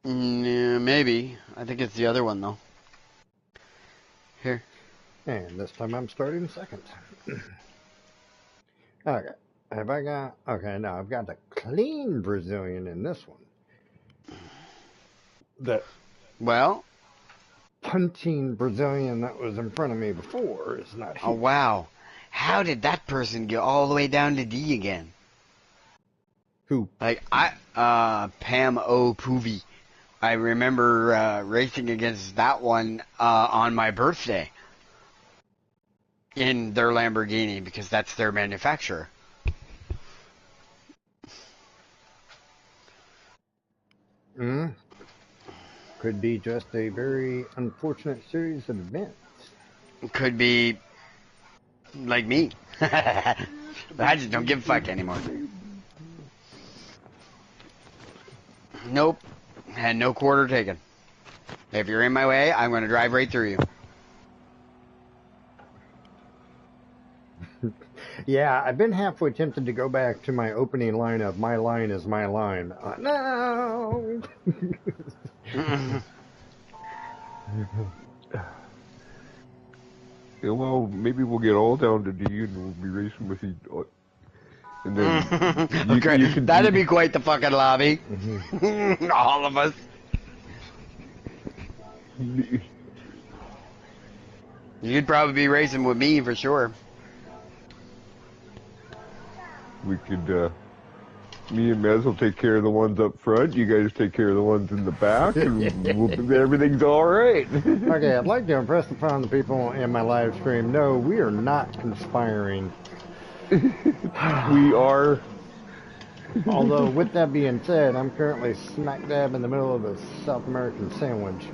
Yeah, maybe. I think it's the other one though. Here. And this time I'm starting second. Okay. Have I got. Okay, now I've got the clean Brazilian in this one. That Well, punting Brazilian that was in front of me before is not oh here. wow. How did that person get all the way down to D again? Who? Like, Pam O. Poovy. I remember racing against that one on my birthday. in their Lamborghini because that's their manufacturer. Mm. Could be just a very unfortunate series of events. Could be like me. I just don't give a fuck anymore. Nope. Had no quarter taken. If you're in my way, I'm going to drive right through you. Yeah, I've been halfway tempted to go back to my opening line of "My line is my line." No. Yeah, well, maybe we'll get all down to D and we'll be racing with each other. And then Okay, you can that'd be quite the fucking lobby. All of us. You'd probably be racing with me for sure. We could, me and Mez will take care of the ones up front. You guys take care of the ones in the back, and everything's all right. Okay, I'd like to impress upon the people in my live stream. No, we are not conspiring. We are. Although, with that being said, I'm currently smack dab in the middle of a South American sandwich.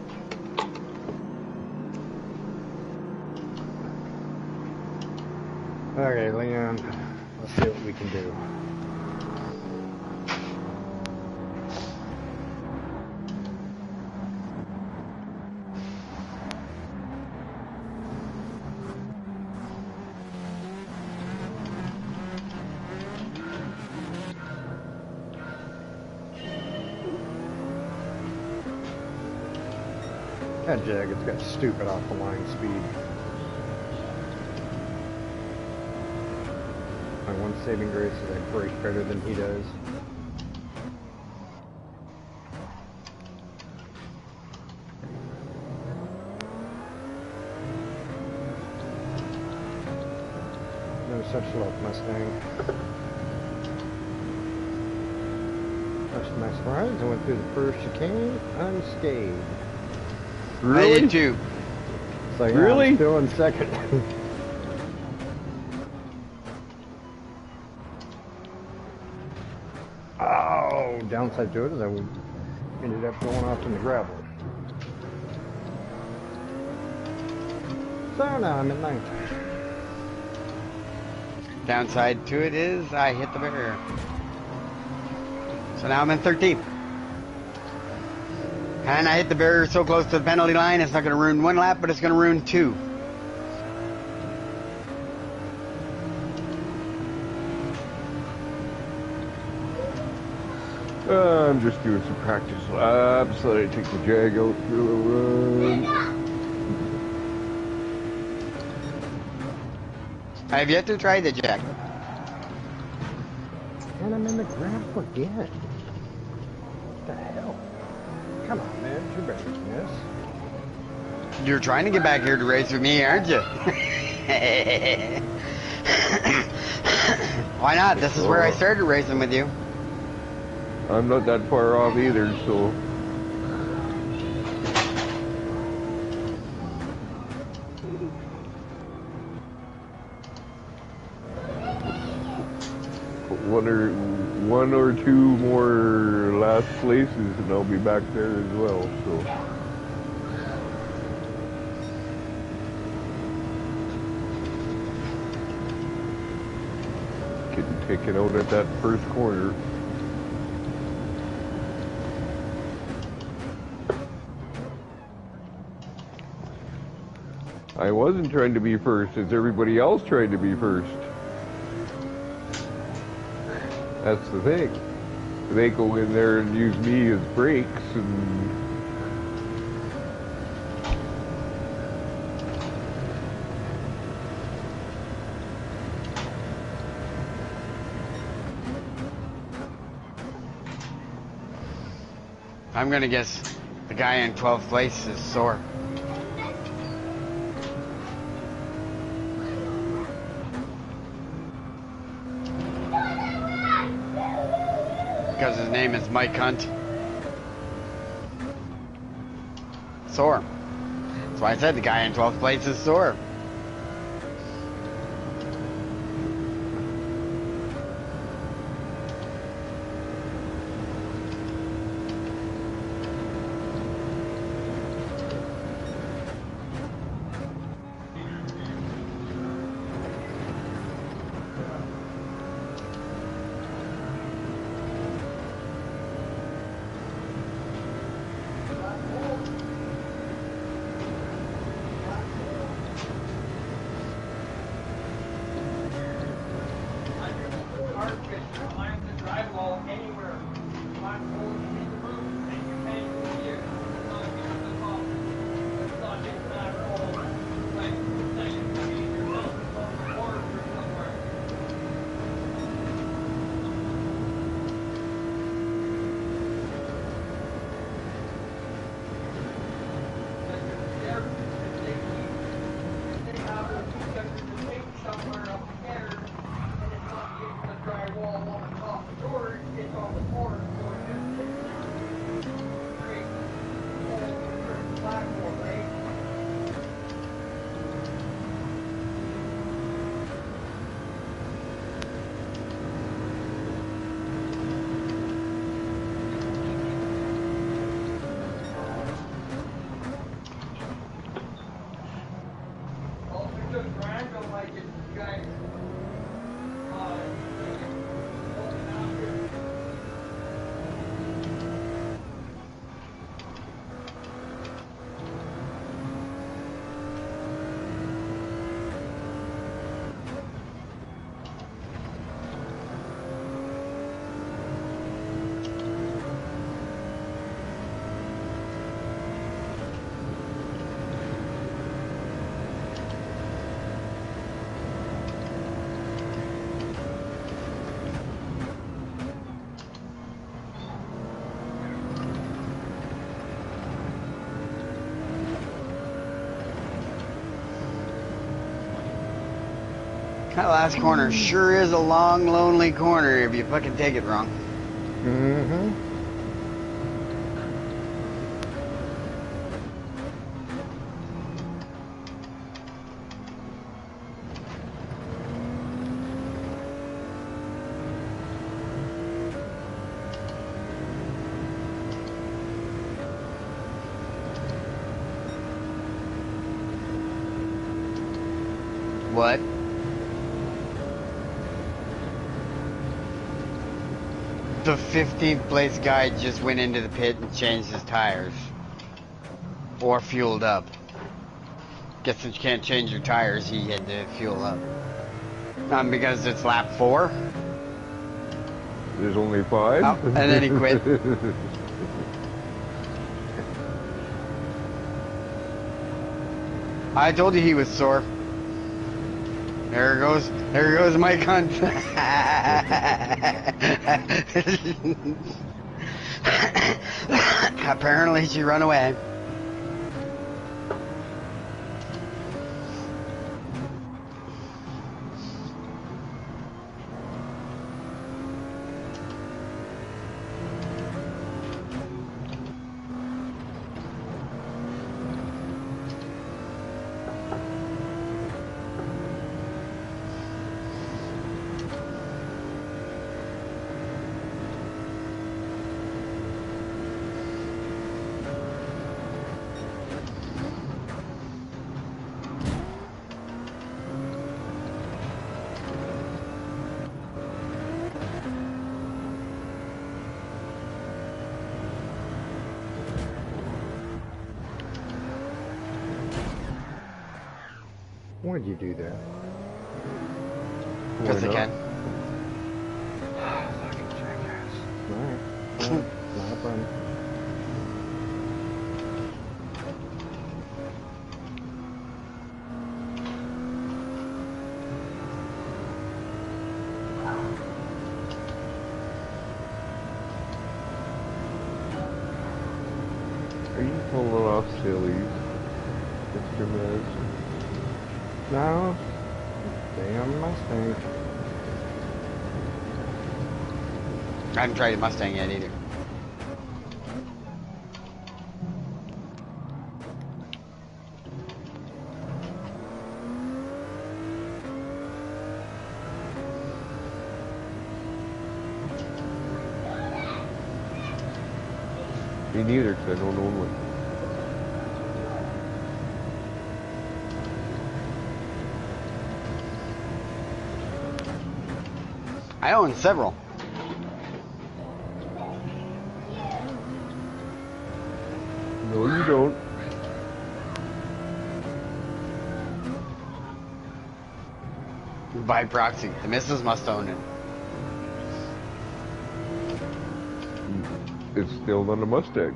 Okay, Leon, let's see what we can do. That Jagged's got stupid off the line speed. My one saving grace is I brake better than he does. No such luck, Mustang. Much to my surprise, I went through the first chicane unscathed. Really? I did too. So yeah, Really? I'm still in second. Oh, downside to it is I ended up going off in the gravel. So now I'm in ninth. Downside to it is I hit the barrier. So now I'm in 13th. And I hit the barrier so close to the penalty line, it's not going to ruin one lap, but it's going to ruin two. I'm just doing some practice laps so that I take the Jag out for a little run. I have yet to try the jack. And I'm in the gravel again. What the hell? Come on, man. You're better than this. You're trying to get back here to race with me, aren't you? Why not? This is where I started racing with you. I'm not that far off either, so... One or two more last places and I'll be back there as well, so... Getting taken out at that first corner. I wasn't trying to be first, it's everybody else trying to be first. That's the thing. They go in there and use me as brakes and... I'm going to guess the guy in 12th place is sore. Because his name is Mike Hunt. Sore. That's why I said the guy in 12th place is sore. climb the drywall anywhere. Climb holes in the roof, and you can't even see it. It's not getting the top. It's not getting that at all. Like, that you can see yourself above the water or somewhere. Like, if they have a suspected mistake somewhere up there, and it's not getting the drywall on the top of the door, it's on the floor, so it just creates a whole platform, right? Also, just Gran don't like it, guys. Holding out here. That last corner sure is a long, lonely corner if you fucking take it wrong. Mm-hmm. What? The 15th place guy just went into the pit and changed his tires. Or fueled up. Guess since you can't change your tires, he had to fuel up. Because it's lap 4. There's only 5. Oh, and then he quit. I told you he was sore. There goes my cunt. Apparently she run away. Why'd you do that? Because I can. Fucking jackass. Alright. Not a problem. Are you pulling off silly, Mr. Mez? No. Damn Mustang. I haven't tried a Mustang yet either. Me neither, because I don't own one. I own several. No, you don't. By proxy. The missus must own it. It's still not a Mustang.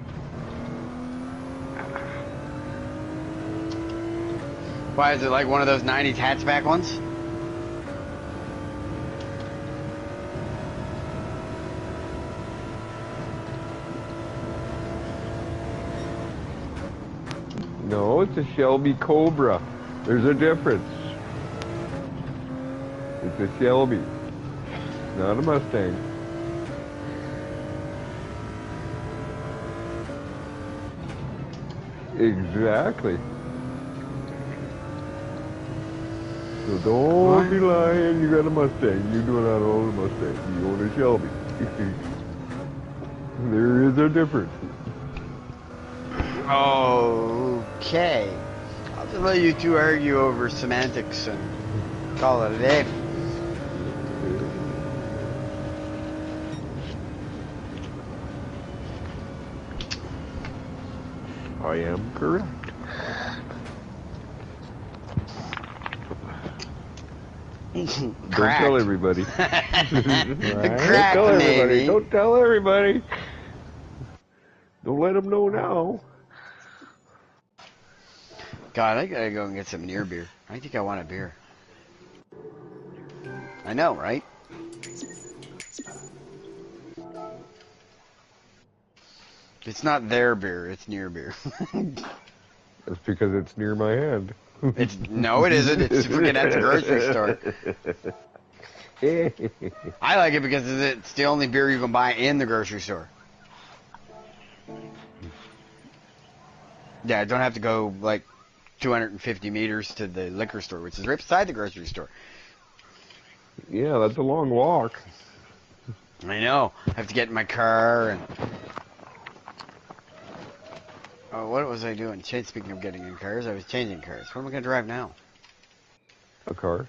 Why, is it like one of those 90s hatchback ones? No, it's a Shelby Cobra. There's a difference. It's a Shelby, not a Mustang. Exactly. So don't be lying, you got a Mustang. You do not own a Mustang. You own a Shelby. There is a difference. Okay. I'll just let you two argue over semantics and call it a day. I am correct. Don't tell everybody. Crack, Don't tell everybody. maybe. Don't tell everybody. Don't let them know now. God, I gotta go and get some near beer. I think I want a beer. I know, right? It's not their beer, it's near beer. That's because it's near my hand. No, it isn't. It's freaking at the grocery store. I like it because it's the only beer you can buy in the grocery store. Yeah, I don't have to go like 250 meters to the liquor store, which is right beside the grocery store. Yeah, that's a long walk. I know. I have to get in my car and... Oh, what was I doing? Speaking of getting in cars, I was changing cars. What am I going to drive now? A car?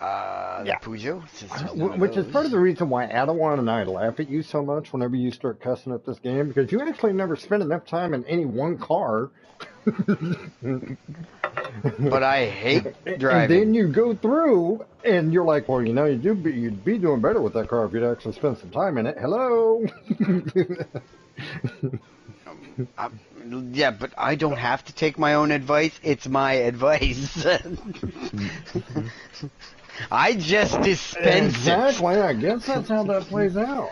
The Peugeot? Which is part of the reason why Adawan and I laugh at you so much whenever you start cussing at this game, because you actually never spend enough time in any one car. But I hate driving. And then you go through, and you're like, well, you know, you'd be doing better with that car if you'd actually spend some time in it. Hello? Yeah, but I don't have to take my own advice. It's my advice. I just dispense exactly. I guess that's how that plays out.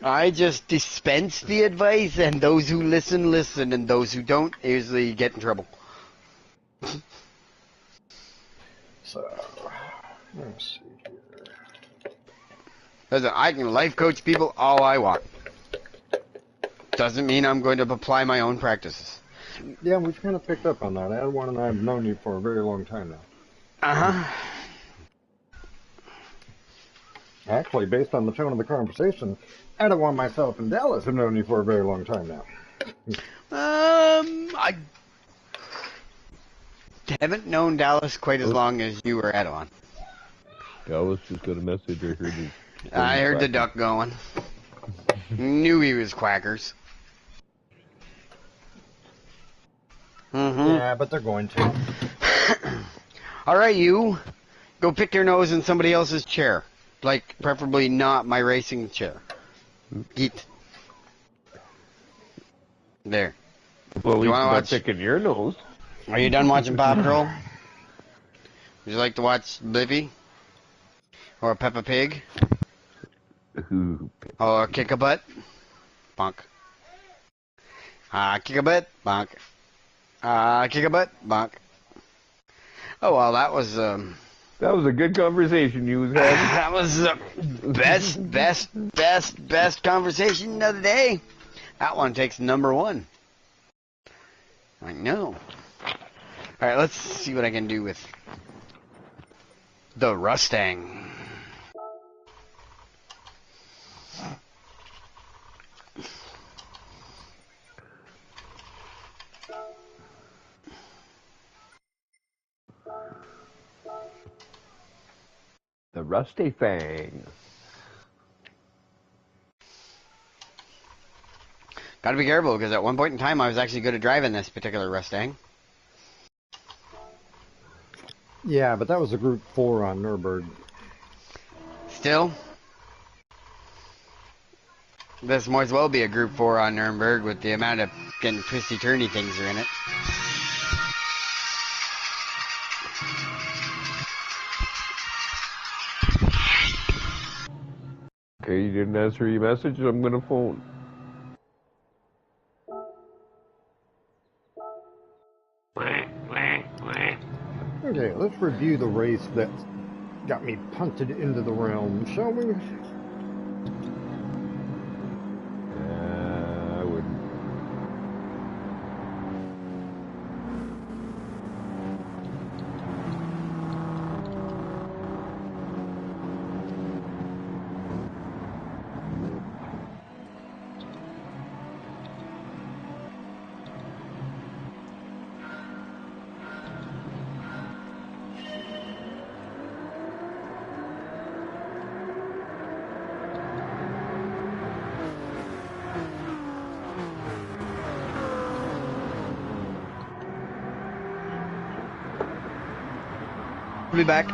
I just dispense the advice, and those who listen, listen, and those who don't usually get in trouble. So, let's see here. Listen, I can life coach people all I want. Doesn't mean I'm going to apply my own practices. Yeah, we've kind of picked up on that. Adawan and I have known you for a very long time now. Uh-huh. Actually, based on the tone of the conversation, Adawan, myself, and Dallas have known you for a very long time now. I haven't known Dallas quite as long as you or Adawan. Dallas just got a message. I heard his. I heard the duck going. Knew he was quackers. Mm-hmm. Yeah, but they're going to. All right, you. Go pick your nose in somebody else's chair. Like, preferably not my racing chair. Eat. There. Well, You he's wanna not watch? picking your nose. Are you done watching Paw Patrol? Would you like to watch Blippi? Or Peppa Pig? Or Kick a Butt? Bonk. Kick a Butt? Bonk. Kick a Butt? Bonk. Oh, well, that was, That was a good conversation you was having. that was the best conversation of the day. That one takes number one. I know. Alright, let's see what I can do with the Rustang. The Rusty Fang. Gotta be careful, because at one point in time I was actually good at driving this particular Rustang. Yeah, but that was a Group 4 on Nürburgring. Still, This might as well be a Group 4 on Nuremberg with the amount of getting twisty-turny things are in it. Okay, you didn't answer your message, I'm gonna phone. Okay, let's review the race that got me punted into the realm, shall we? I wouldn't. I'll be back.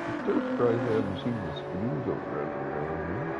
I'm surprised I haven't seen the screens already around here.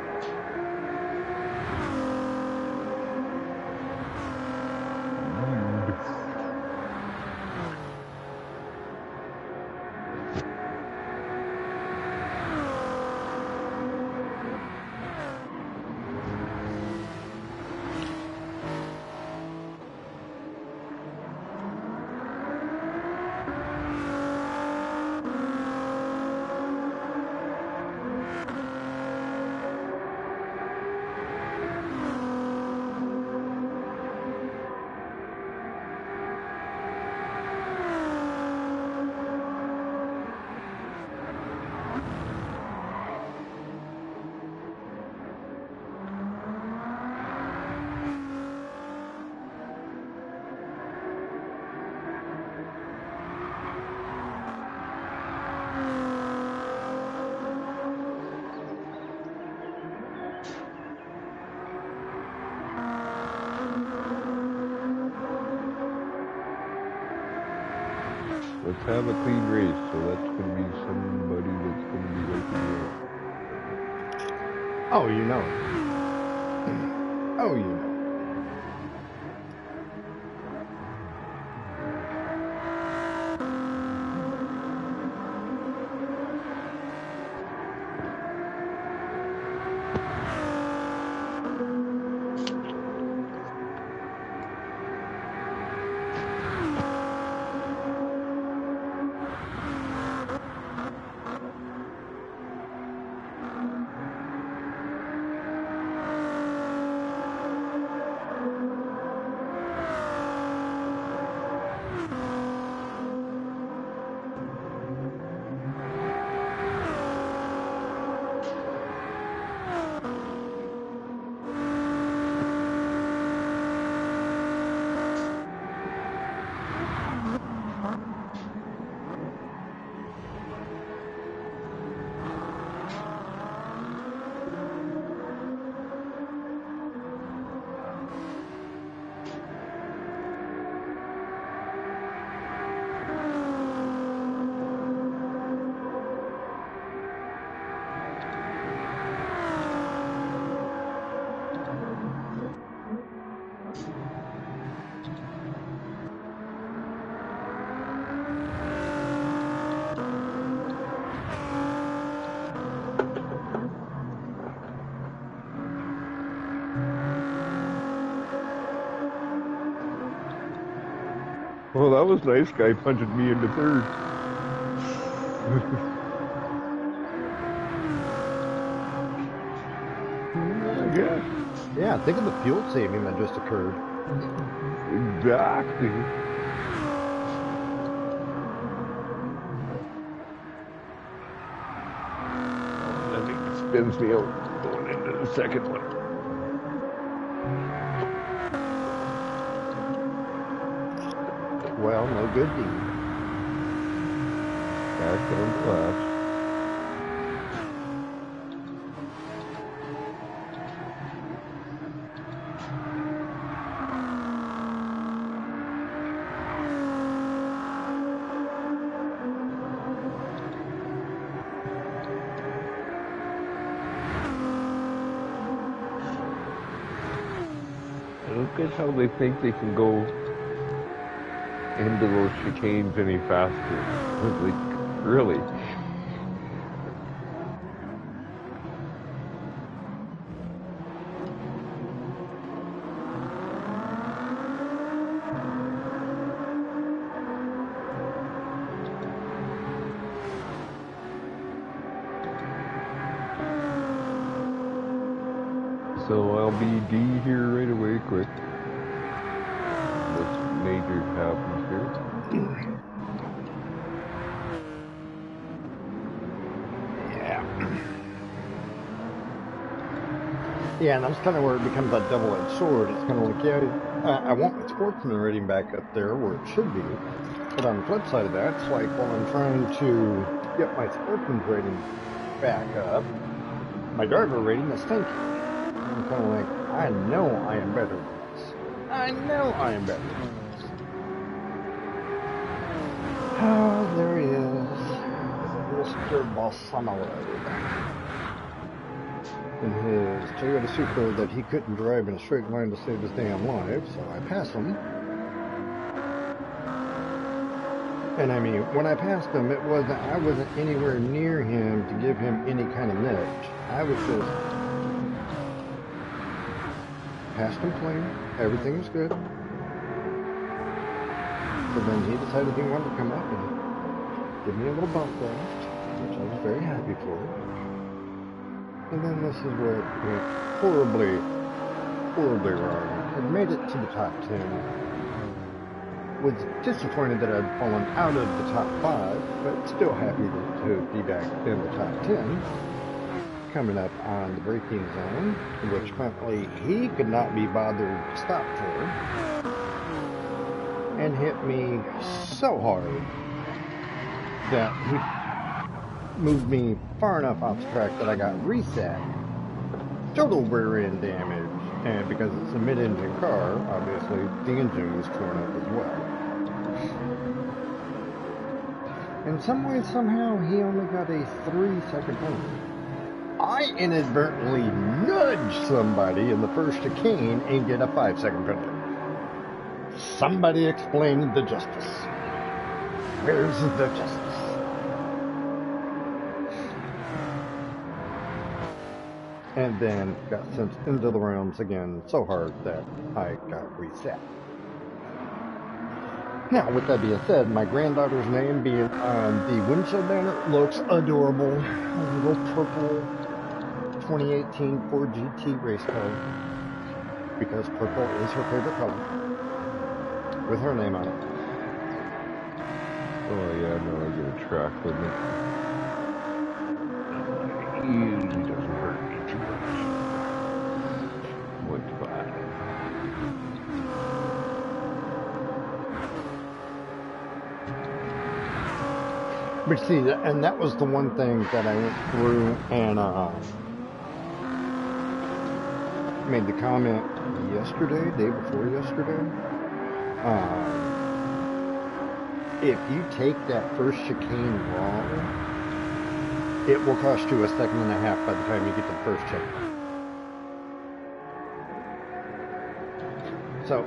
Let's have a clean race, so that's gonna be somebody that's gonna be wiping me out. Oh, you know it. Oh, you know it. Well, that was nice. Guy punching me into third. I guess. Yeah, think of the fuel saving that just occurred. Exactly. I think it spins me out going into the second one. Well, no good deed. Back down to last. Look at how they think they can go into those chicanes any faster. Like, really? So I'll be D here right away, quick. Unless major happens here. Yeah. Yeah, and that's kind of where it becomes that double-edged sword. It's kind of like, yeah, I want my sportsman rating back up there where it should be. But on the flip side of that, it's like, while I'm trying to get my sportsman's rating back up, my driver rating is tanky. I'm kind of like, I know I am better than this. I know I am better than this. Oh, there he is. Mr. Balsamalo. In his Toyota Supra that he couldn't drive in a straight line to save his damn life, so I passed him. And I mean, when I passed him, I wasn't anywhere near him to give him any kind of nudge. I was just passed him clean. Everything was good. So then he decided he wanted to come up and give me a little bump draft, which I was very happy for. And then this is where it went horribly, horribly wrong. It made it to the top 10. Was disappointed that I'd fallen out of the top 5, but still happy to be back in the top 10. Coming up on the braking zone, which apparently he could not be bothered to stop for. And hit me so hard that he moved me far enough off the track that I got reset. Total rear end damage, and because it's a mid-engine car, obviously the engine was torn up as well. In some way, somehow, he only got a 3-second penalty. I inadvertently nudged somebody in the first chicane and get a 5-second penalty. Somebody explain the justice. Where's the justice? And then got sent into the realms again so hard that I got reset. Now, with that being said, my granddaughter's name being on the windshield banner looks adorable. A little purple 2018 Ford GT race car. Because purple is her favorite color. With her name on it. Oh yeah, no, I get a track limit. It usually doesn't hurt me too much. What's bad? But see, and that was the one thing that I went through and made the comment yesterday, day before yesterday. If you take that first chicane wrong, it will cost you a second and a half by the time you get to the first checkpoint. So,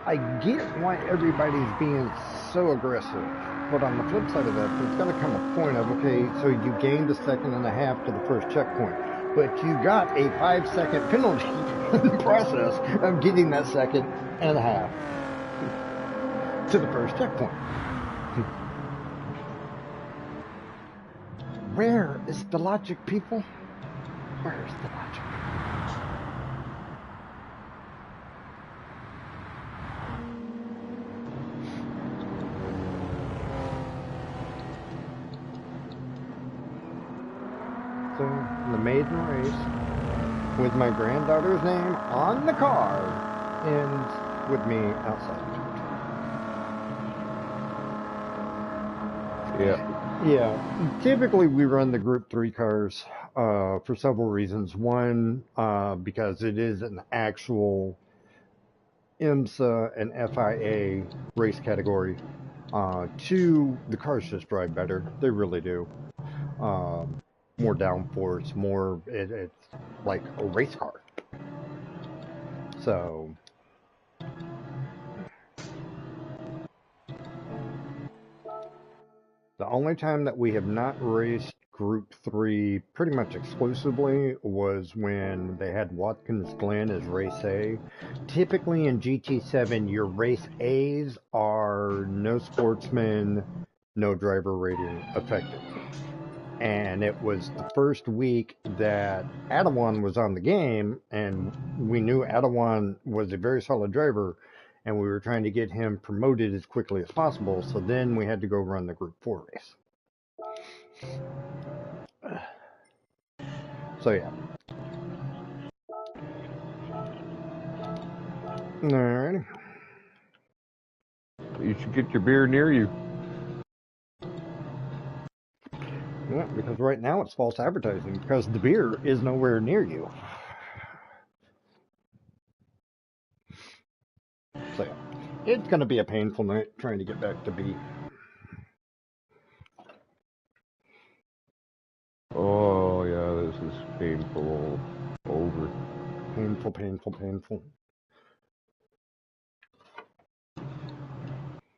I get why everybody's being so aggressive, but on the flip side of that, there's got to come a point of, okay, so you gained a second and a half to the first checkpoint, but you got a 5-second penalty in the process of getting that second and a half. to the first checkpoint. Where is the logic, people? Where is the logic? So, the maiden race with my granddaughter's name on the car ends with me outside. Yeah. Yeah, typically we run the Group 3 cars for several reasons. One, because it is an actual IMSA and FIA race category. Two, the cars just drive better. They really do. More downforce, more, it's like a race car. So, the only time that we have not raced Group 3 pretty much exclusively was when they had Watkins Glen as race A. Typically in GT7, your race A's are no sportsman, no driver rating affected. And it was the first week that Adawan was on the game, and we knew Adawan was a very solid driver, and we were trying to get him promoted as quickly as possible. So then we had to go run the Group 4 race. So yeah. Alrighty. You should get your beer near you. Yeah, because right now it's false advertising because the beer is nowhere near you. So yeah, it's going to be a painful night trying to get back to B. Oh, yeah, this is painful over. Painful, painful, painful.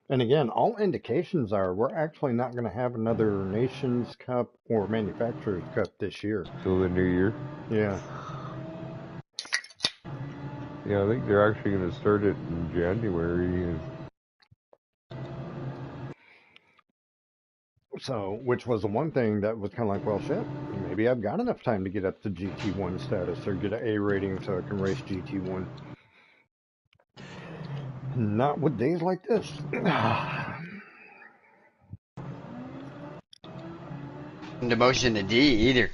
And again, all indications are we're actually not going to have another Nations Cup or Manufacturers Cup this year. Till the new year? Yeah. Yeah, I think they're actually going to start it in January. So, which was the one thing that was kind of like, well, shit, maybe I've got enough time to get up to GT1 status or get an A rating so I can race GT1. Not with days like this. Demotion to D either.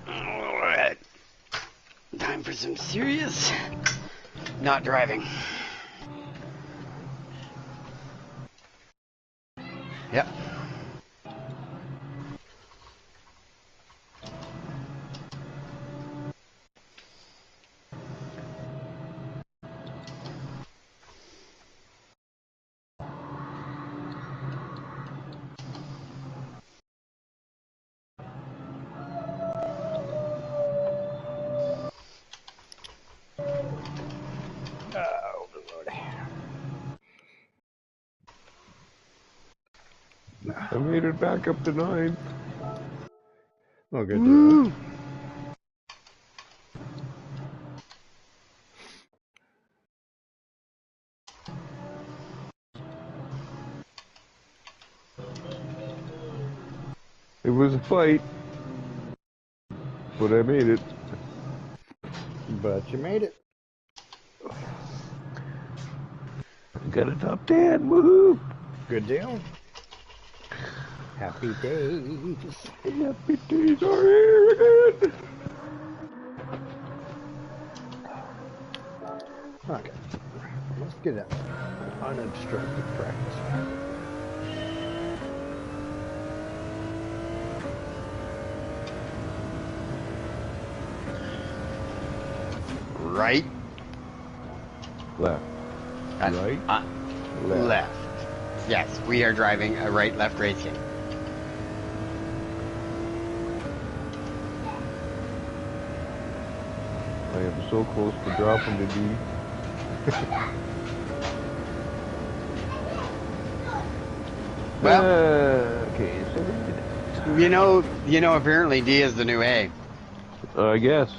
Alright. Time for some serious not driving. Yep. Oh, Lord. I made it back up to 9. Oh, good deal. It was a fight, but I made it. But you made it. Got a top 10, woohoo! Good deal. Happy days. Happy days are here again! Okay. Let's get that unobstructed practice. Right. Left. Right? Left. Yes, we are driving a right-left racing. so close to dropping to D. Well, Okay, 7 minutes. apparently D is the new A. I guess.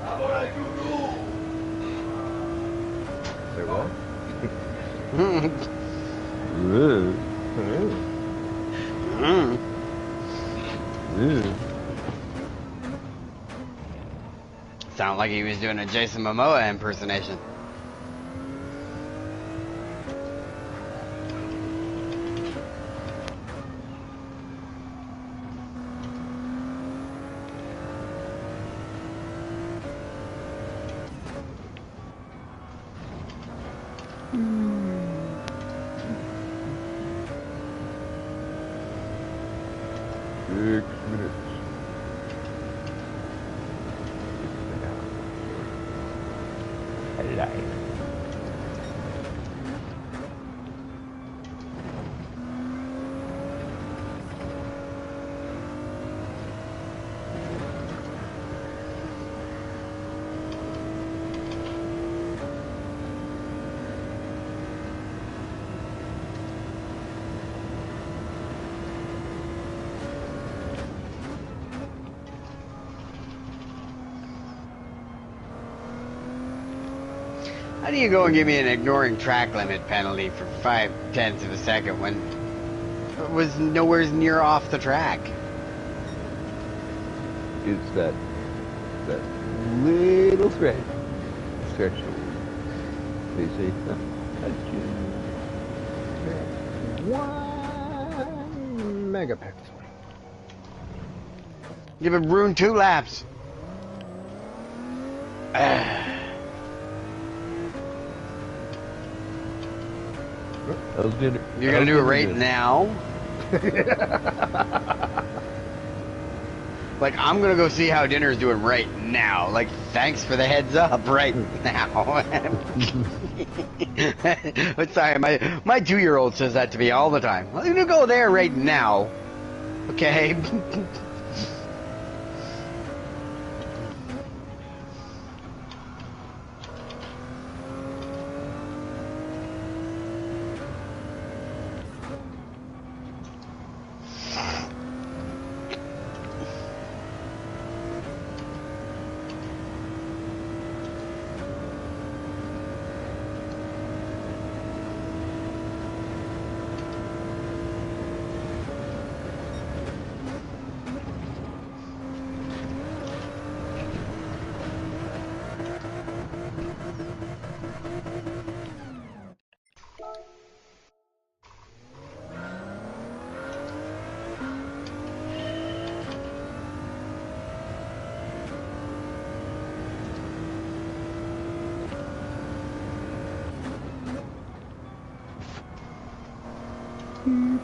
How about I do Say what? Ugh. Mm. Ugh. Sound like he was doing a Jason Momoa impersonation. Six minutes. Alive. How do you go and give me an ignoring track limit penalty for 0.5 of a second when it was nowhere near off the track? It's that little thread. Threshold. They say, that's just 1 megapixel. Give it ruined 2 laps. how's dinner? You're gonna do it right now? Like, I'm gonna go see how dinner's doing right now. Like, thanks for the heads up right now. But sorry, my 2-year-old says that to me all the time. I'm gonna go there right now. Okay?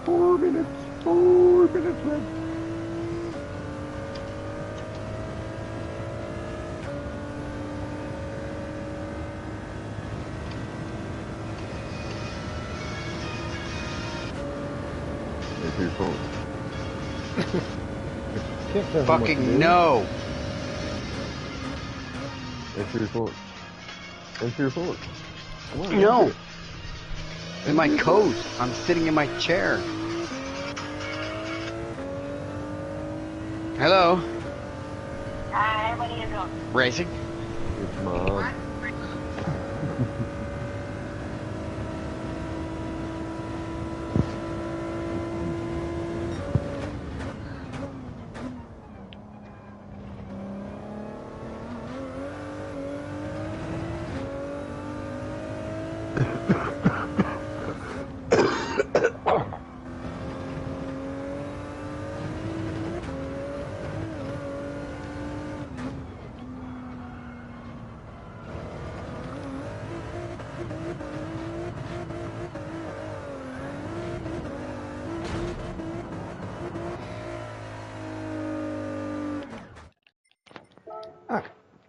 Four minutes left. There's your phone. Can't tell him what to do. Fucking no. Answer your phone. Answer your phone. Come on, No. answer it. In my coat. I'm sitting in my chair. Hello? Hi, what are you doing? Racing? It's Mom.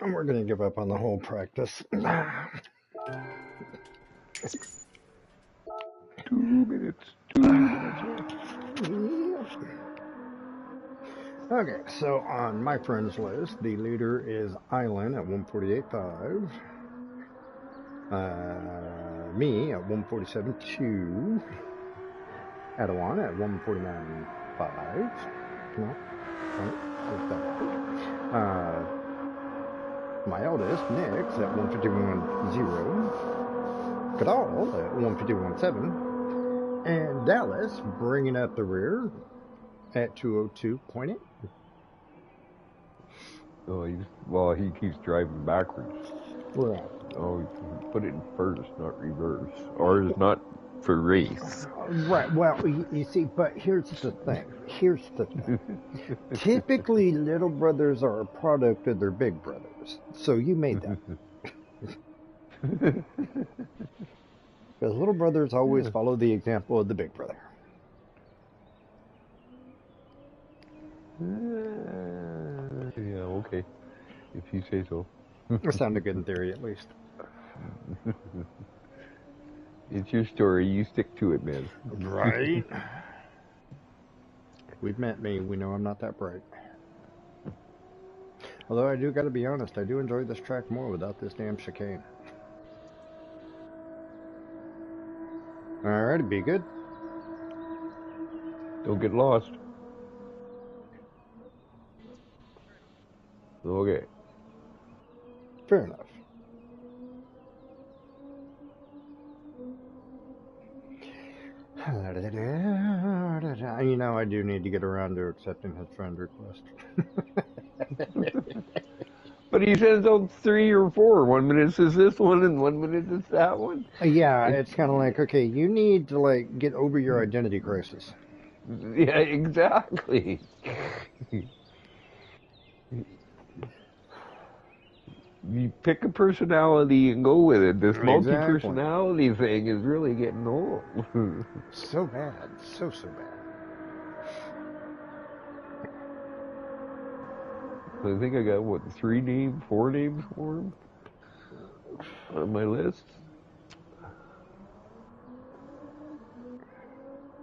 And we're going to give up on the whole practice. 2 minutes. 2 minutes. Okay, so on my friends list, the leader is Island at 148.5. Me at 147.2. Adawan at 149.5. No, don't work that out. My eldest, Nick's at 151.0. Kadal at 151.7. And Dallas bringing up the rear at 202.8. Oh, he keeps driving backwards. Right. Oh, put it in first, not reverse. Or is not for race. Right. Well, you see, but here's the thing. Typically, little brothers are a product of their big brothers. So you made that. Because little brothers always follow the example of the big brother. Yeah, okay. If you say so. It sounded good in theory, at least. It's your story. You stick to it, man. Right? We've met me. We know I'm not that bright. Although I do got to be honest, I do enjoy this track more without this damn chicane. Alright, be good. Don't get lost. Okay. Fair enough. You know, I do need to get around to accepting his friend request. But he sends out 3 or 4. 1 minute says this one, and 1 minute is that one. Yeah, it's kind of like, okay, you need to like get over your identity crisis. Yeah, exactly. You pick a personality and go with it. This multi-personality thing is really getting old. So bad, so bad. I think I got, 4 names for him on my list.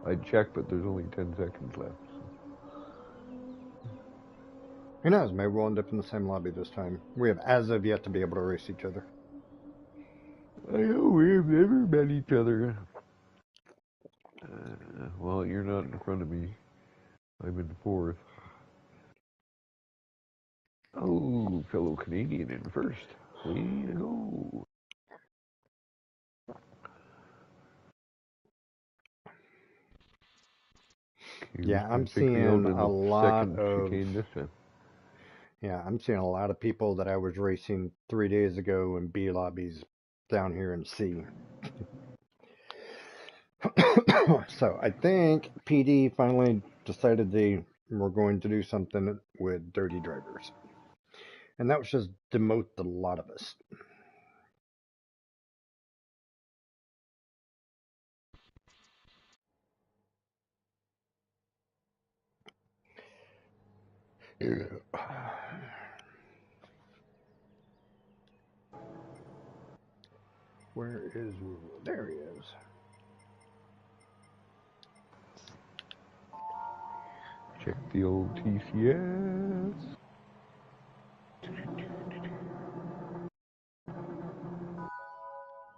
I checked, but there's only 10 seconds left. Who knows? Maybe we'll end up in the same lobby this time. We have as of yet to be able to race each other. I know we have never met each other. Well, you're not in front of me. I'm in 4th. Oh, fellow Canadian in 1st. Way to go. Yeah, I'm seeing a lot of chicane this time. Yeah, I'm seeing a lot of people that I was racing 3 days ago in B lobbies down here in C. So I think PD finally decided they were going to do something with dirty drivers. And that was just demote a lot of us. Where is Rule? There he is. Check the old TCS.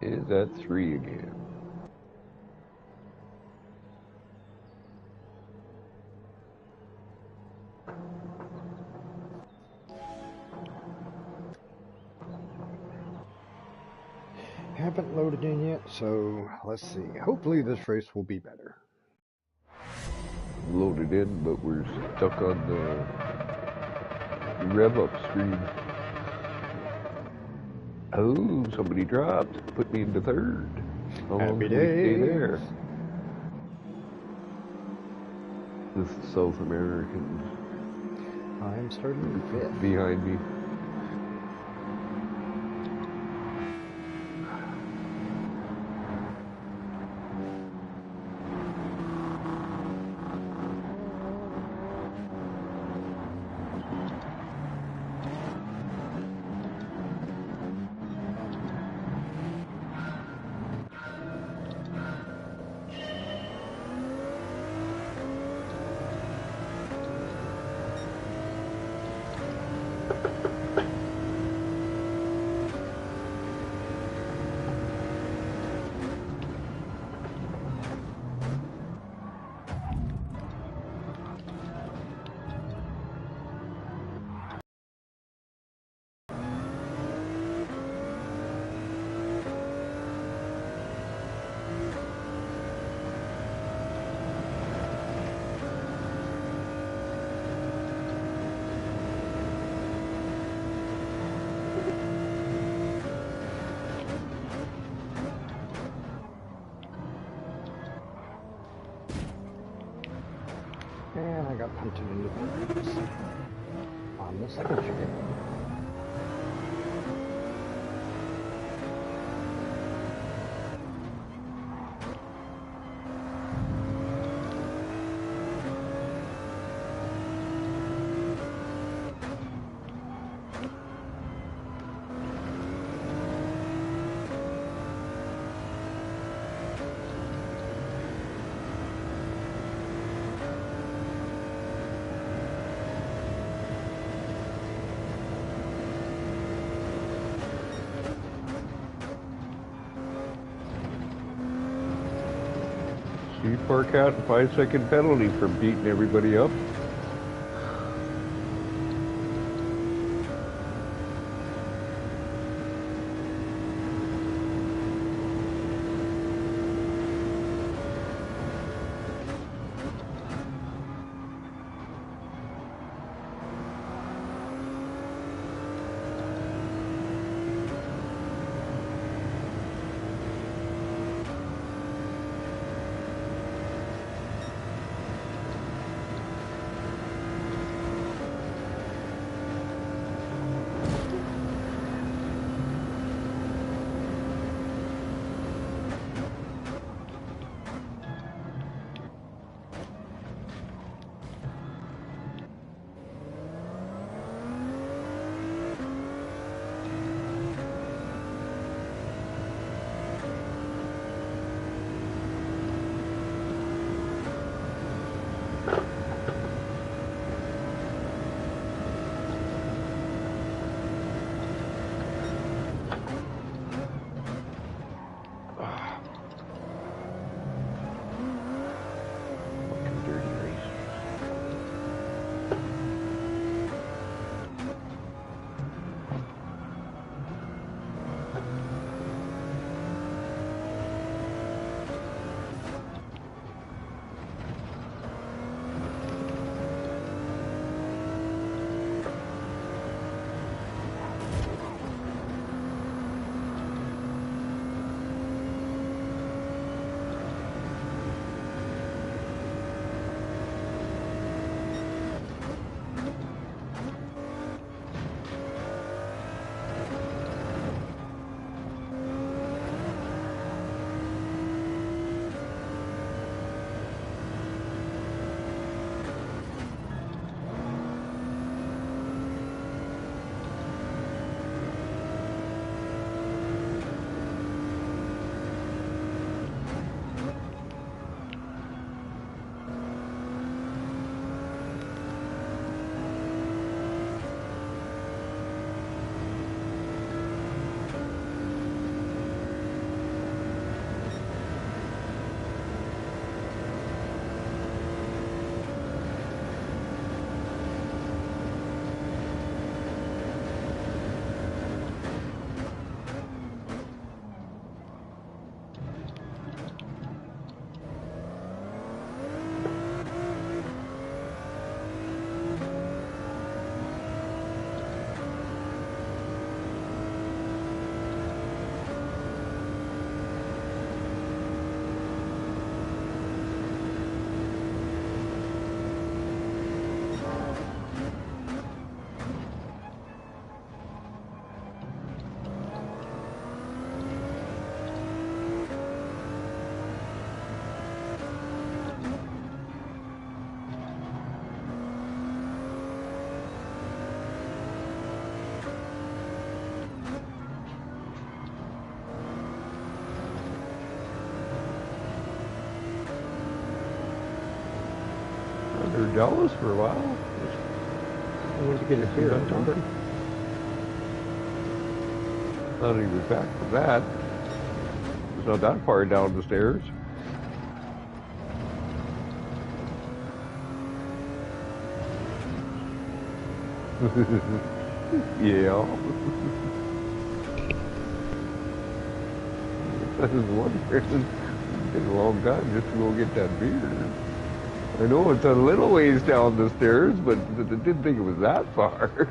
Is that 3 again? Haven't loaded in yet, so let's see. Hopefully this race will be better. Loaded in, but we're stuck on the rev up screen. Oh, somebody dropped. Put me into 3rd. How long Happy can we stay days. there? This is South American I'm starting 5th. behind me. And I got punted into the woods on the second chicane. Park out and 5-second penalty for beating everybody up. $100 for a while. I went to get a beer. Remember? Thought he was back for that. It's not that far down the stairs. Yeah. I was wondering. It's been a long time just to go get that beer. I know it's a little ways down the stairs, but I didn't think it was that far.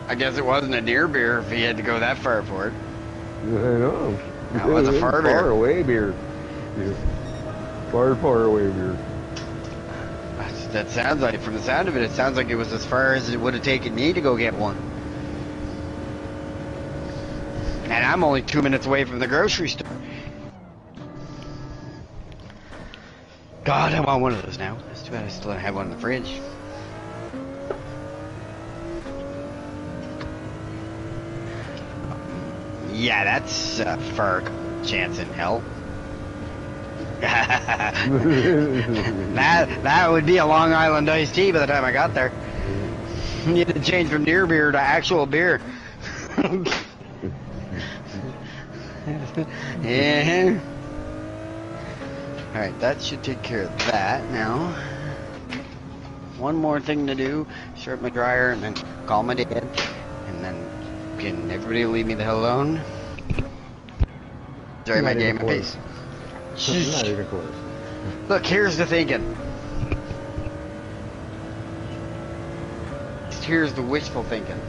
I guess it wasn't a near beer if he had to go that far for it. I know. That was a far beer. Far away beer. Yeah. Far, far away here. That sounds like, from the sound of it, it sounds like it was as far as it would have taken me to go get one. And I'm only 2 minutes away from the grocery store. God, I want one of those now. It's too bad I still don't have one in the fridge. Yeah, that's a far chance in hell. that would be a Long Island iced tea by the time I got there. Need to change from near beer to actual beer. Yeah. Alright, that should take care of that now. One more thing to do, start my dryer and then call my dad. And then can everybody leave me the hell alone? Sorry, my Not even game of close. peace. Not even close. Look, here's the thinking. Here's the wishful thinking.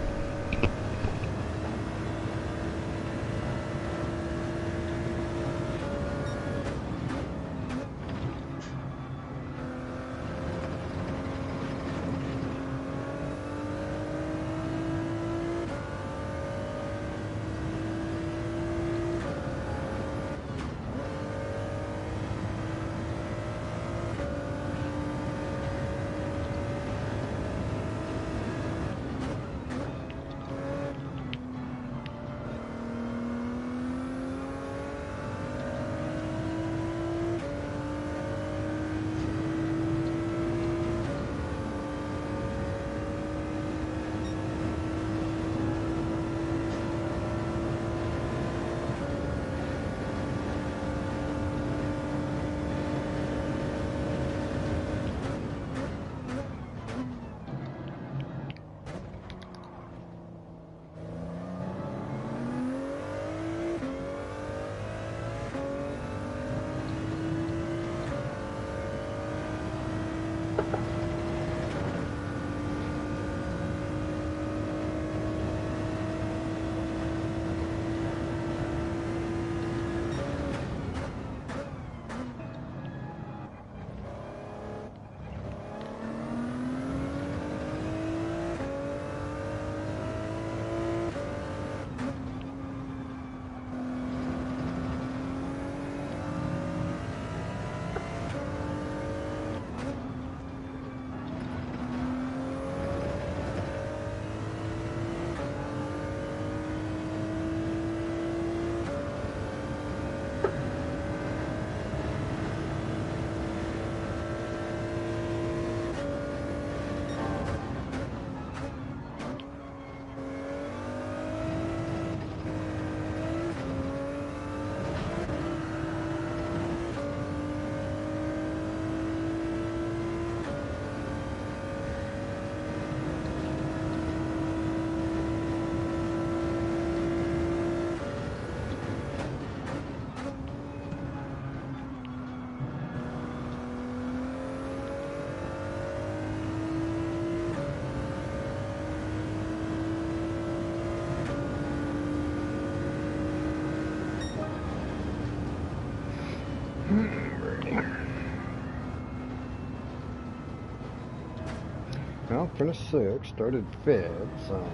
Well, finished sixth, started fifth, so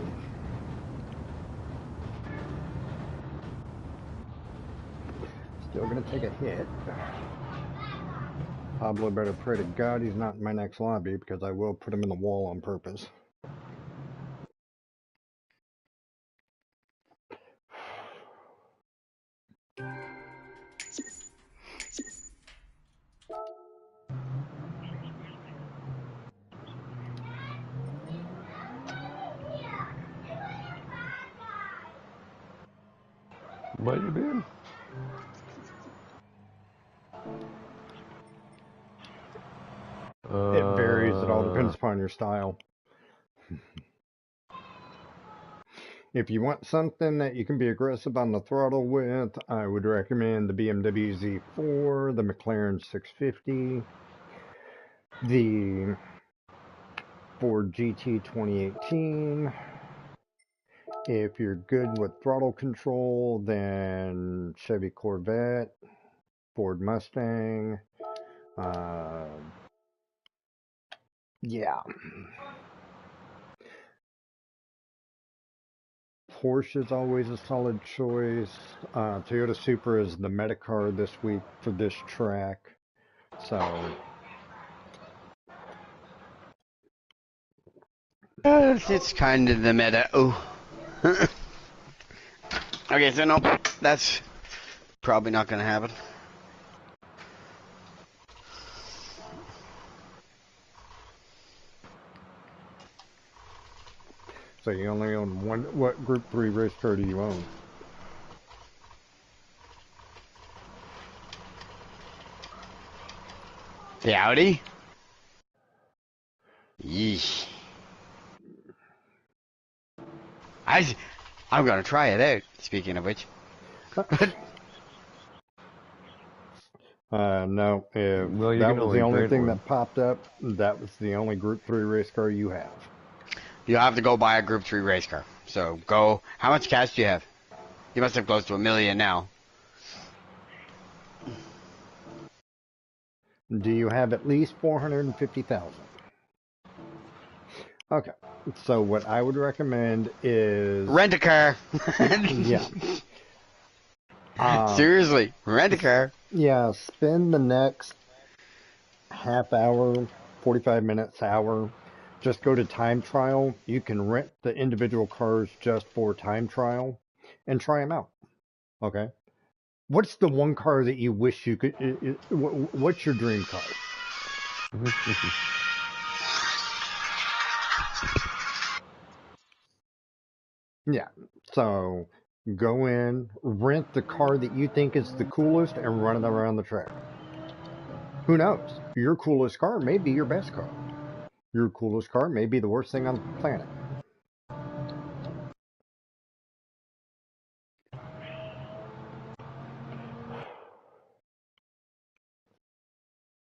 still gonna take a hit. Pablo better pray to God he's not in my next lobby because I will put him in the wall on purpose. Might have been. It varies, it all depends upon your style. If you want something that you can be aggressive on the throttle with, I would recommend the BMW Z4, the McLaren 650, the Ford GT 2018. If you're good with throttle control, then Chevy Corvette. Ford Mustang. Yeah. Porsche is always a solid choice. Toyota Supra is the Metacar this week for this track. So, It's kind of the meta. Oh. Okay, so no, that's probably not going to happen. so you only own one. What Group 3 race car do you own? The Audi? Yeesh. I'm going to try it out, speaking of which. No, if Well, you that can was the always only rent thing one. that popped up, that was the only Group 3 race car you have. You have to go buy a Group 3 race car. So go. How much cash do you have? You must have close to $1 million now. Do you have at least 450,000? Okay. So what I would recommend is Rent a car. yeah. Seriously, rent a car. Yeah, spend the next half hour, 45 minutes, hour. Just go to time trial. You can rent the individual cars just for time trial and try them out. Okay. What's the one car that you wish you could? What's your dream car? Yeah. So go in, rent the car that you think is the coolest, and run it around the track. Who knows? Your coolest car may be your best car. Your coolest car may be the worst thing on the planet.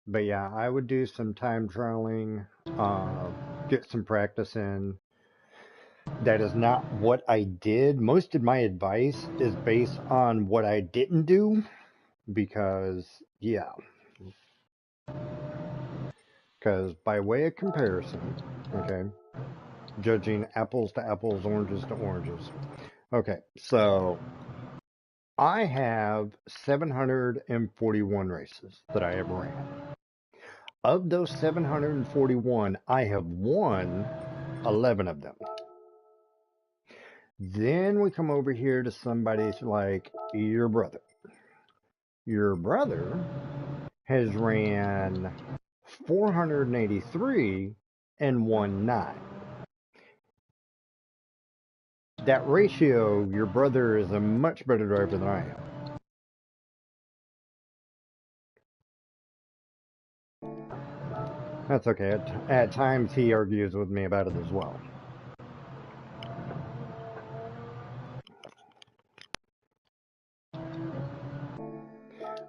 But yeah, I would do some time trialing, get some practice in. That is not what I did. Most of my advice is based on what I didn't do because, yeah, because by way of comparison, okay, judging apples to apples, oranges to oranges. Okay, so I have 741 races that I have ran. Of those 741, I have won 11 of them. Then we come over here to somebody like your brother. Your brother has ran 483 and won 9. That ratio, your brother is a much better driver than I am. That's okay. At times he argues with me about it as well.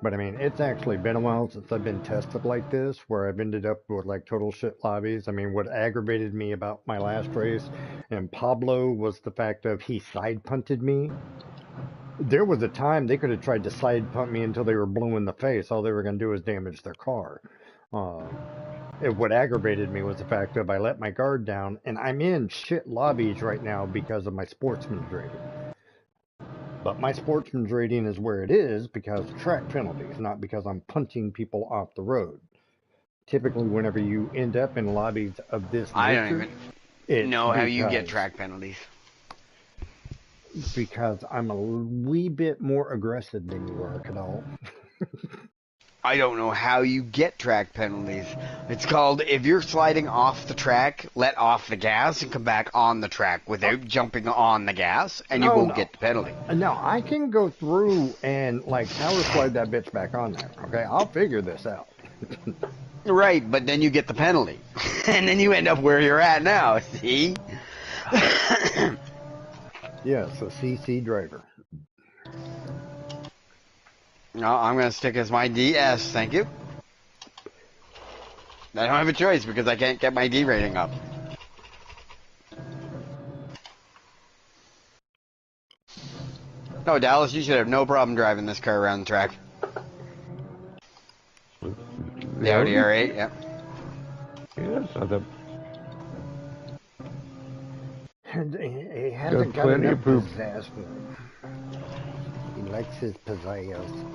But I mean, it's actually been a while since I've been tested like this, where I've ended up with like total shit lobbies. I mean, what aggravated me about my last race and Pablo was the fact of he side punted me. There was a time they could have tried to side punt me until they were blue in the face. All they were going to do is damage their car. What aggravated me was the fact of I let my guard down, and I'm in shit lobbies right now because of my sportsman's rating. But my sportsman's rating is where it is because of track penalties, not because I'm punting people off the road. Typically, whenever you end up in lobbies of this I don't nature, even it's know how you get track penalties. because I'm a wee bit more aggressive than you are, Kadal. I don't know how you get track penalties. It's called, if you're sliding off the track, let off the gas and come back on the track without jumping on the gas, and you won't get the penalty. No, I can go through and like power slide that bitch back on there. Okay, I'll figure this out. Right, but then you get the penalty. And then you end up where you're at now, see? Yes, a CC driver. No, I'm going to stick as my DS, thank you. I don't have a choice because I can't get my D rating up. No, Dallas, you should have no problem driving this car around the track. The Audi R8, yep. Yeah, it's not that. He hasn't got plenty enough of poop. pizzazz for him. He likes his pizzazz.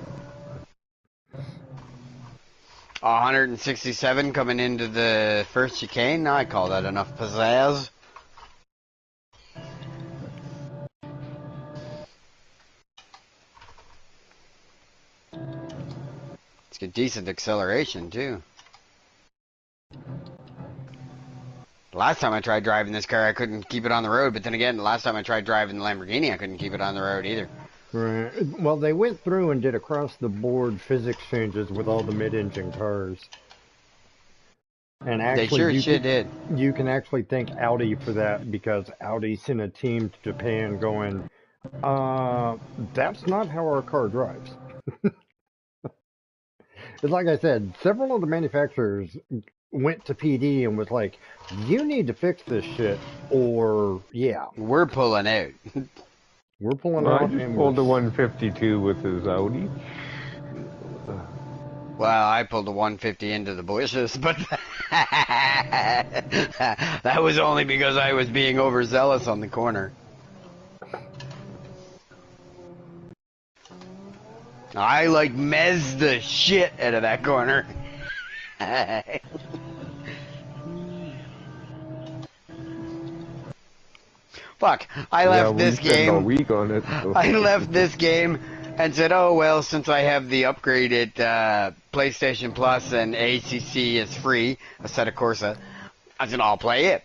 167 coming into the first chicane. I call that enough pizzazz. It's got decent acceleration too. Last time I tried driving this car, I couldn't keep it on the road. But then again, the last time I tried driving the Lamborghini, I couldn't keep it on the road either. Right. Well, they went through and did across-the-board physics changes with all the mid-engine cars. And They actually, sure did. you can actually thank Audi for that because Audi sent a team to Japan going, that's not how our car drives. It's like I said, several of the manufacturers went to PD and was like, you need to fix this shit, or, yeah. We're pulling out. We're pulling I out. just pulled the 152 with his Audi. Well, I pulled a 150 into the bushes, but that was only because I was being overzealous on the corner. I like mez the shit out of that corner. Fuck, I left this game. A week on it. So. I left this game and said, oh, well, since I have the upgraded PlayStation Plus and ACC is free, a set of Corsa, I said, I'll play it.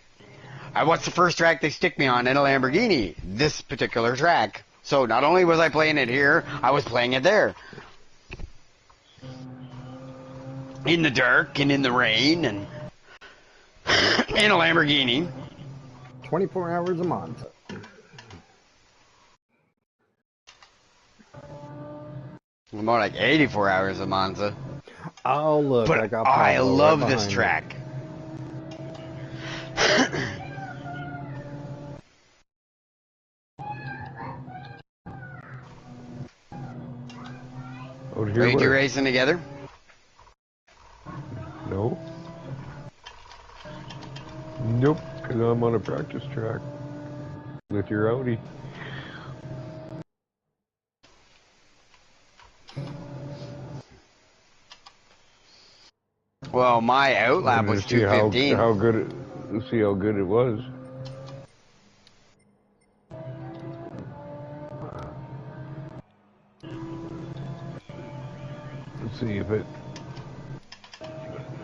What's the first track they stick me on in a Lamborghini? This particular track. So not only was I playing it here, I was playing it there. In the dark and in the rain and in a Lamborghini. 24 hours a month. More like 84 hours a Monza. Oh, look, But I got I Pablo love right this behind track. Out Are here, you two where? racing together? No. Nope, because I'm on a practice track with your Audi. Well, my outlap was See how 215. good it. See how good it was. Let's see if it.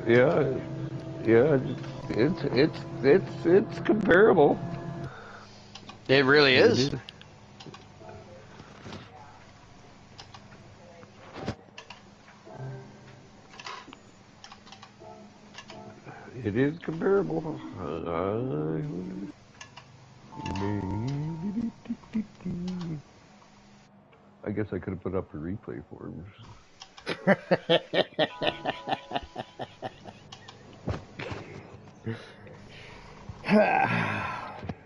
Yeah, yeah. It's comparable. It really is. It is comparable. I guess I could have put up a replay for him.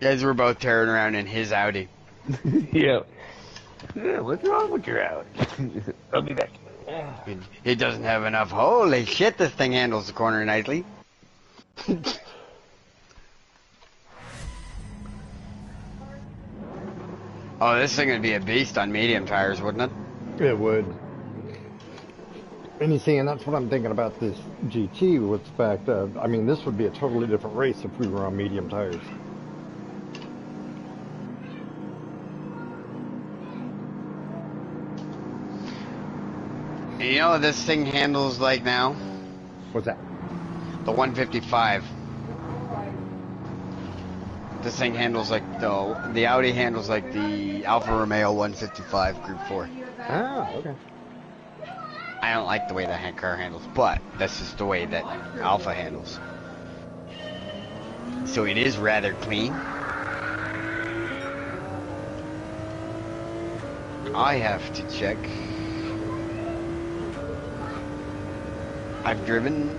You guys were both tearing around in his Audi. Yeah. What's wrong with your Audi? I'll be back. It doesn't have enough. Holy shit, this thing handles the corner nicely. Oh, this thing would be a beast on medium tires, wouldn't it? It would. And you see, and that's what I'm thinking about this GT with the fact that, I mean, this would be a totally different race if we were on medium tires. You know what this thing handles like now? What's that? The 155. This thing handles like the Audi handles like the Alfa Romeo 155 Group 4. Ah, okay. I don't like the way that car handles, but this is the way that Alfa handles. So it is rather clean. I have to check. I've driven.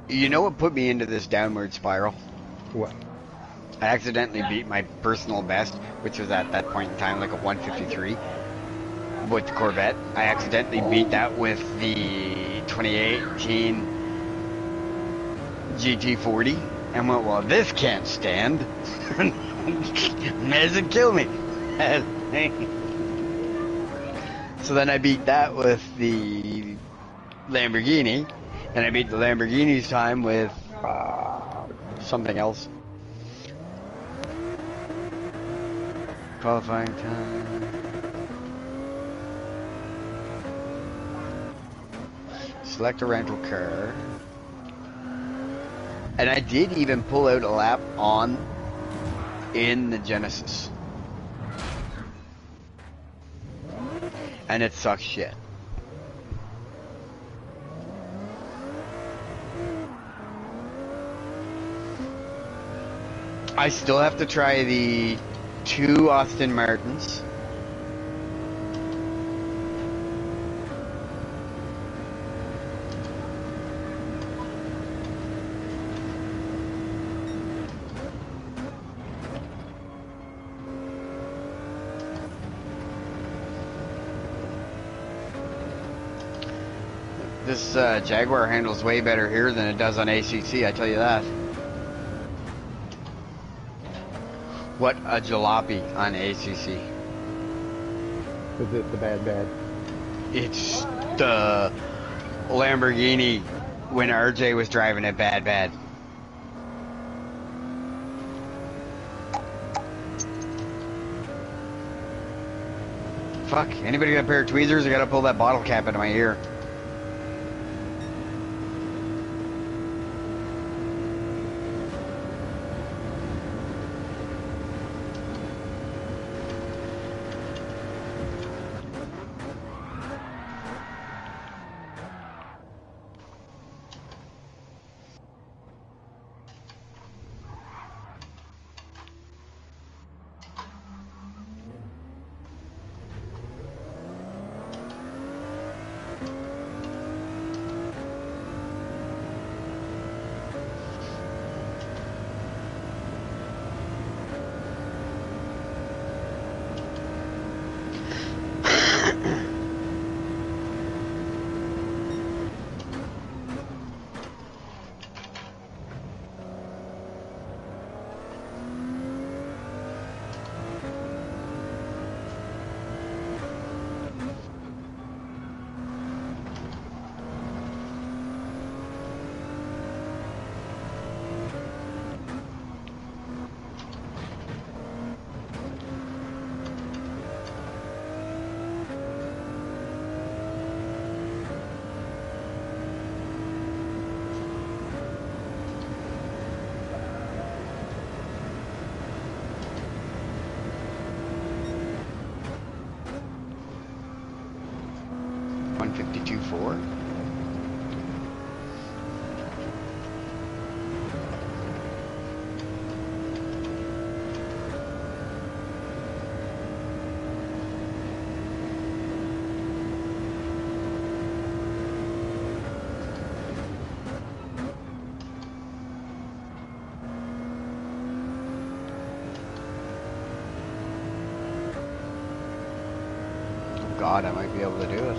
You know what put me into this downward spiral? What? I accidentally beat my personal best, which was at that point in time like a 153 with the Corvette. I accidentally beat that with the 2018 GT40 and went, well, this can't stand. May as well kill me. So then I beat that with the Lamborghini, and I beat the Lamborghini's time with something else. Qualifying time. Select a rental car. And I did even pull out a lap on in the Genesis. And it sucks shit. I still have to try the 2 Aston Martins. This Jaguar handles way better here than it does on ACC, I tell you that. What a jalopy on ACC. Is it the bad? It's the Lamborghini when RJ was driving it bad. Fuck, anybody got a pair of tweezers? I gotta pull that bottle cap out of my ear. God, I might be able to do it.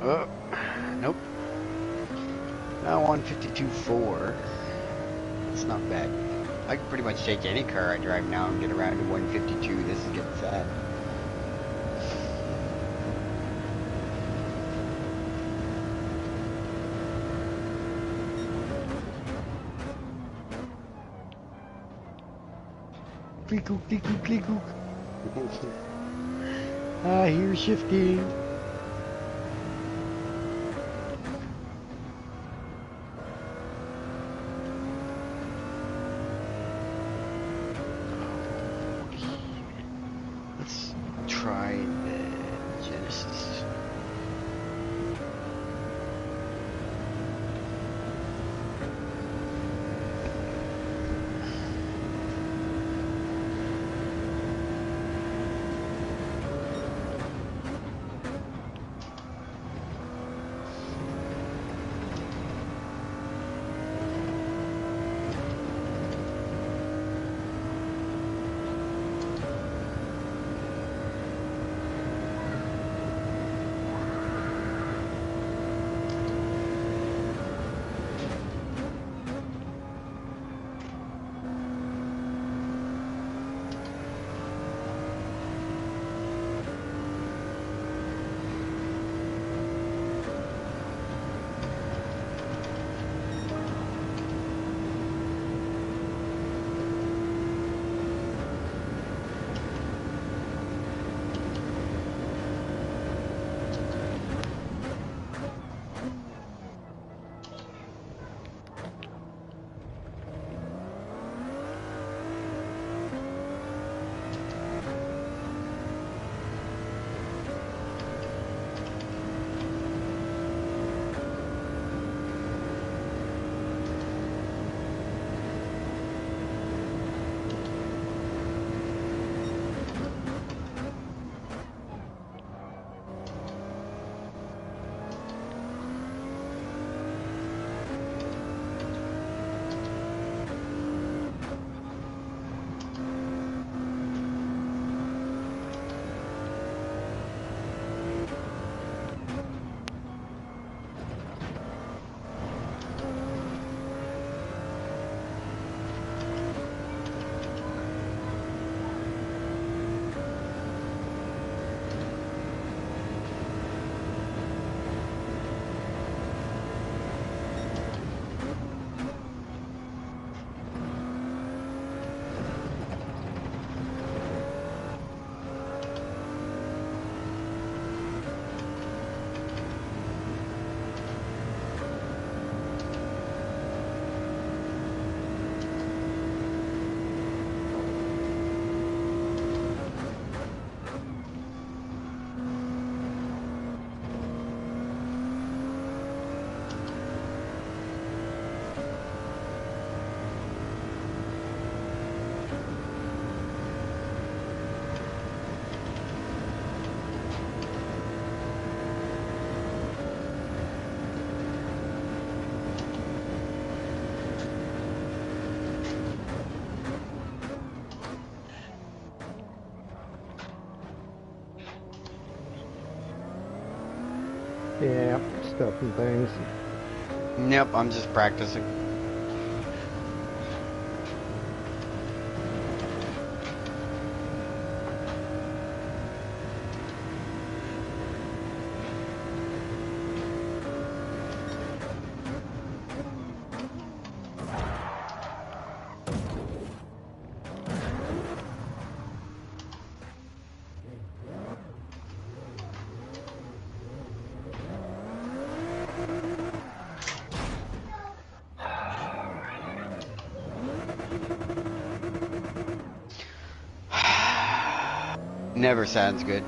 Oh, nope. Now 152.4. It's not bad. I can pretty much take any car I drive now and get around to 152. This is getting sad. Click. I hear shifting. Let's try the Genesis. Yeah, stuff and things. Nope, I'm just practicing. Never sounds good.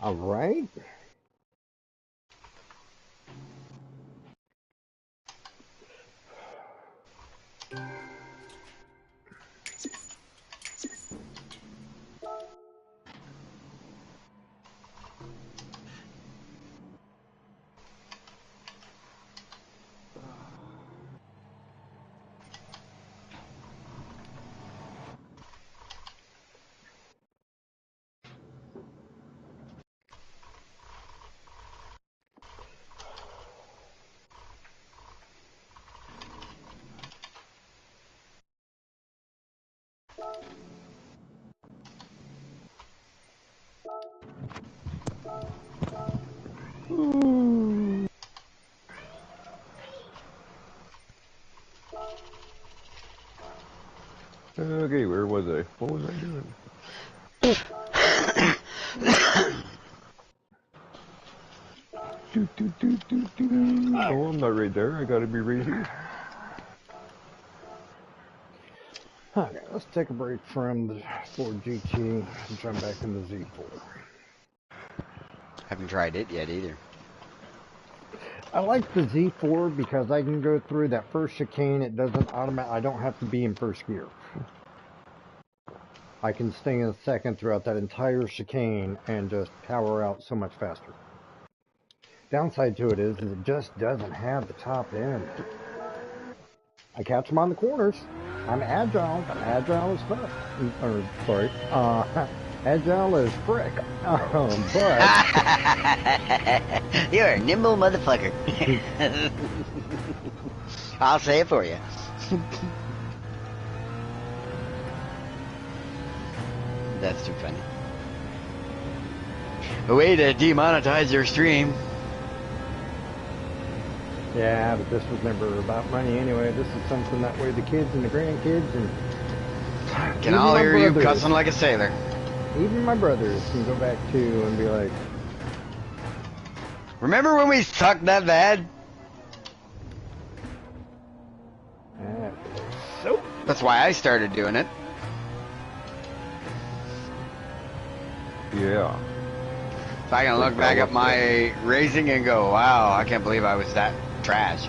All right. Okay, where was I? What was I doing? Oh, I'm not right there. I gotta be right here. Okay, let's take a break from the Ford GT and jump back in the Z4. Haven't tried it yet either. I like the Z4 because I can go through that first chicane. It doesn't I don't have to be in first gear. I can stay in second throughout that entire chicane and just power out so much faster. Downside to it is it just doesn't have the top end. I catch them on the corners. I'm agile. I'm agile as fuck. Or, sorry, agile as frick. But You're a nimble motherfucker. I'll say it for you. That's too funny. A way to demonetize your stream. yeah, but this was never about money anyway. This is something that way the kids and the grandkids and Can even all my hear you brothers, cussing like a sailor. even my brothers can go back to and be like, Remember when we sucked that bad? so That's why I started doing it. Yeah. So I can look back at my racing and go, wow, I can't believe I was that trash.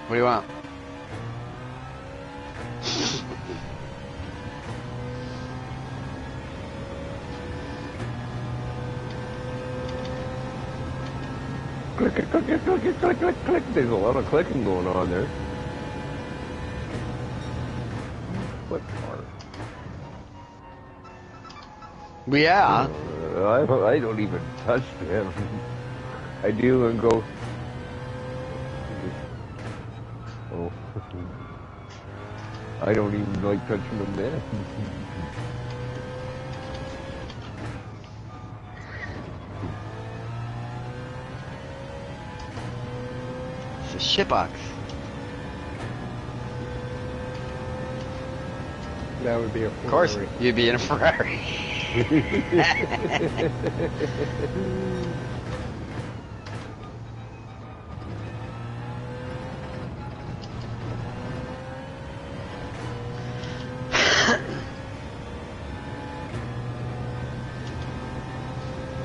What do you want? Click it, click it, click it, click, click, click. There's a lot of clicking going on there. What part? Yeah. I don't even touch them. I do and go. Oh. I don't even like touching them then. It's a shitbox. That would be a Of course, Ferrari. you'd be in a Ferrari.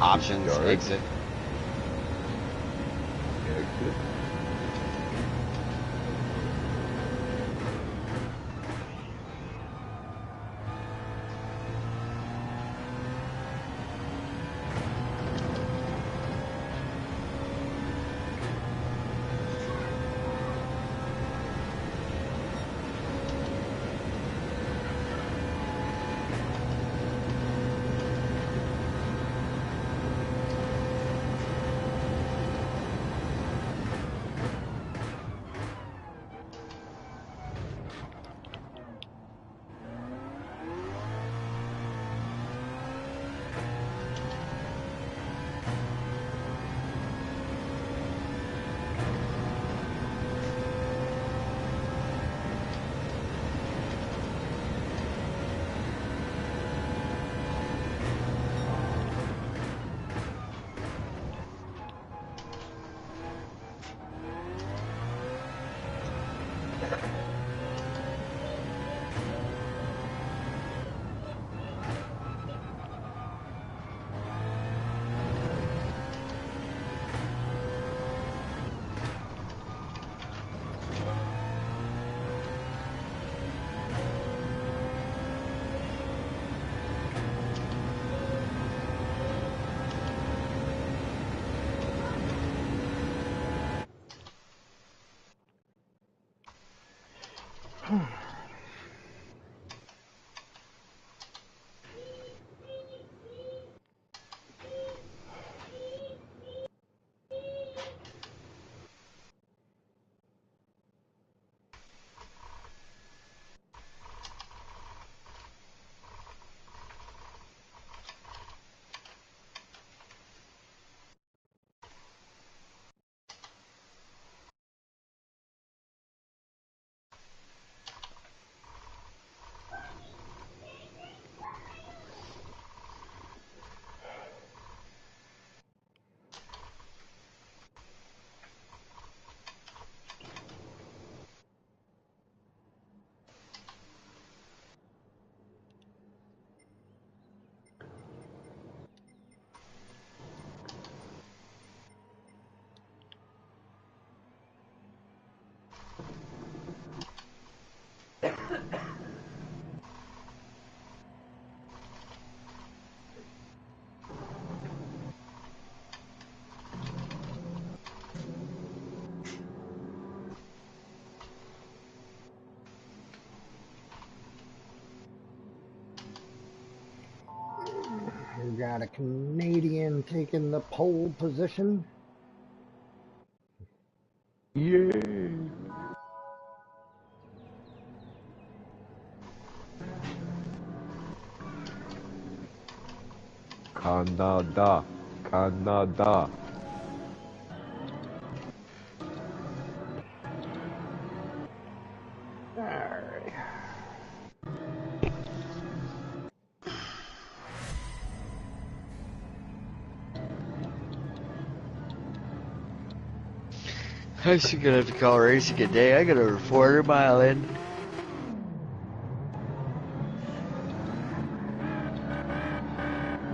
Options, Start. exit. Exit. We got a Canadian taking the pole position. Yay! Canada, Canada. All right. I should gonna have to call racing a day. I got over 400 mile in.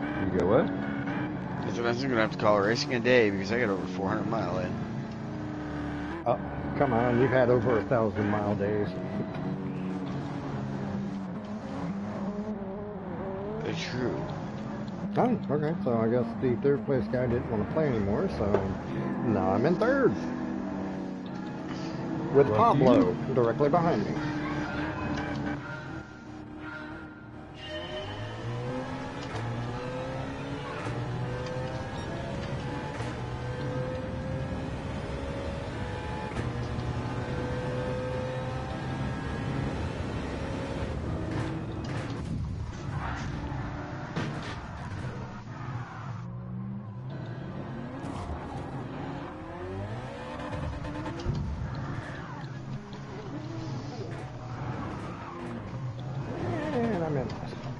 You got what? I said I'm gonna have to call racing a day because I got over 400 mile in. Uh, Come on, you've had over 1,000-mile days. True. Oh, okay. So I guess the third place guy didn't want to play anymore, so now I'm in third. With Lucky Pablo you. directly behind me. And I'm in last place.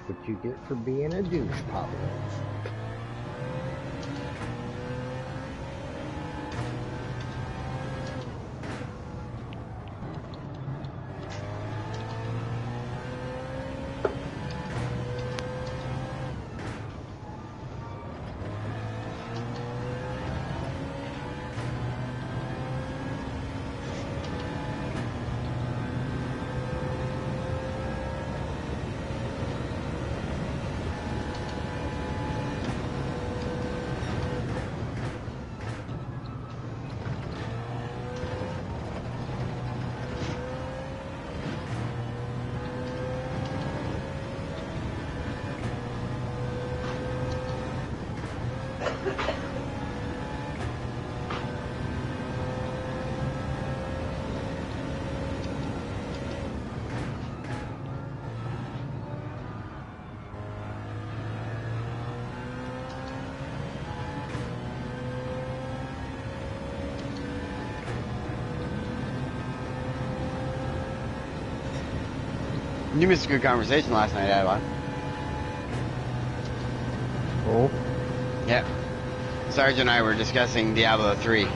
What you get for being a douche, Pablo. You missed a good conversation last night, Adwan. Oh, Yeah. Sarge and I were discussing Diablo 3.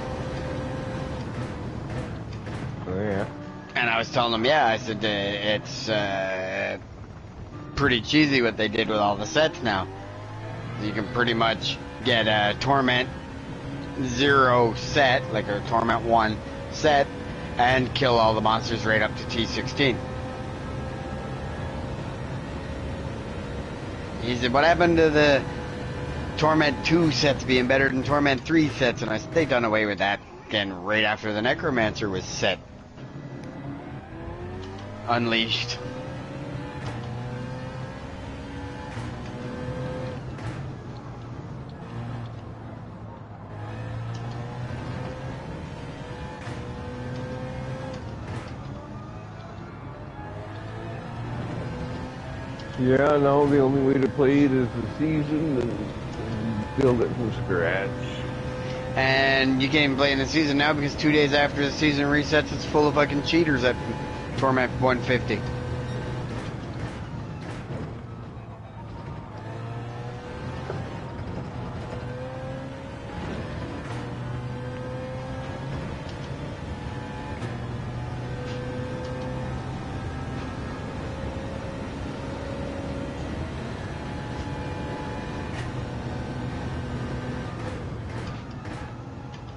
Oh yeah. And I was telling him, yeah, I said, it's pretty cheesy what they did with all the sets now. You can pretty much get a Torment 0 set, like a Torment 1 set, and kill all the monsters right up to T16. He said, what happened to the Torment 2 sets being better than Torment 3 sets? And I said, they done away with that again right after the Necromancer was set. Unleashed. Yeah, now the only way to play it is the season and build it from scratch. And you can't even play in the season now because 2 days after the season resets, it's full of fucking cheaters at Torment 150.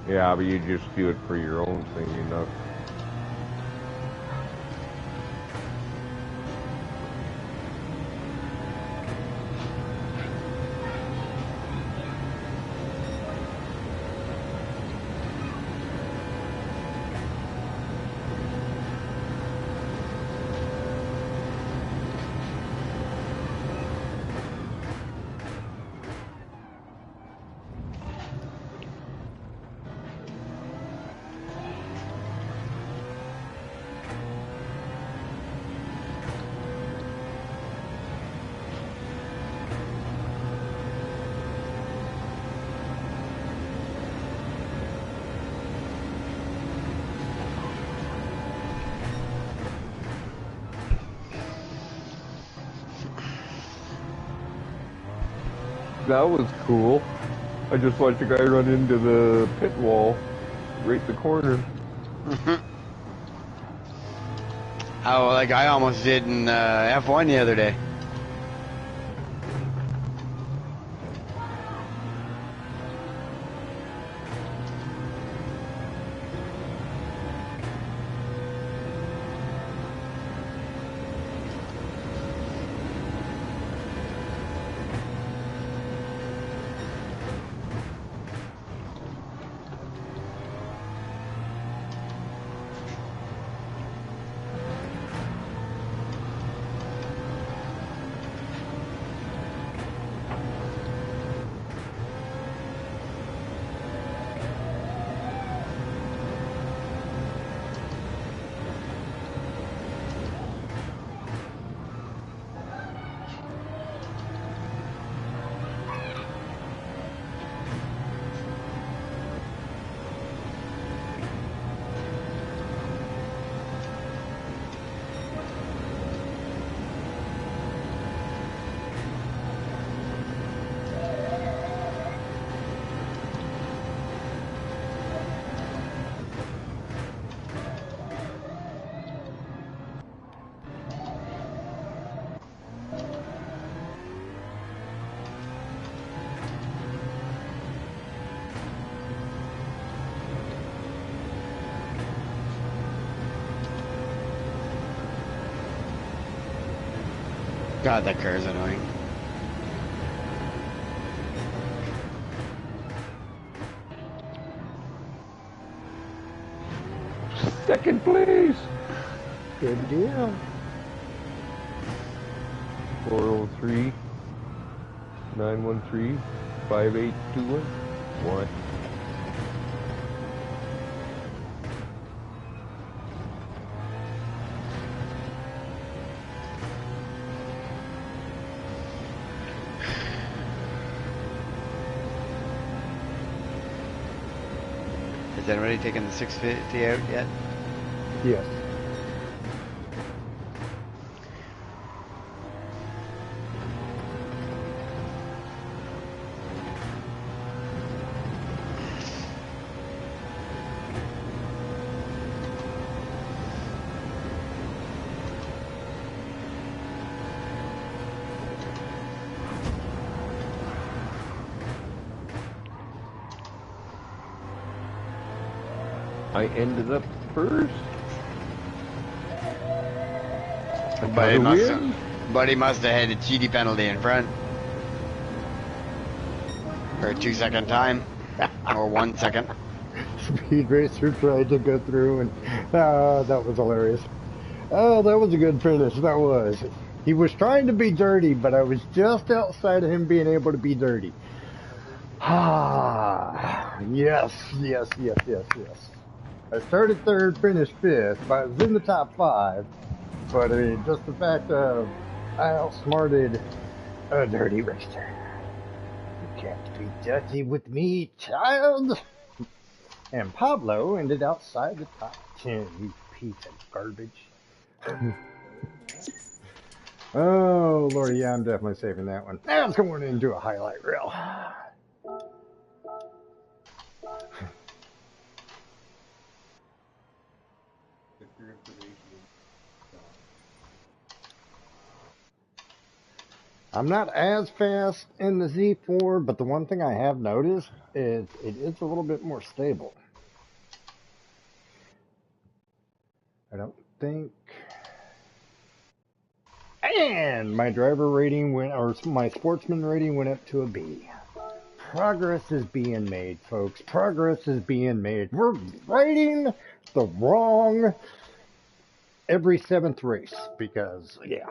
Yeah, but you just do it for your own thing, enough. That was cool. I just watched a guy run into the pit wall, right in the corner. Oh, like I almost did in F1 the other day. God, that car is annoying. Second place! Good deal. 403 913 5821 1. Has anybody taken the 650 out yet? Yes. I ended up first. But he Another must win. have, but he must have had a cheaty penalty in front. For a 2 second time. Or 1 second. Speed Racer tried to go through, and that was hilarious. Oh, that was a good finish. That was. He was trying to be dirty, but I was just outside of him being able to be dirty. Ah, yes, yes, yes, yes, yes. I started third, finished fifth, but I was in the top five. But I mean, just the fact of I outsmarted a dirty racer. You can't be dirty with me, child. And Pablo ended outside the top 10, you piece of garbage. Oh, Lord, yeah, I'm definitely saving that one. Now let's go on into a highlight reel. I'm not as fast in the Z4, but the one thing I have noticed is it is a little bit more stable. I don't think. And my driver rating went, or my sportsman rating went up to a B. Progress is being made, folks. Progress is being made. We're writing the wrong every seventh race because, yeah.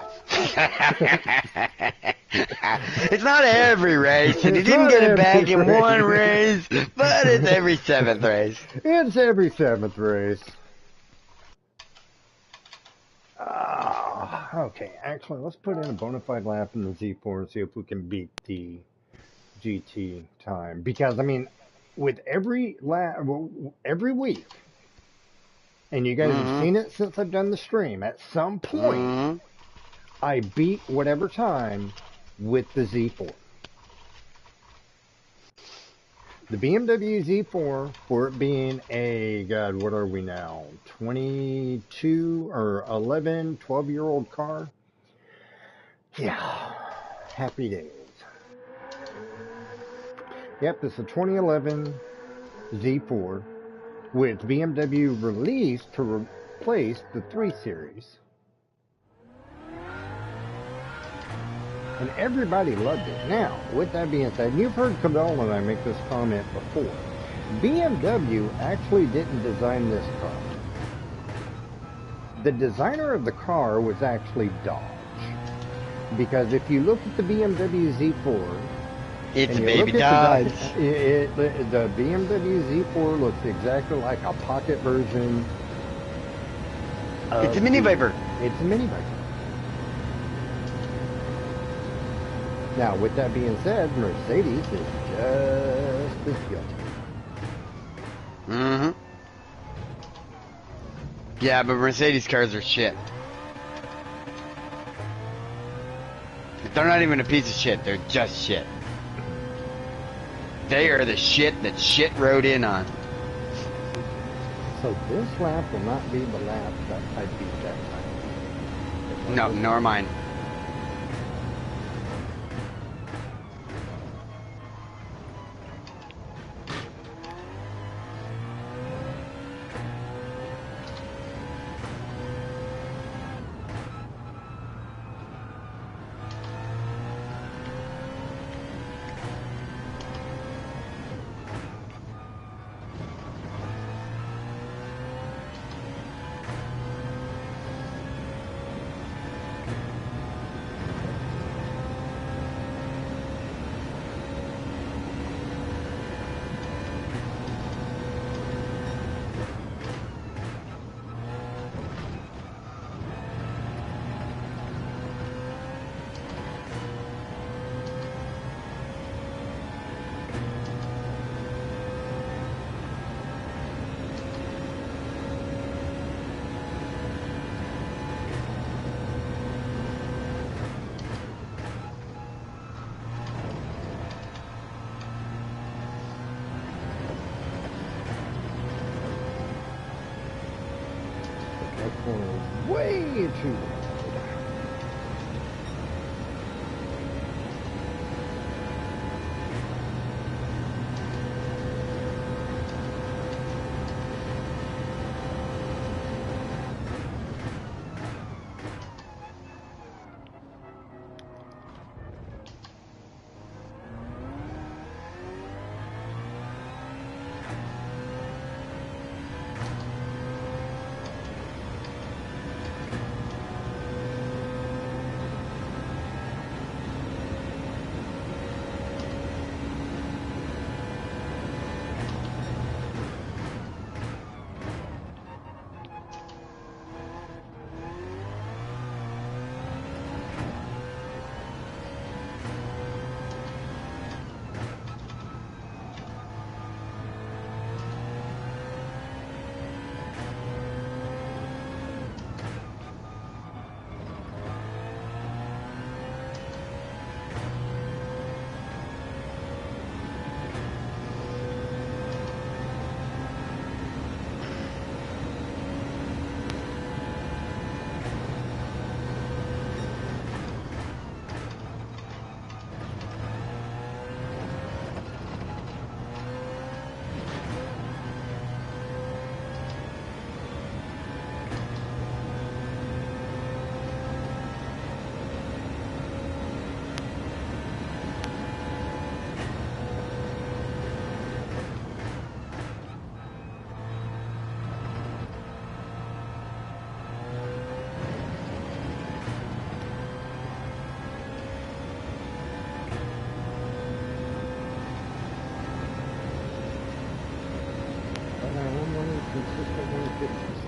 It's not every race, and he It's didn't not get it every back in one race. race, but it's every seventh race. It's every seventh race. Okay, actually, let's put in a bona fide lap in the Z4 and see if we can beat the GT time. Because, I mean, with every lap, every week, and you guys have Mm-hmm. seen it since I've done the stream, at some point, Mm-hmm. I beat whatever time with the Z4. The BMW Z4, for it being a, God, what are we now? 22 or 11, 12-year-old car? Yeah, happy days. Yep, it's a 2011 Z4, which BMW released to replace the 3 Series. And everybody loved it. Now, with that being said, you've heard Cabell and I make this comment before. BMW actually didn't design this car. The designer of the car was actually Dodge. Because if you look at the BMW Z4, It's and a you baby look at Dodge. the BMW Z4 looks exactly like a pocket version of It's a mini Viper. It's a mini Viper. Now, with that being said, Mercedes is just as guilty. Mm-hmm. Yeah, but Mercedes cars are shit. They're not even a piece of shit. They're just shit. They are the shit that shit rode in on. So this lap will not be the lap that I beat that time. No, nor mine. That corner is way too wide. consistent 150s.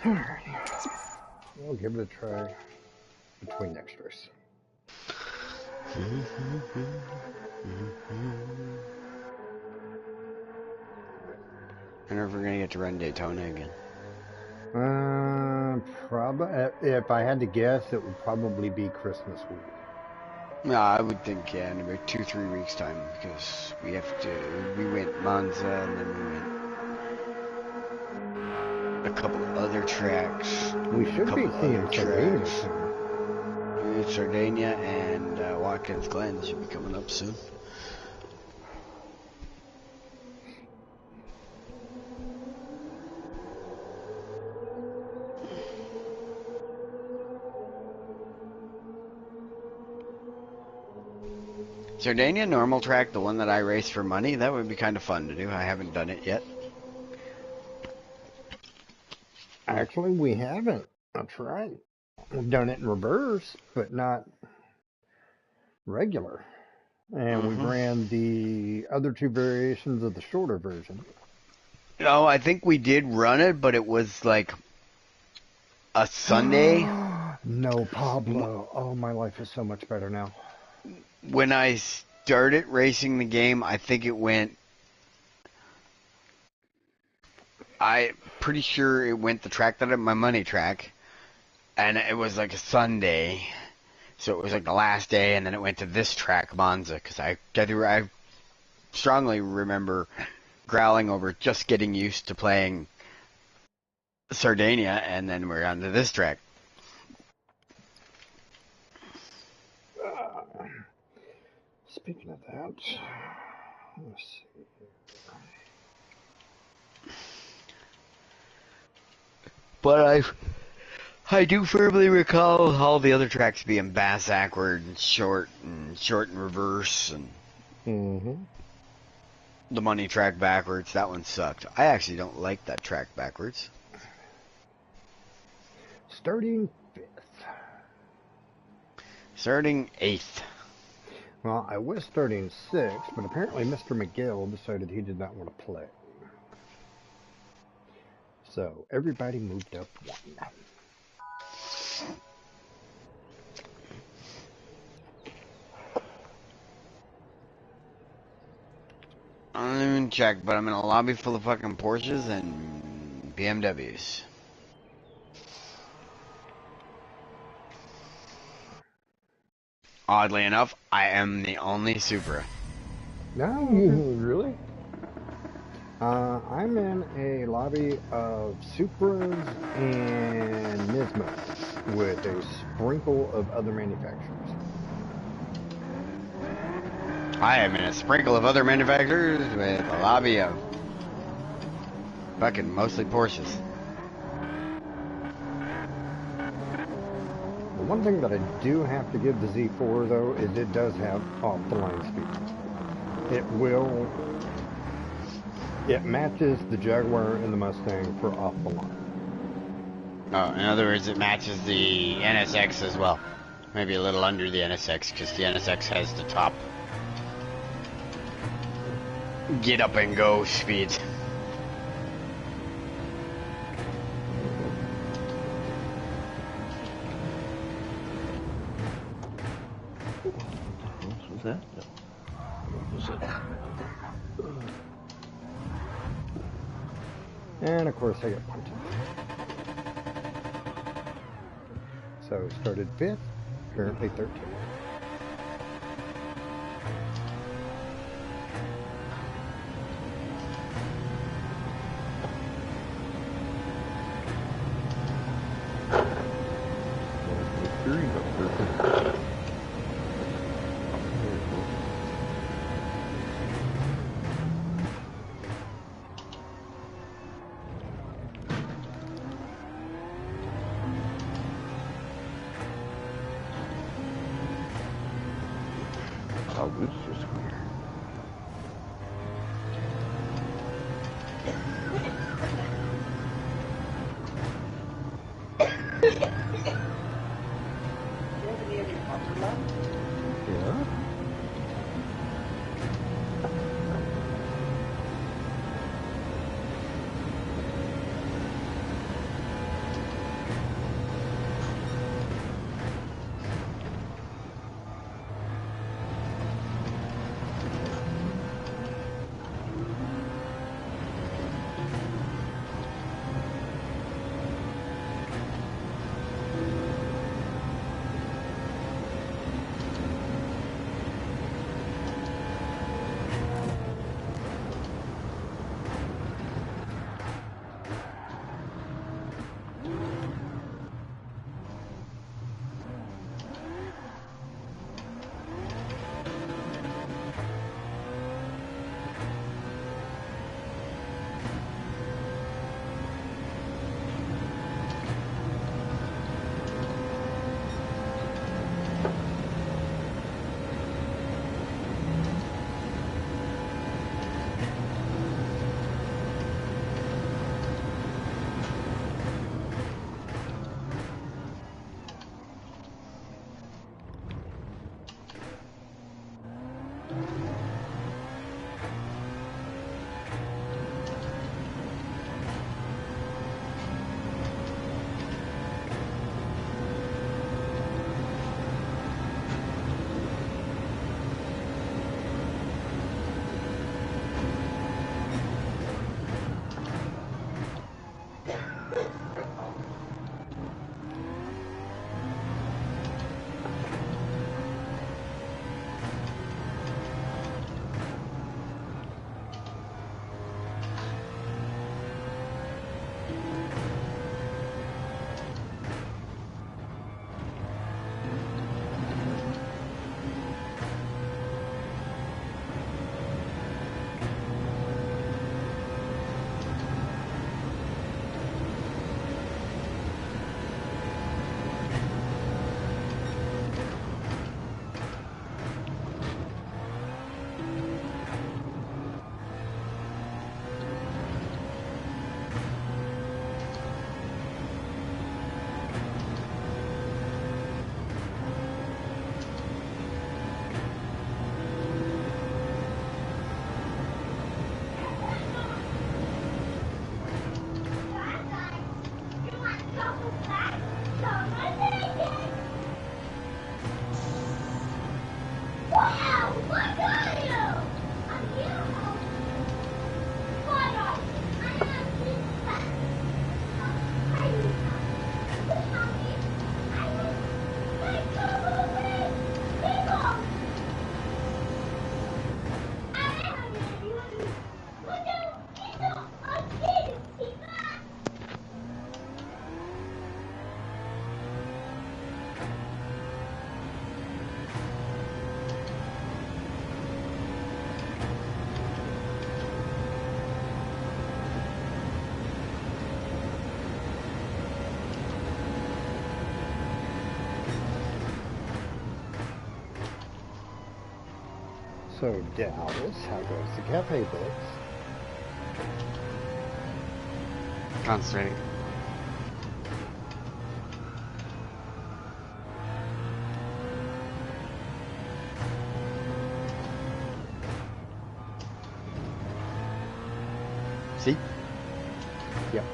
Alrighty. We'll give it a try between extras. I wonder if we're gonna get to run Daytona again. Probably. If I had to guess, it would probably be Christmas week. No, I would think in about 2-3 weeks time because we went Monza and then we went a couple other tracks. We should be seeing Sardinia soon. Sardinia and Watkins Glen should be coming up soon. Sardinia normal track, the one that I race for money, that would be kind of fun to do. I haven't done it yet. Actually, we haven't. That's right. We've done it in reverse, but not regular. And we've ran the other two variations of the shorter version. No, I think we did run it, but it was like a Sunday. No, Pablo. Oh, my life is so much better now. When I started racing the game, I think it went... I'm pretty sure it went the track that my money track. And it was like a Sunday. So it was like the last day, and then it went to this track, Monza. Because I strongly remember growling over just getting used to playing Sardinia, and then we're on to this track. Speaking of that, let's see. But I do firmly recall all the other tracks being bass backward and short and reverse, and the money track backwards. That one sucked. I actually don't like that track backwards. Starting 5th. Starting 8th. Well, I was starting 6th, but apparently Mr. McGill decided he did not want to play. So everybody moved up 1. I don't even check, but I'm in a lobby full of fucking Porsches and BMWs. Oddly enough, I am the only Supra. No, really? I'm in a lobby of Supras and Nismos with a sprinkle of other manufacturers. I am in a sprinkle of other manufacturers with a lobby of fucking mostly Porsches. The one thing that I do have to give the Z4 though is it does have off-the-line speed. It matches the Jaguar and the Mustang for off-the-line. Oh, in other words, it matches the NSX as well. Maybe a little under the NSX because the NSX has the top get up and go speeds. What was that? What was it? And of course I got punted. So started 5th, currently 13th. Oh, this is weird. Yeah? So, Dallas, how goes the cafe books? Concentrating. See? Yep.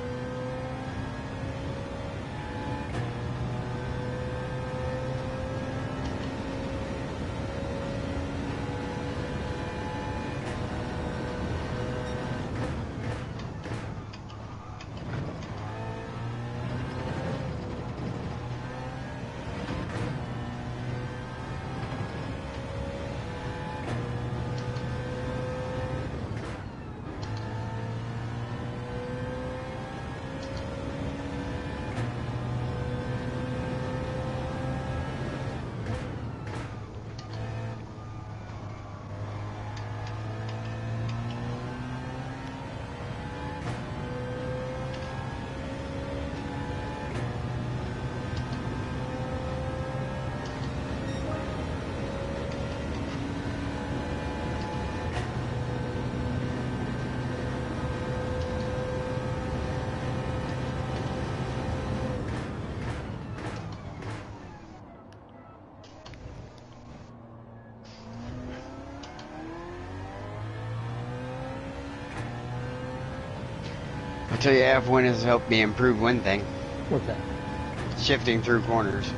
I'll tell you, F1 has helped me improve one thing: What's that? shifting through corners.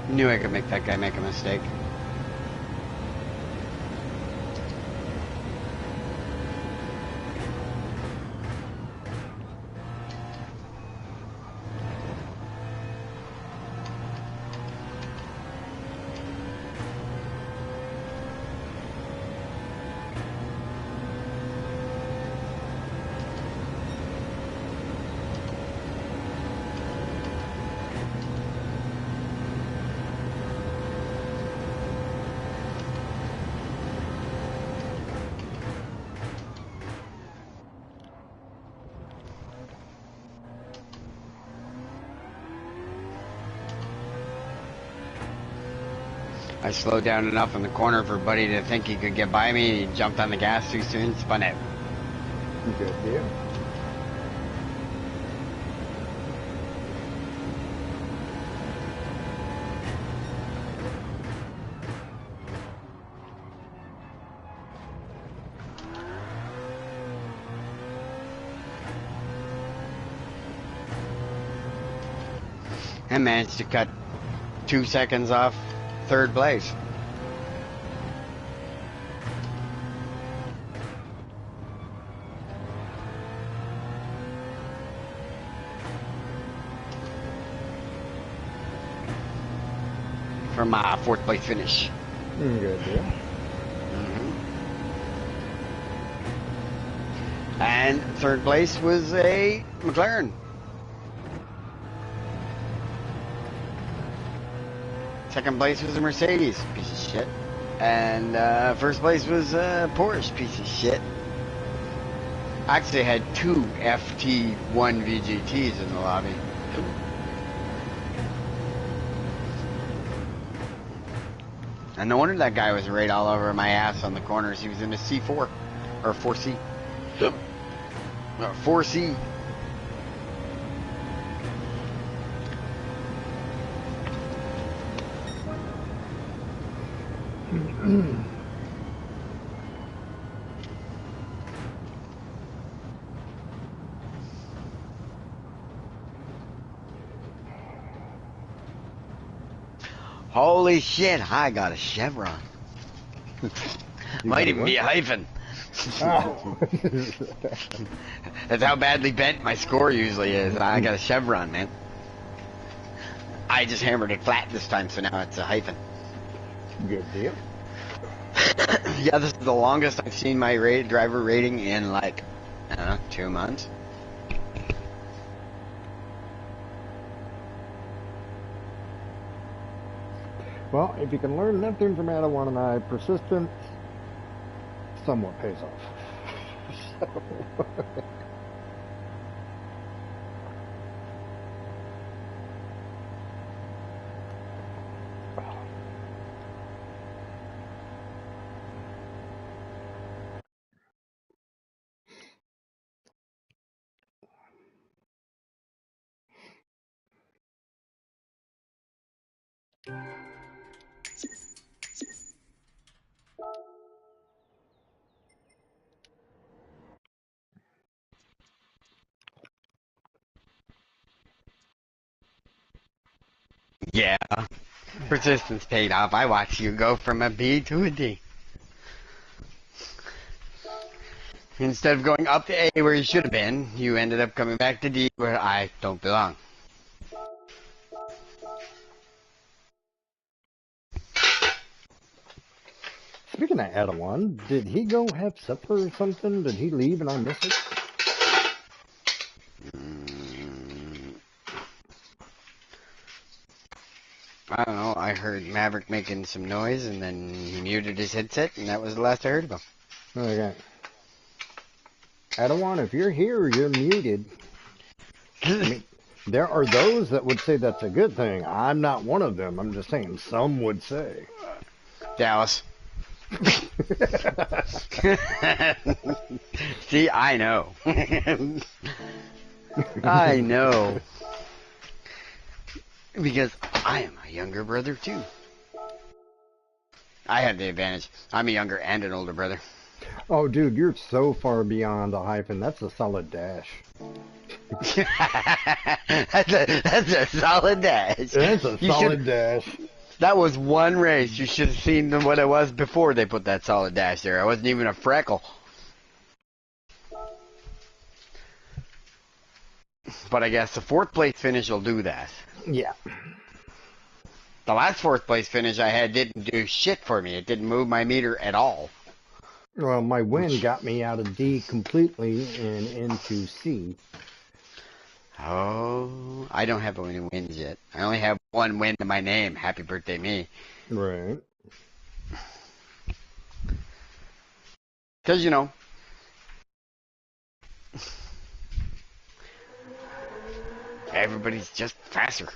Knew I could make that guy make a mistake. I slowed down enough in the corner for Buddy to think he could get by me. He jumped on the gas too soon, spun out. Good deal. I managed to cut 2 seconds off third place. From my fourth place finish. Good deal. And third place was a McLaren. Second place was a Mercedes, piece of shit. And first place was a Porsche, piece of shit. I actually had 2 FT1 VGTs in the lobby. And no wonder that guy was right all over my ass on the corners. He was in a C4 or 4C. 4C. Holy shit, I got a chevron. Might even be a hyphen. Oh. That's how badly bent my score usually is. I got a chevron, man. I just hammered it flat this time, so now it's a hyphen. Good deal. Yeah, this is the longest I've seen my driver rating in like, I don't know, 2 months. Well, if you can learn nothing from Adawan and I, persistence somewhat pays off. Yeah, persistence paid off. I watched you go from a B to a D. Instead of going up to A where you should have been, you ended up coming back to D where I don't belong. Speaking of Adawan, did he go have supper or something? Did he leave and I missed it? I don't know. I heard Maverick making some noise, and then he muted his headset, and that was the last I heard of him. Okay. Adawan, if you're here, you're muted. I mean, there are those that would say that's a good thing. I'm not one of them. I'm just saying some would say. Dallas. See, I know. I know. Because I am a younger brother, too. I have the advantage. I'm a younger and an older brother. Oh, dude, you're so far beyond a hyphen. That's a solid dash. that's a solid dash. That's a solid dash. That was one race. You should have seen what I was before they put that solid dash there. I wasn't even a freckle. But I guess the fourth place finish will do that. Yeah. The last fourth place finish I had didn't do shit for me. It didn't move my meter at all. Well, my win got me out of D completely and into C. Oh, I don't have any wins yet. I only have one win to my name. Happy birthday, me. Right. Because, you know, everybody's just faster.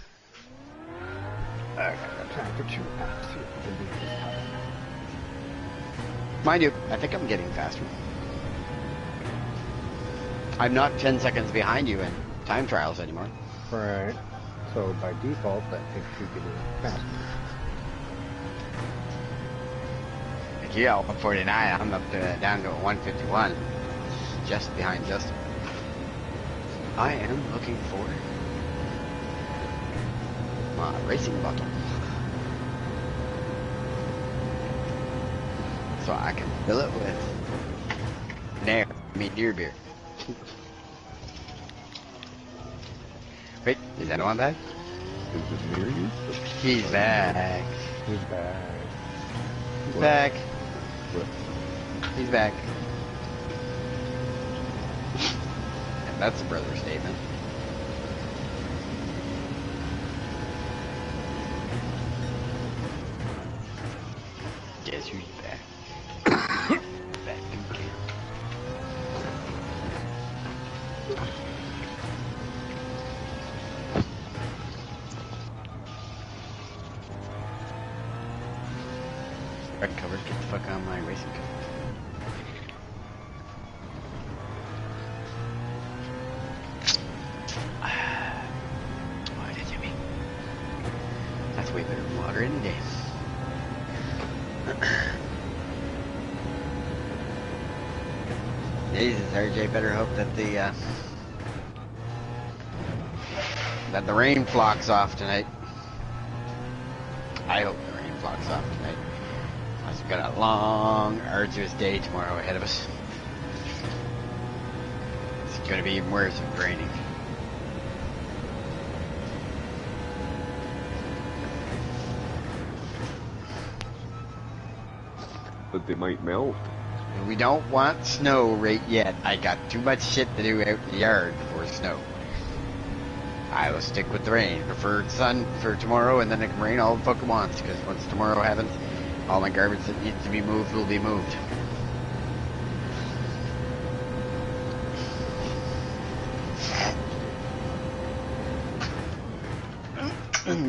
I got time for 2 laps. See if we can beat this time. Mind you, I think I'm getting faster. I'm not 10 seconds behind you in time trials anymore. Right. So by default, that thinks you get it faster. Like you got 149, I'm up to down to 151. Just behind Justin. I am looking for my racing bottle. So I can fill it with deer beer. Wait, is anyone back? Is it near you? He's back. He's back. He's back. What? He's back. And that's a brother statement. Guess who's back? Back again. Red cover, get the fuck on my racing cover. Why did you mean? That's way better than water any day. Jesus, RJ better hope that the rain flocks off tonight. I hope the rain flocks off tonight. We've got a long, arduous day tomorrow ahead of us. It's going to be even worse if it's raining. But they might melt. We don't want snow right yet. I got too much shit to do out in the yard before snow. I will stick with the rain. Preferred sun for tomorrow, and then it can rain all the fuck it wants, because once tomorrow happens, all my garbage that needs to be moved will be moved.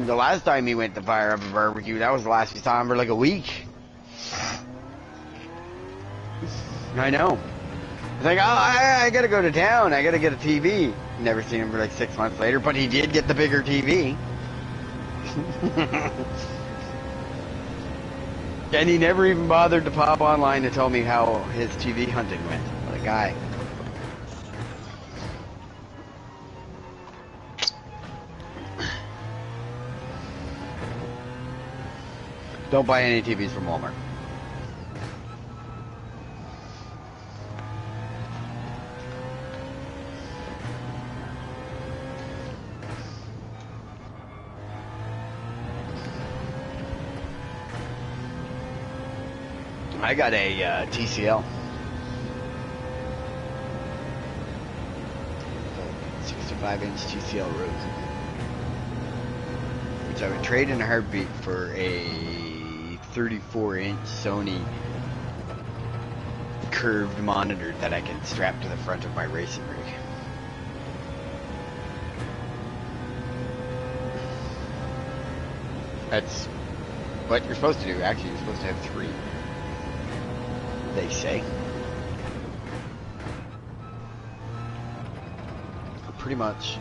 The last time he went to fire up a barbecue, that was the last we saw him for like a week. I know. I was like, oh, I gotta go to town. I gotta get a TV. Never seen him for like 6 months later, but he did get the bigger TV. And he never even bothered to pop online to tell me how his TV hunting went. What a guy. Don't buy any TVs from Walmart. I got a TCL. 65-inch TCL Rose. Which I would trade in a heartbeat for a 34-inch Sony curved monitor that I can strap to the front of my racing rig. That's what you're supposed to do. Actually, you're supposed to have 3. They say. Pretty much.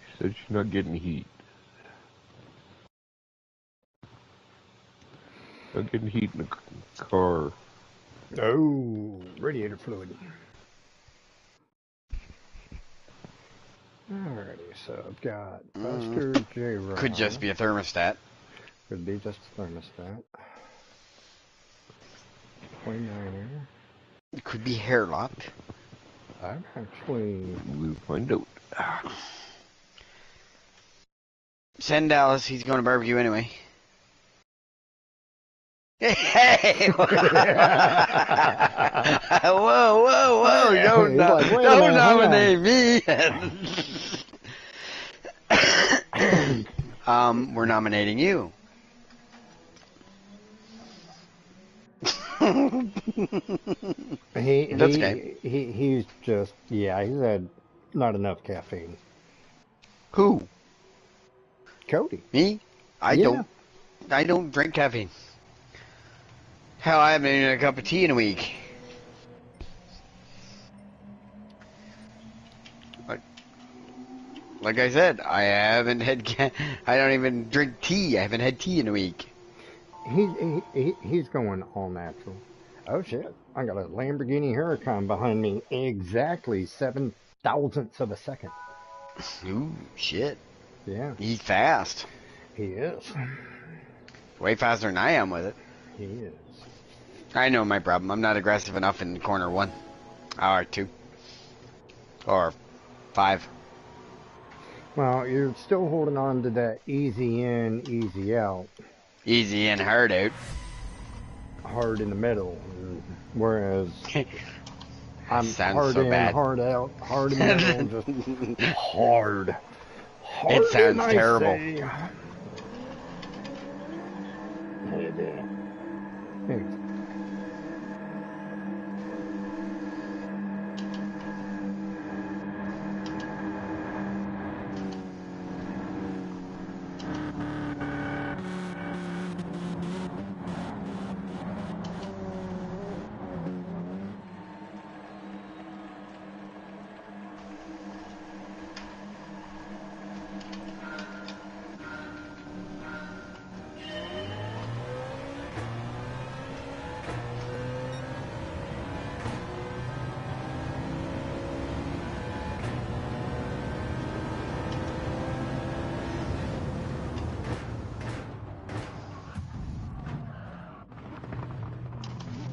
She said she's not getting heat. Not getting heat in the car. Oh, radiator fluid. Alrighty, so I've got Buster J-Ron. Could just be a thermostat. Could be just a thermostat. 29er. It could be hair lock. I've actually... We'll find out. Send Dallas, he's going to barbecue anyway. Hey! Whoa, whoa, whoa! Don't, like, don't nominate me! We're nominating you. That's okay. He's just, yeah, he's had not enough caffeine. Who? Cody. Me? I Yeah. don't. I don't drink caffeine. Hell, I haven't eaten a cup of tea in a week. Like I said, I haven't had. I don't even drink tea. I haven't had tea in a week. He's going all natural. Oh shit! I got a Lamborghini Huracan behind me, exactly 7 thousandths of a second. Ooh, shit. Yeah, He's fast. he is. Way faster than I am with it. He is. I know my problem. I'm not aggressive enough in corner 1. Or 2. Or 5. Well, you're still holding on to that easy in, easy out, Easy in, hard out. hard in the middle. Whereas I'm Sounds hard so in, bad. hard out, hard in the middle, just hard. Hard It sounds I terrible. say. Hey,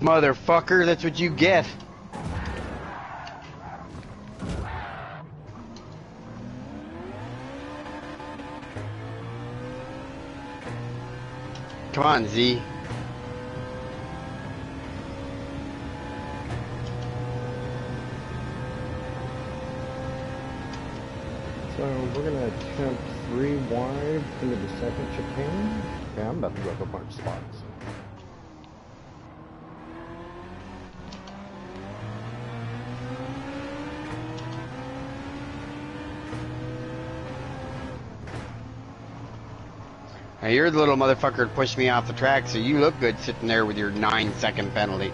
Motherfucker, that's what you get. Come on, Z. so we're gonna attempt 3 wide into the second chicane. Yeah, I'm about to go up a bunch of spots. Now you're the little motherfucker that pushed me off the track, so you look good sitting there with your 9-second penalty.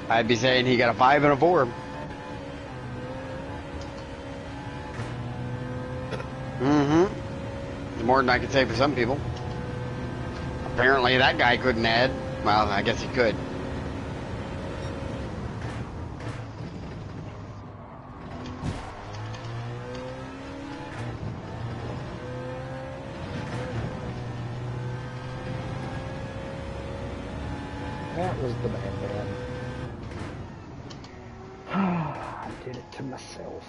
I'd be saying he got a 5 and a 4. More than I could say for some people. Apparently that guy couldn't add. Well, I guess he could. That was the bad. I did it to myself.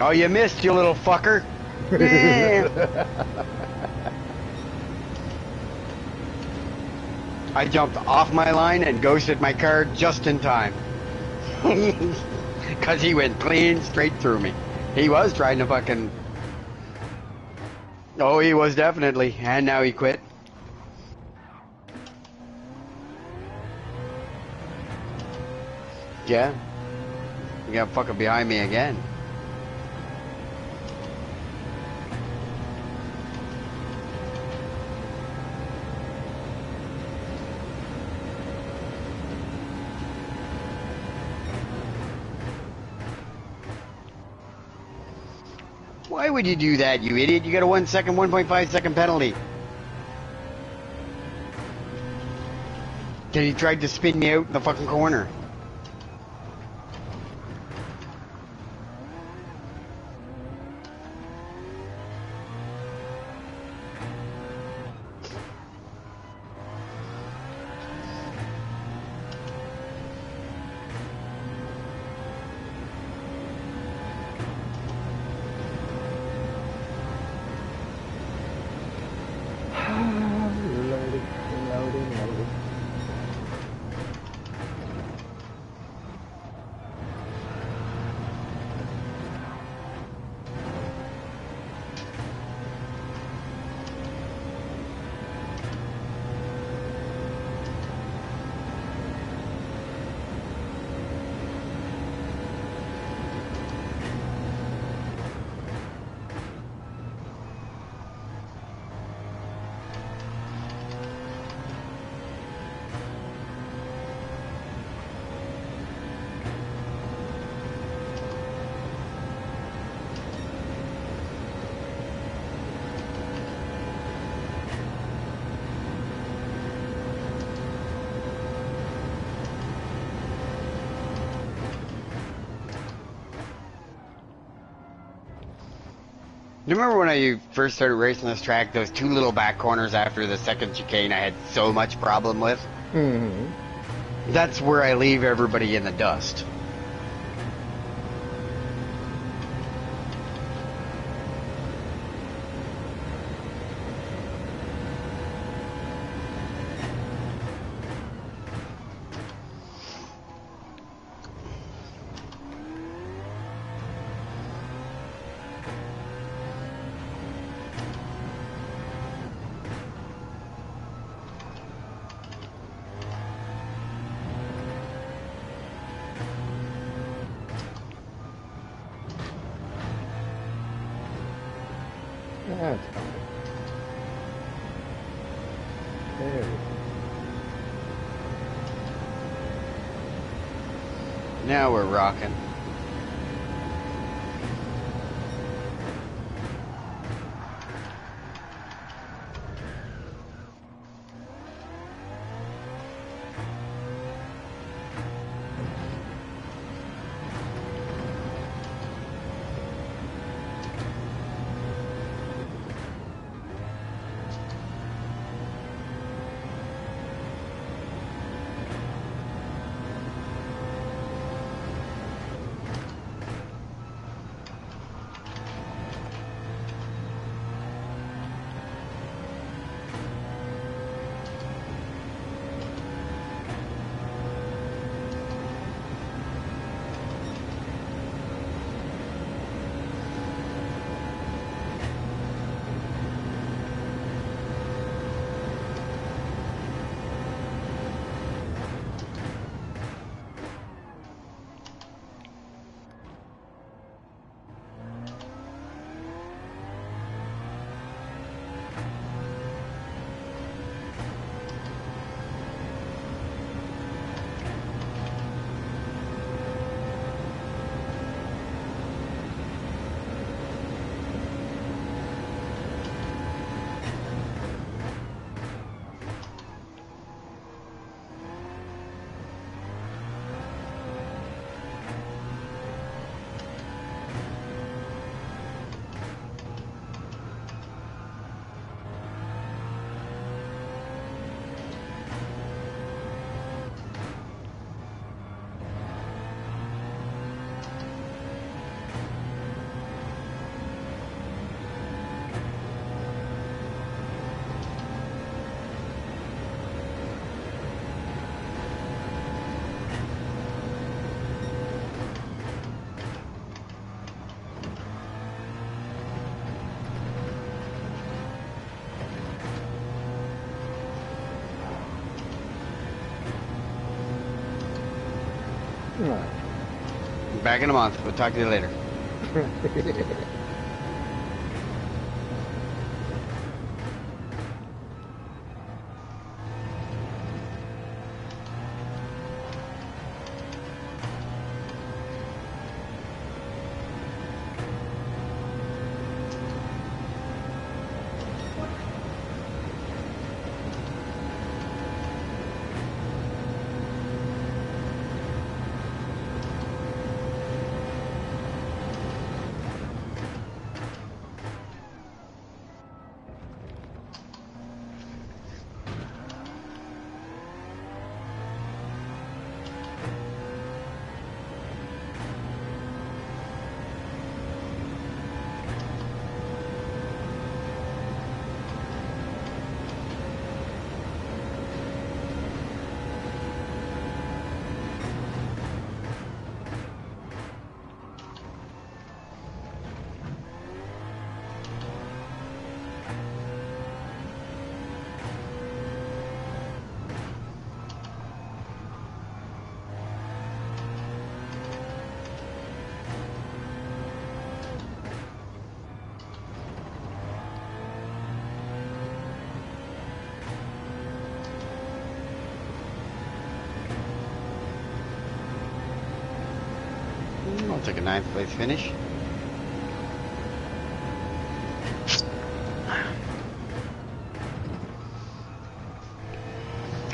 Oh, you missed, you little fucker. Yeah. I jumped off my line and ghosted my car just in time. Because he went clean straight through me. He was trying to fucking... Oh, he was definitely. And now he quit. Yeah. You got fucking behind me again. Why would you do that, you idiot? You got a 1 second, 1.5 second penalty. Then he tried to spin me out in the fucking corner. You remember when I first started racing this track, those two little back corners after the second chicane I had so much problem with? Mm-hmm. That's where I leave everybody in the dust. That's fine. There we go. Now we're rocking. Back in a month. We'll talk to you later. I'll take a 9th place finish.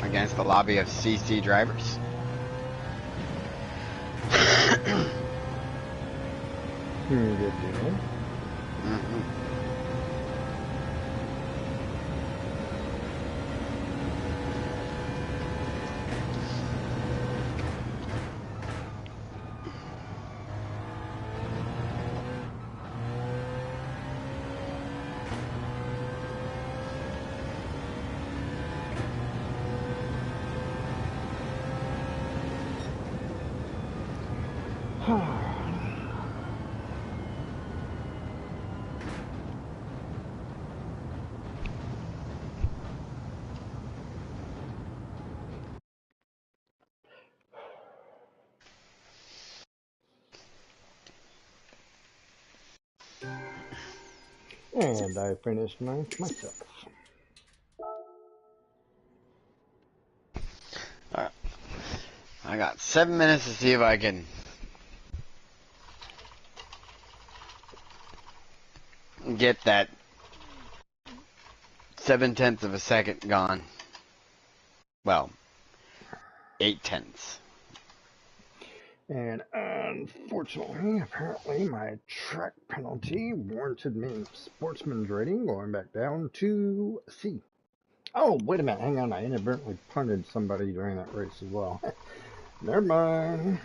Against the lobby of CC drivers. Good deal. Mm-hmm. And I finished mine myself. Alright. I got 7 minutes to see if I can get that 7/10 of a second gone. Well, 8/10. And unfortunately, apparently, my track penalty warranted me sportsman's rating going back down to C. Oh, wait a minute, hang on. I inadvertently punted somebody during that race as well. Never mind.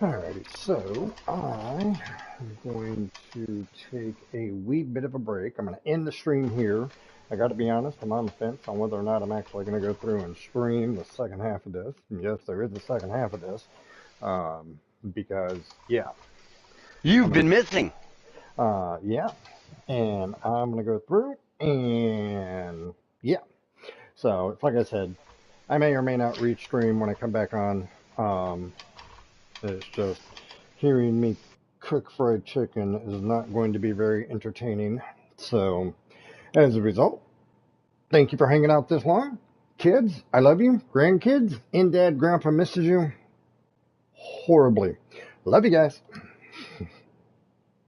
Alrighty, so I am going to take a wee bit of a break. I'm going to end the stream here. I got to be honest, I'm on the fence on whether or not I'm actually going to go through and stream the second half of this. And yes, there is a second half of this. Because, yeah. You've been missing. Yeah. And I'm going to go through and, yeah. So, it's like I said, I may or may not reach stream when I come back on. It's just hearing me cook fried chicken is not going to be very entertaining. So, as a result, thank you for hanging out this long. Kids, I love you. Grandkids, and Dad, Grandpa misses you horribly. Love you guys.